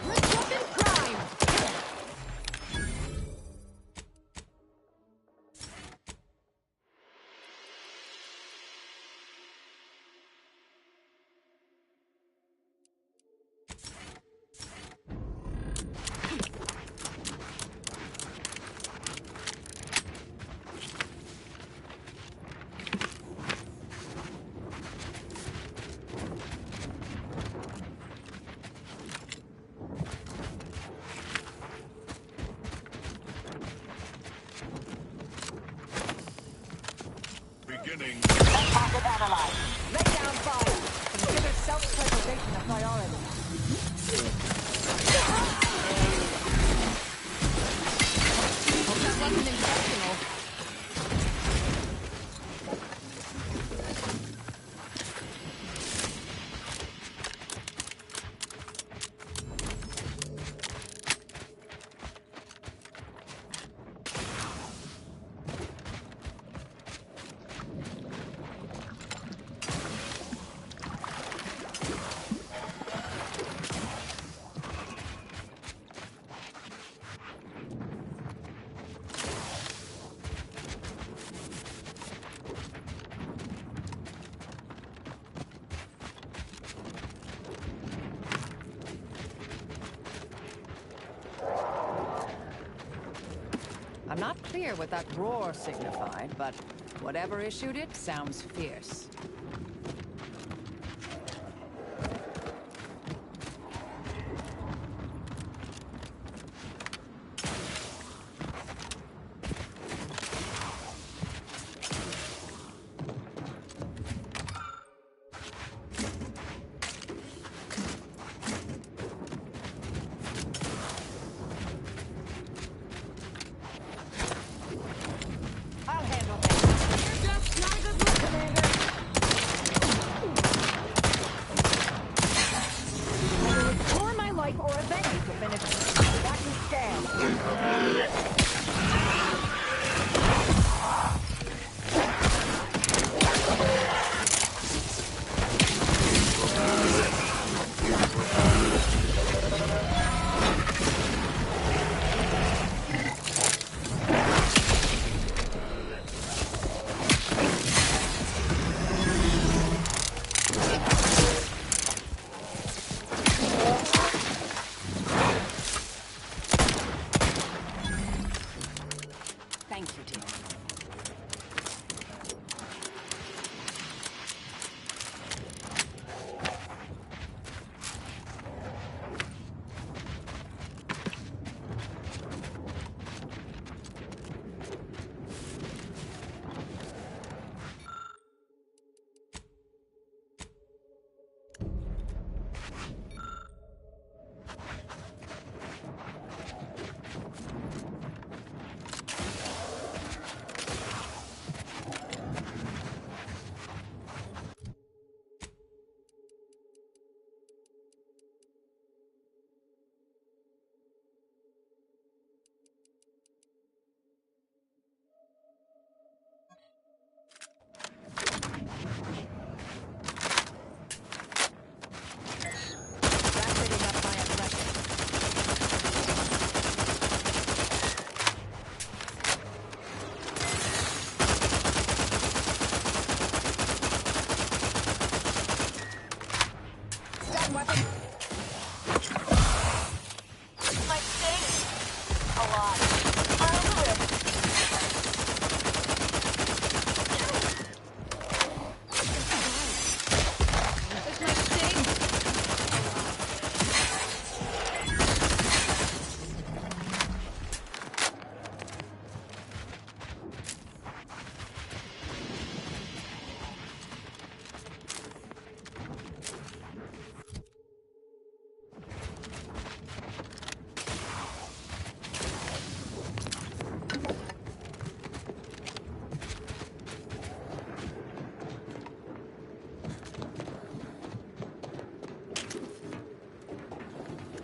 Let's up in crime. beginning. Target analyzed. Lay down fire. Consider self-preservation a priority. Hope that wasn't intentional. I'm not clear what that roar signified, but whatever issued it sounds fierce.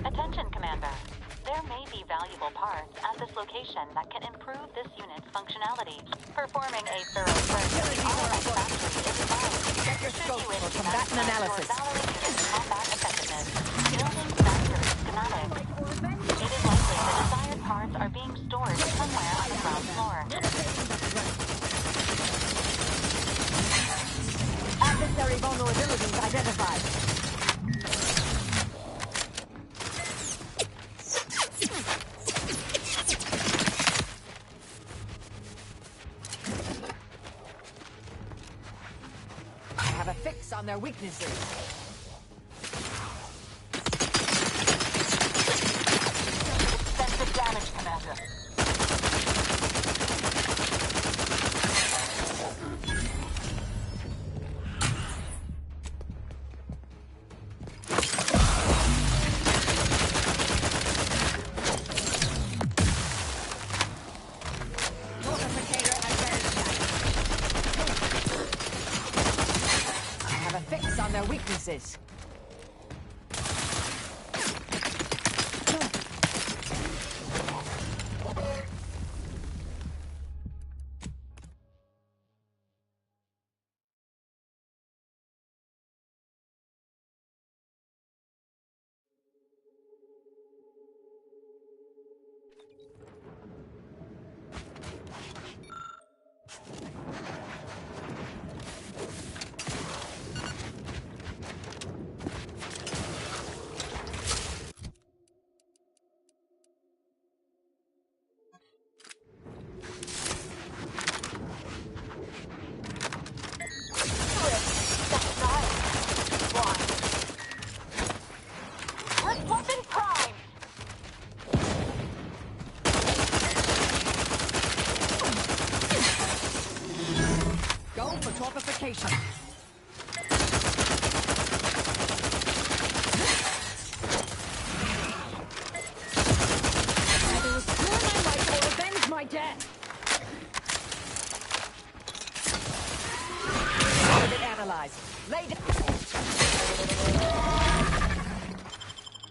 Attention, Commander. There may be valuable parts at this location that can improve this unit's functionality. Performing a thorough search of the factory is advised. Check your scope for combatant analysis. Combat effectiveness. Building factory schematics. It is likely the desired parts are being stored somewhere on the ground floor. Adversary vulnerabilities identified. On their weaknesses. Extensive damage, Commander. their weaknesses. Go for torpification. Either restore my life or avenge my death. Target analyzed. Lay down.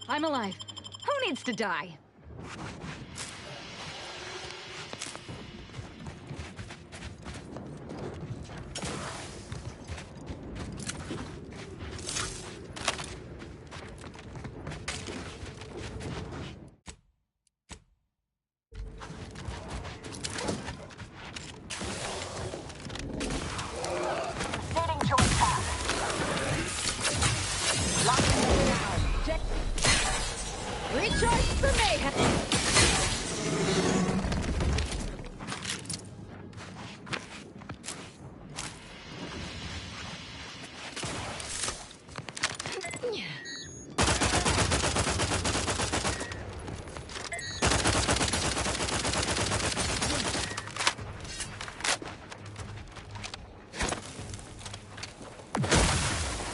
I'm alive. Who needs to die? Setting choice path. locking them down. Check. Recharge for mayhem.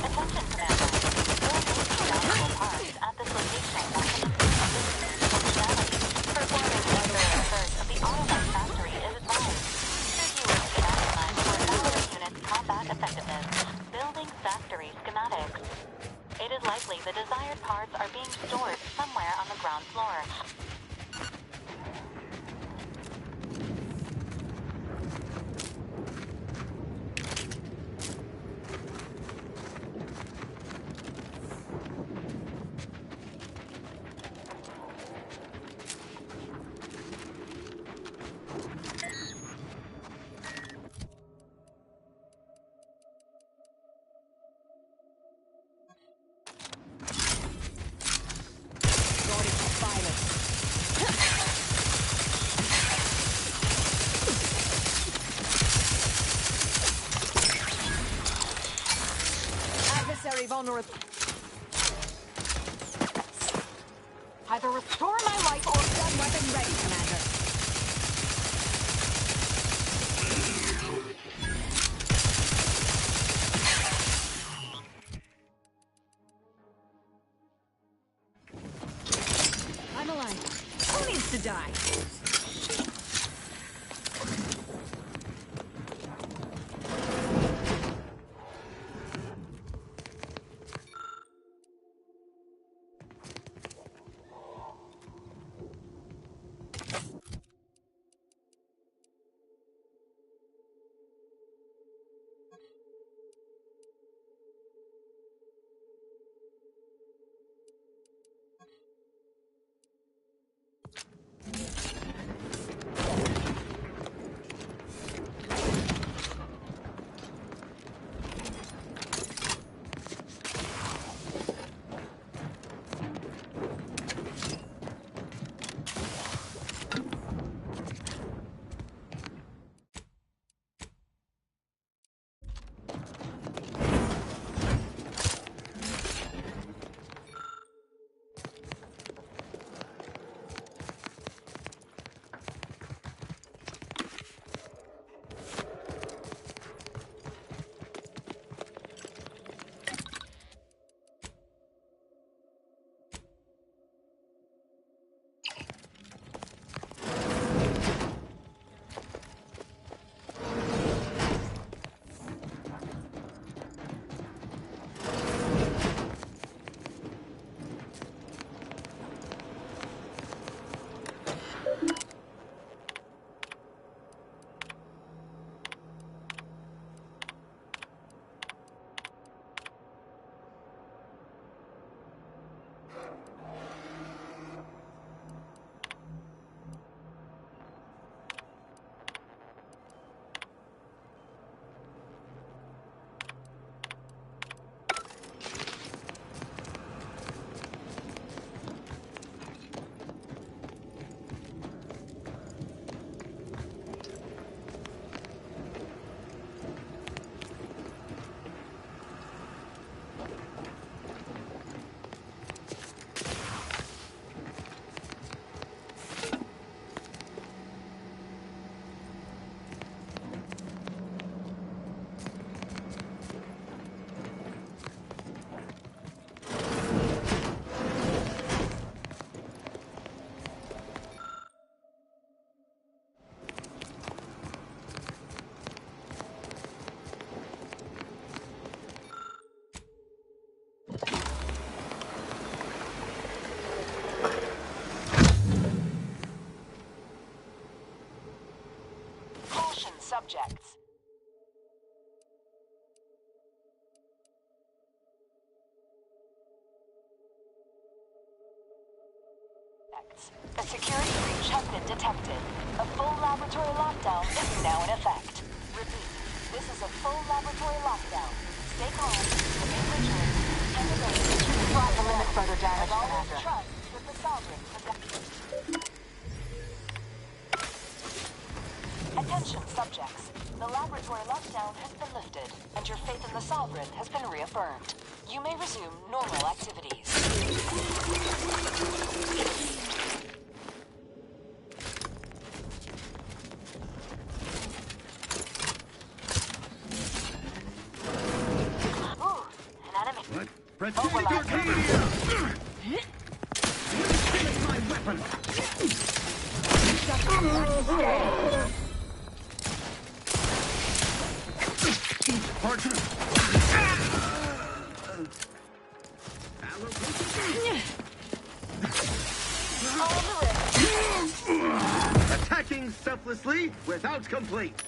Attention, Commander. There may be valuable parts at this location that can improve functionality. Performing a thorough search of the Autobot factory is advised. Reviewers can optimize for our unit's combat effectiveness. Building factory schematics. It is likely the desired parts are being stored somewhere on the ground floor. Adversary vulnerable. Either restore my life or Gun weapon ready, Commander. I'm alive. Who needs to die? subjects. A security breach has been detected. A full laboratory lockdown is now in effect. Repeat, this is a full laboratory lockdown. Stay calm, remain vigilant, and obey. Try to limit further damage, Always Commander. trust that the Sovereign protects. Attention, subjects. The laboratory lockdown has been lifted, and your faith in the Sovereign has been reaffirmed. You may resume normal activities. Protect Arcadia! Give my weapon! Partner! Attacking selflessly without complaint!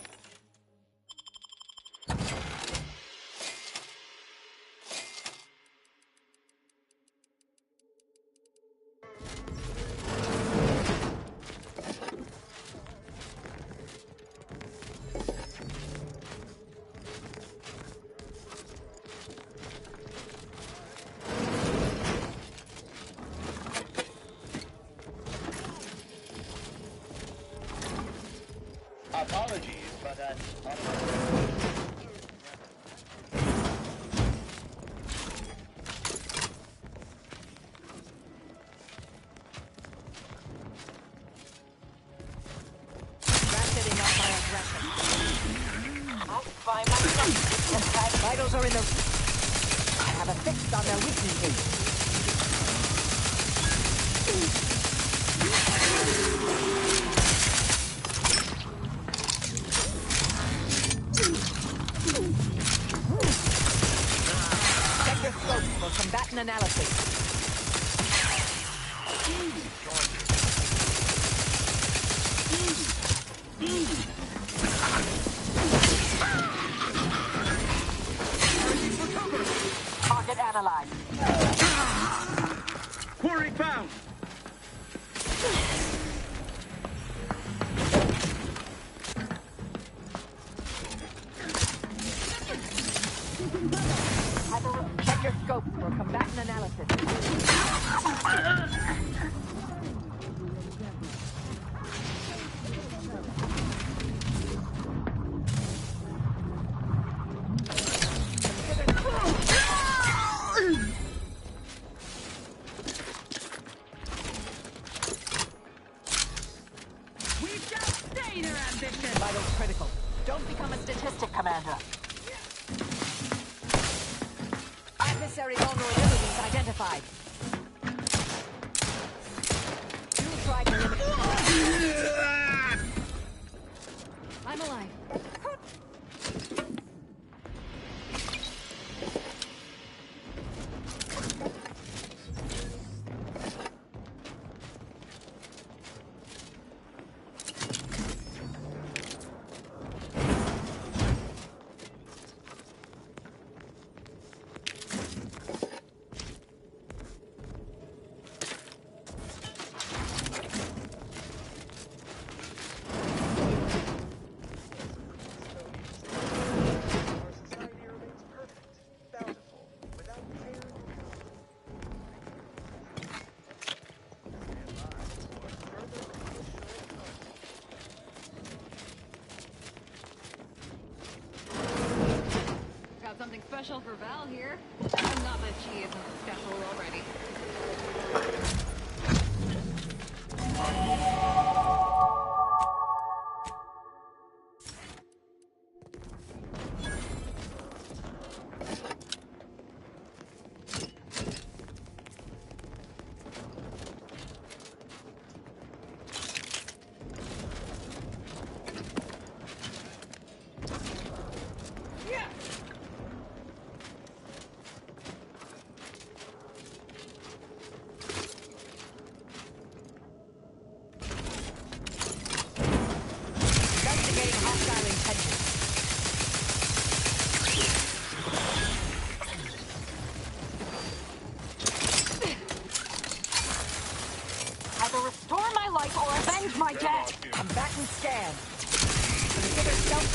Apologies, but Vitals are in the... I have a fix on their weaknesses. Check your scope for combatant analysis. Target analyzed. Quarry found! Check your scope for combatant analysis. We shall stay their ambition! Vitals critical. Don't become a statistic, Commander. Adversary vulnerabilities identified. You tried to limit... I'm alive. Got something special for Val here. Not that she isn't special already.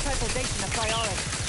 Preservation a priority.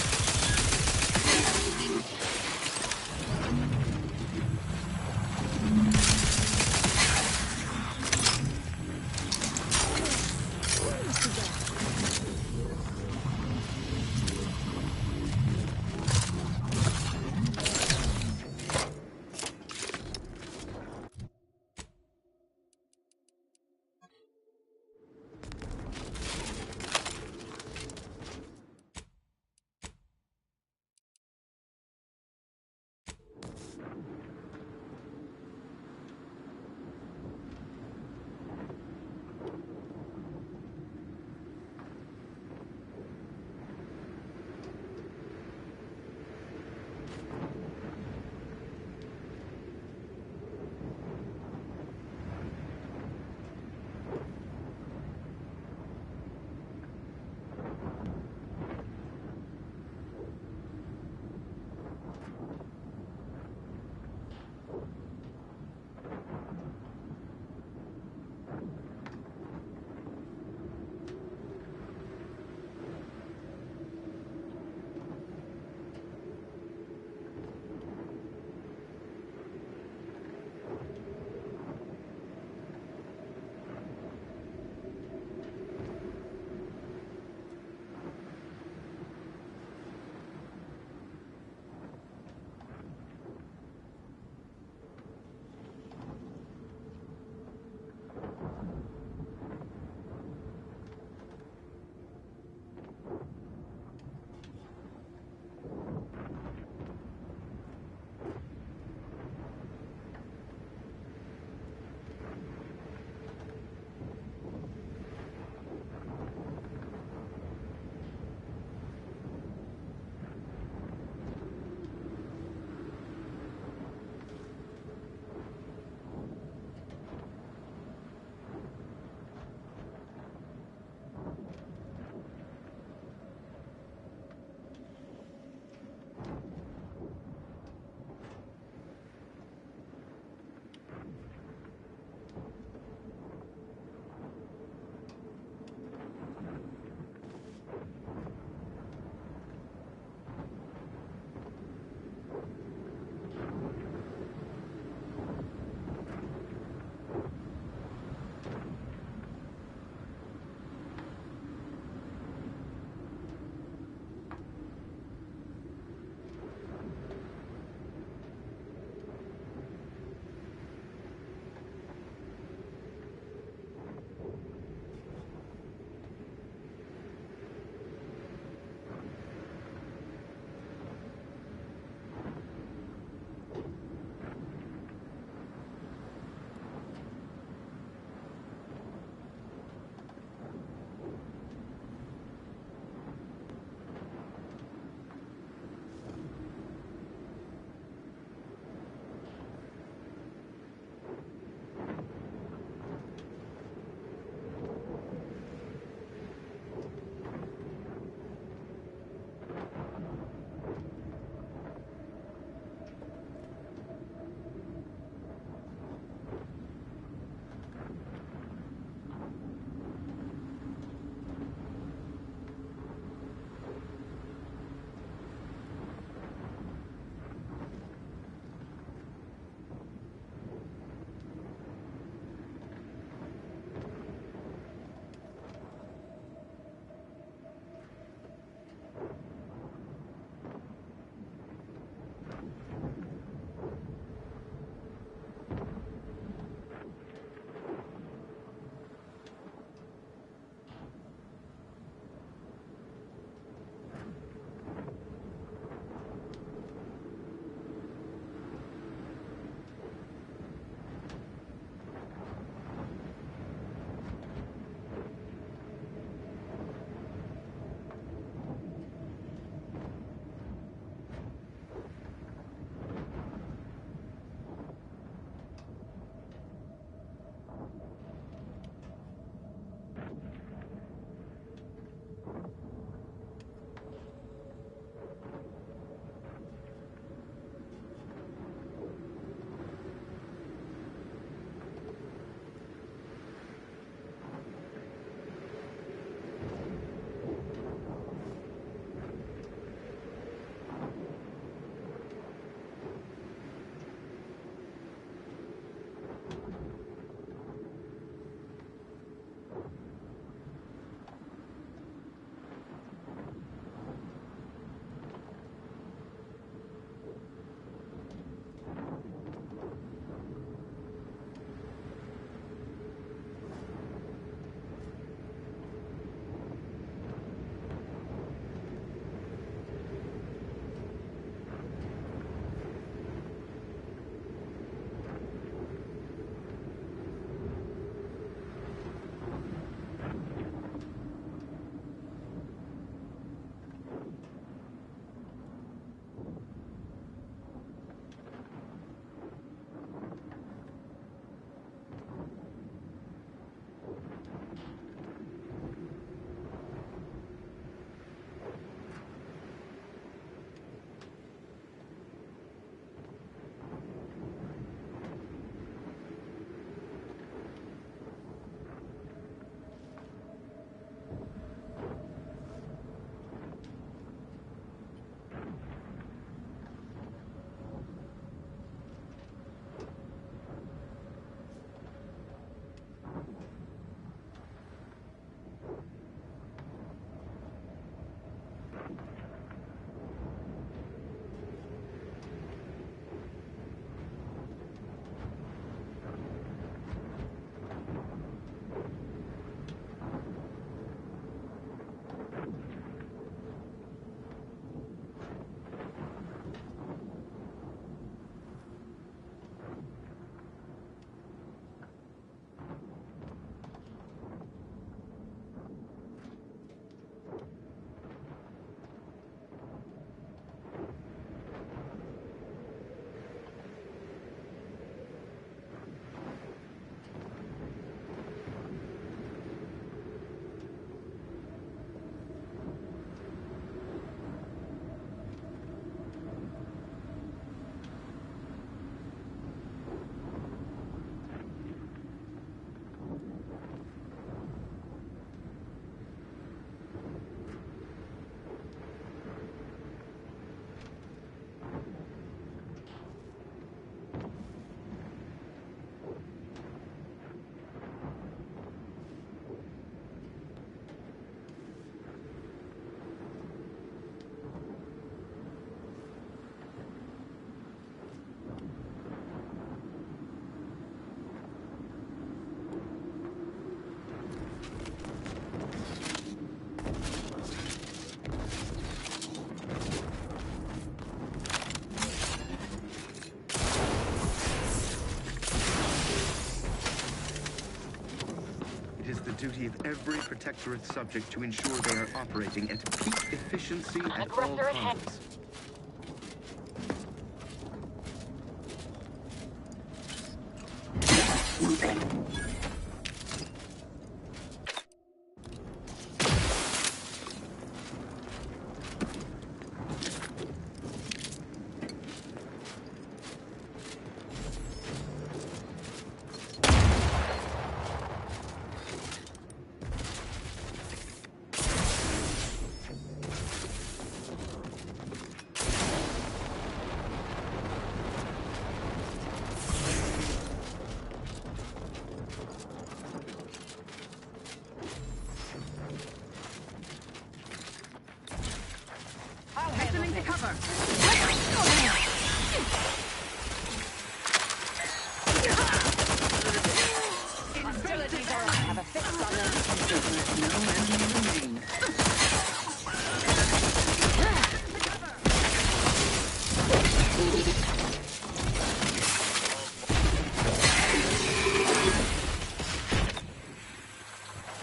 duty of every Protectorate subject to ensure they are operating at peak efficiency at all times.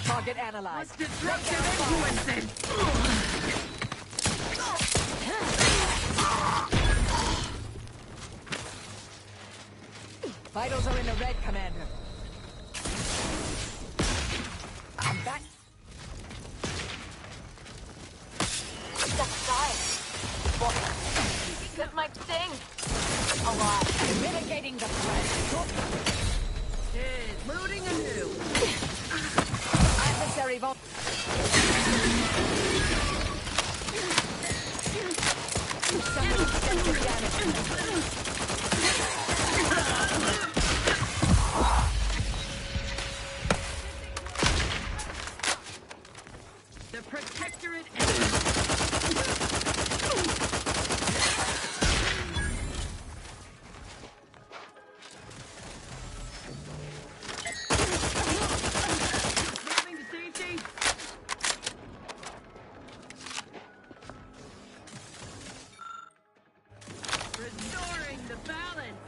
Target analyzed. Disruptive influences! Vitals are in the red, Commander. I'm back. Just died. This might sting. Alive. Mitigating the threat. Loading anew. Adversary vault. Someone extensive damage. The Protectorate moving to safety. Restoring the balance.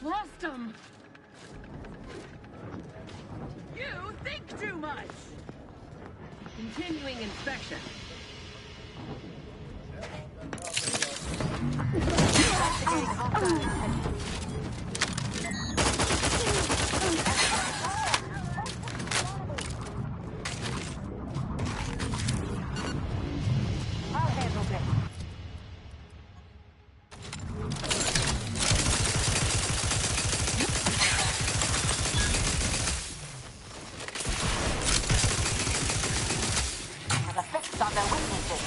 Lost him! You think too much! Continuing inspection. I'll handle this. Have a fix on their weaknesses.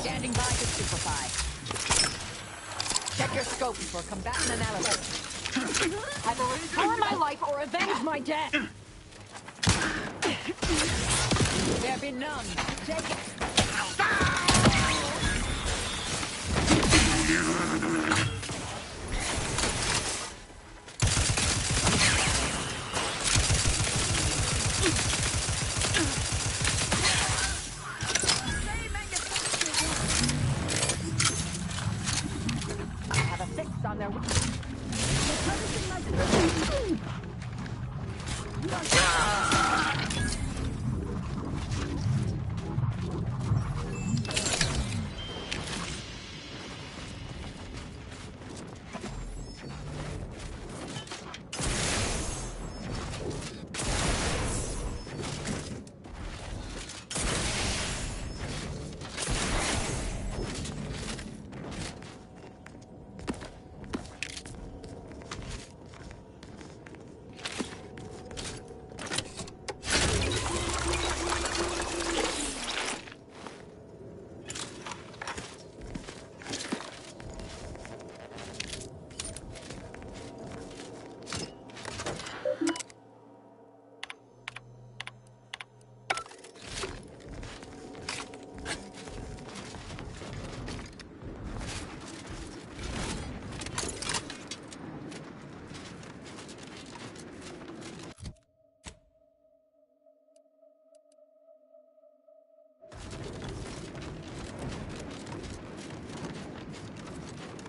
Standing by to stupefy. Check your scope for combatant analysis. Either restore my life or avenge my death! There be none. Take it. there.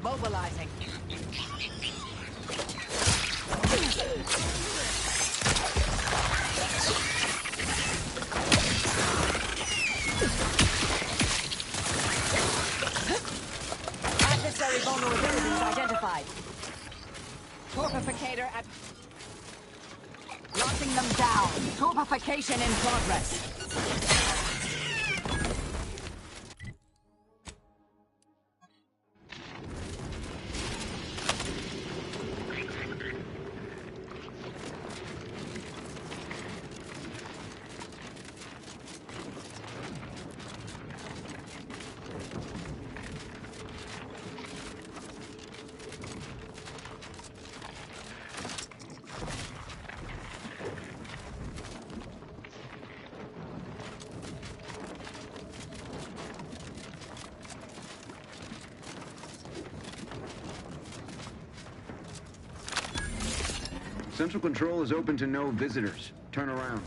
Mobilizing. Adversary vulnerabilities identified. Torpificator at... Locking them down. Torpification in progress. Central Control is open to no visitors. Turn around.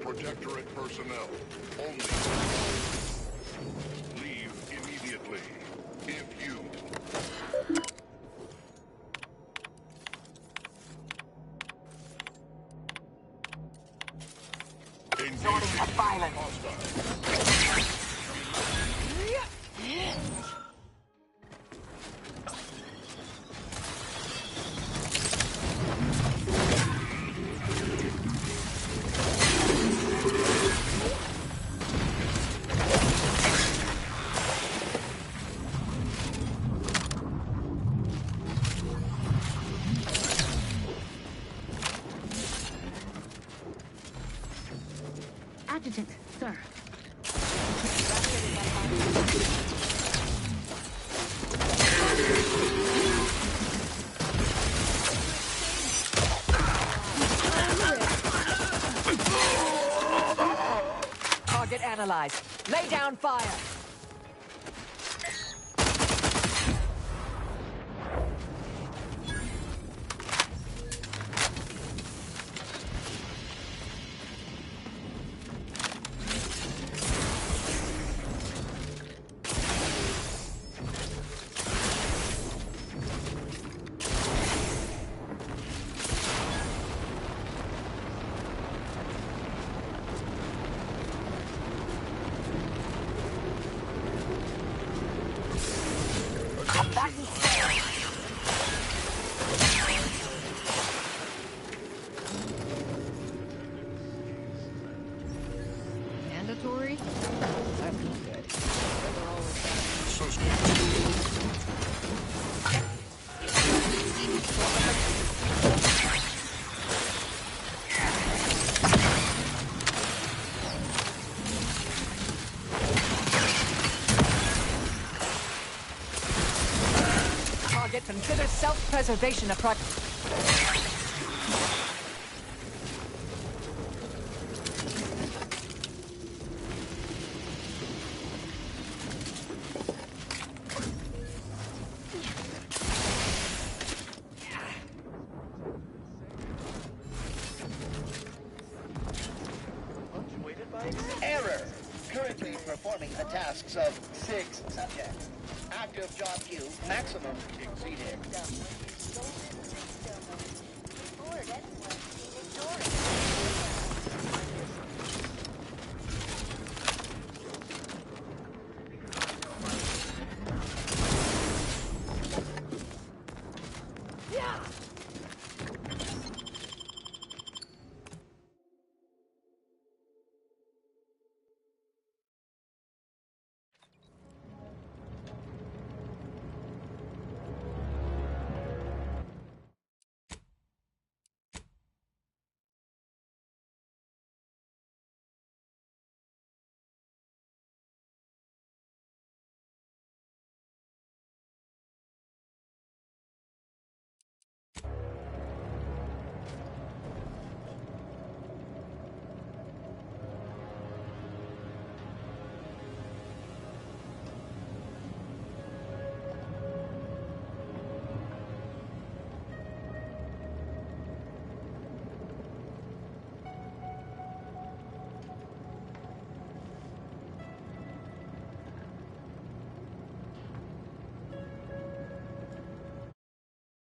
Protectorate personnel, only. Leave immediately. If you... Sorting the violence. Adjutant, sir. Target analyzed. Lay down fire. Consider self-preservation a priority. Error. Currently performing the tasks of 6 subjects. Active job queue maximum exceeded.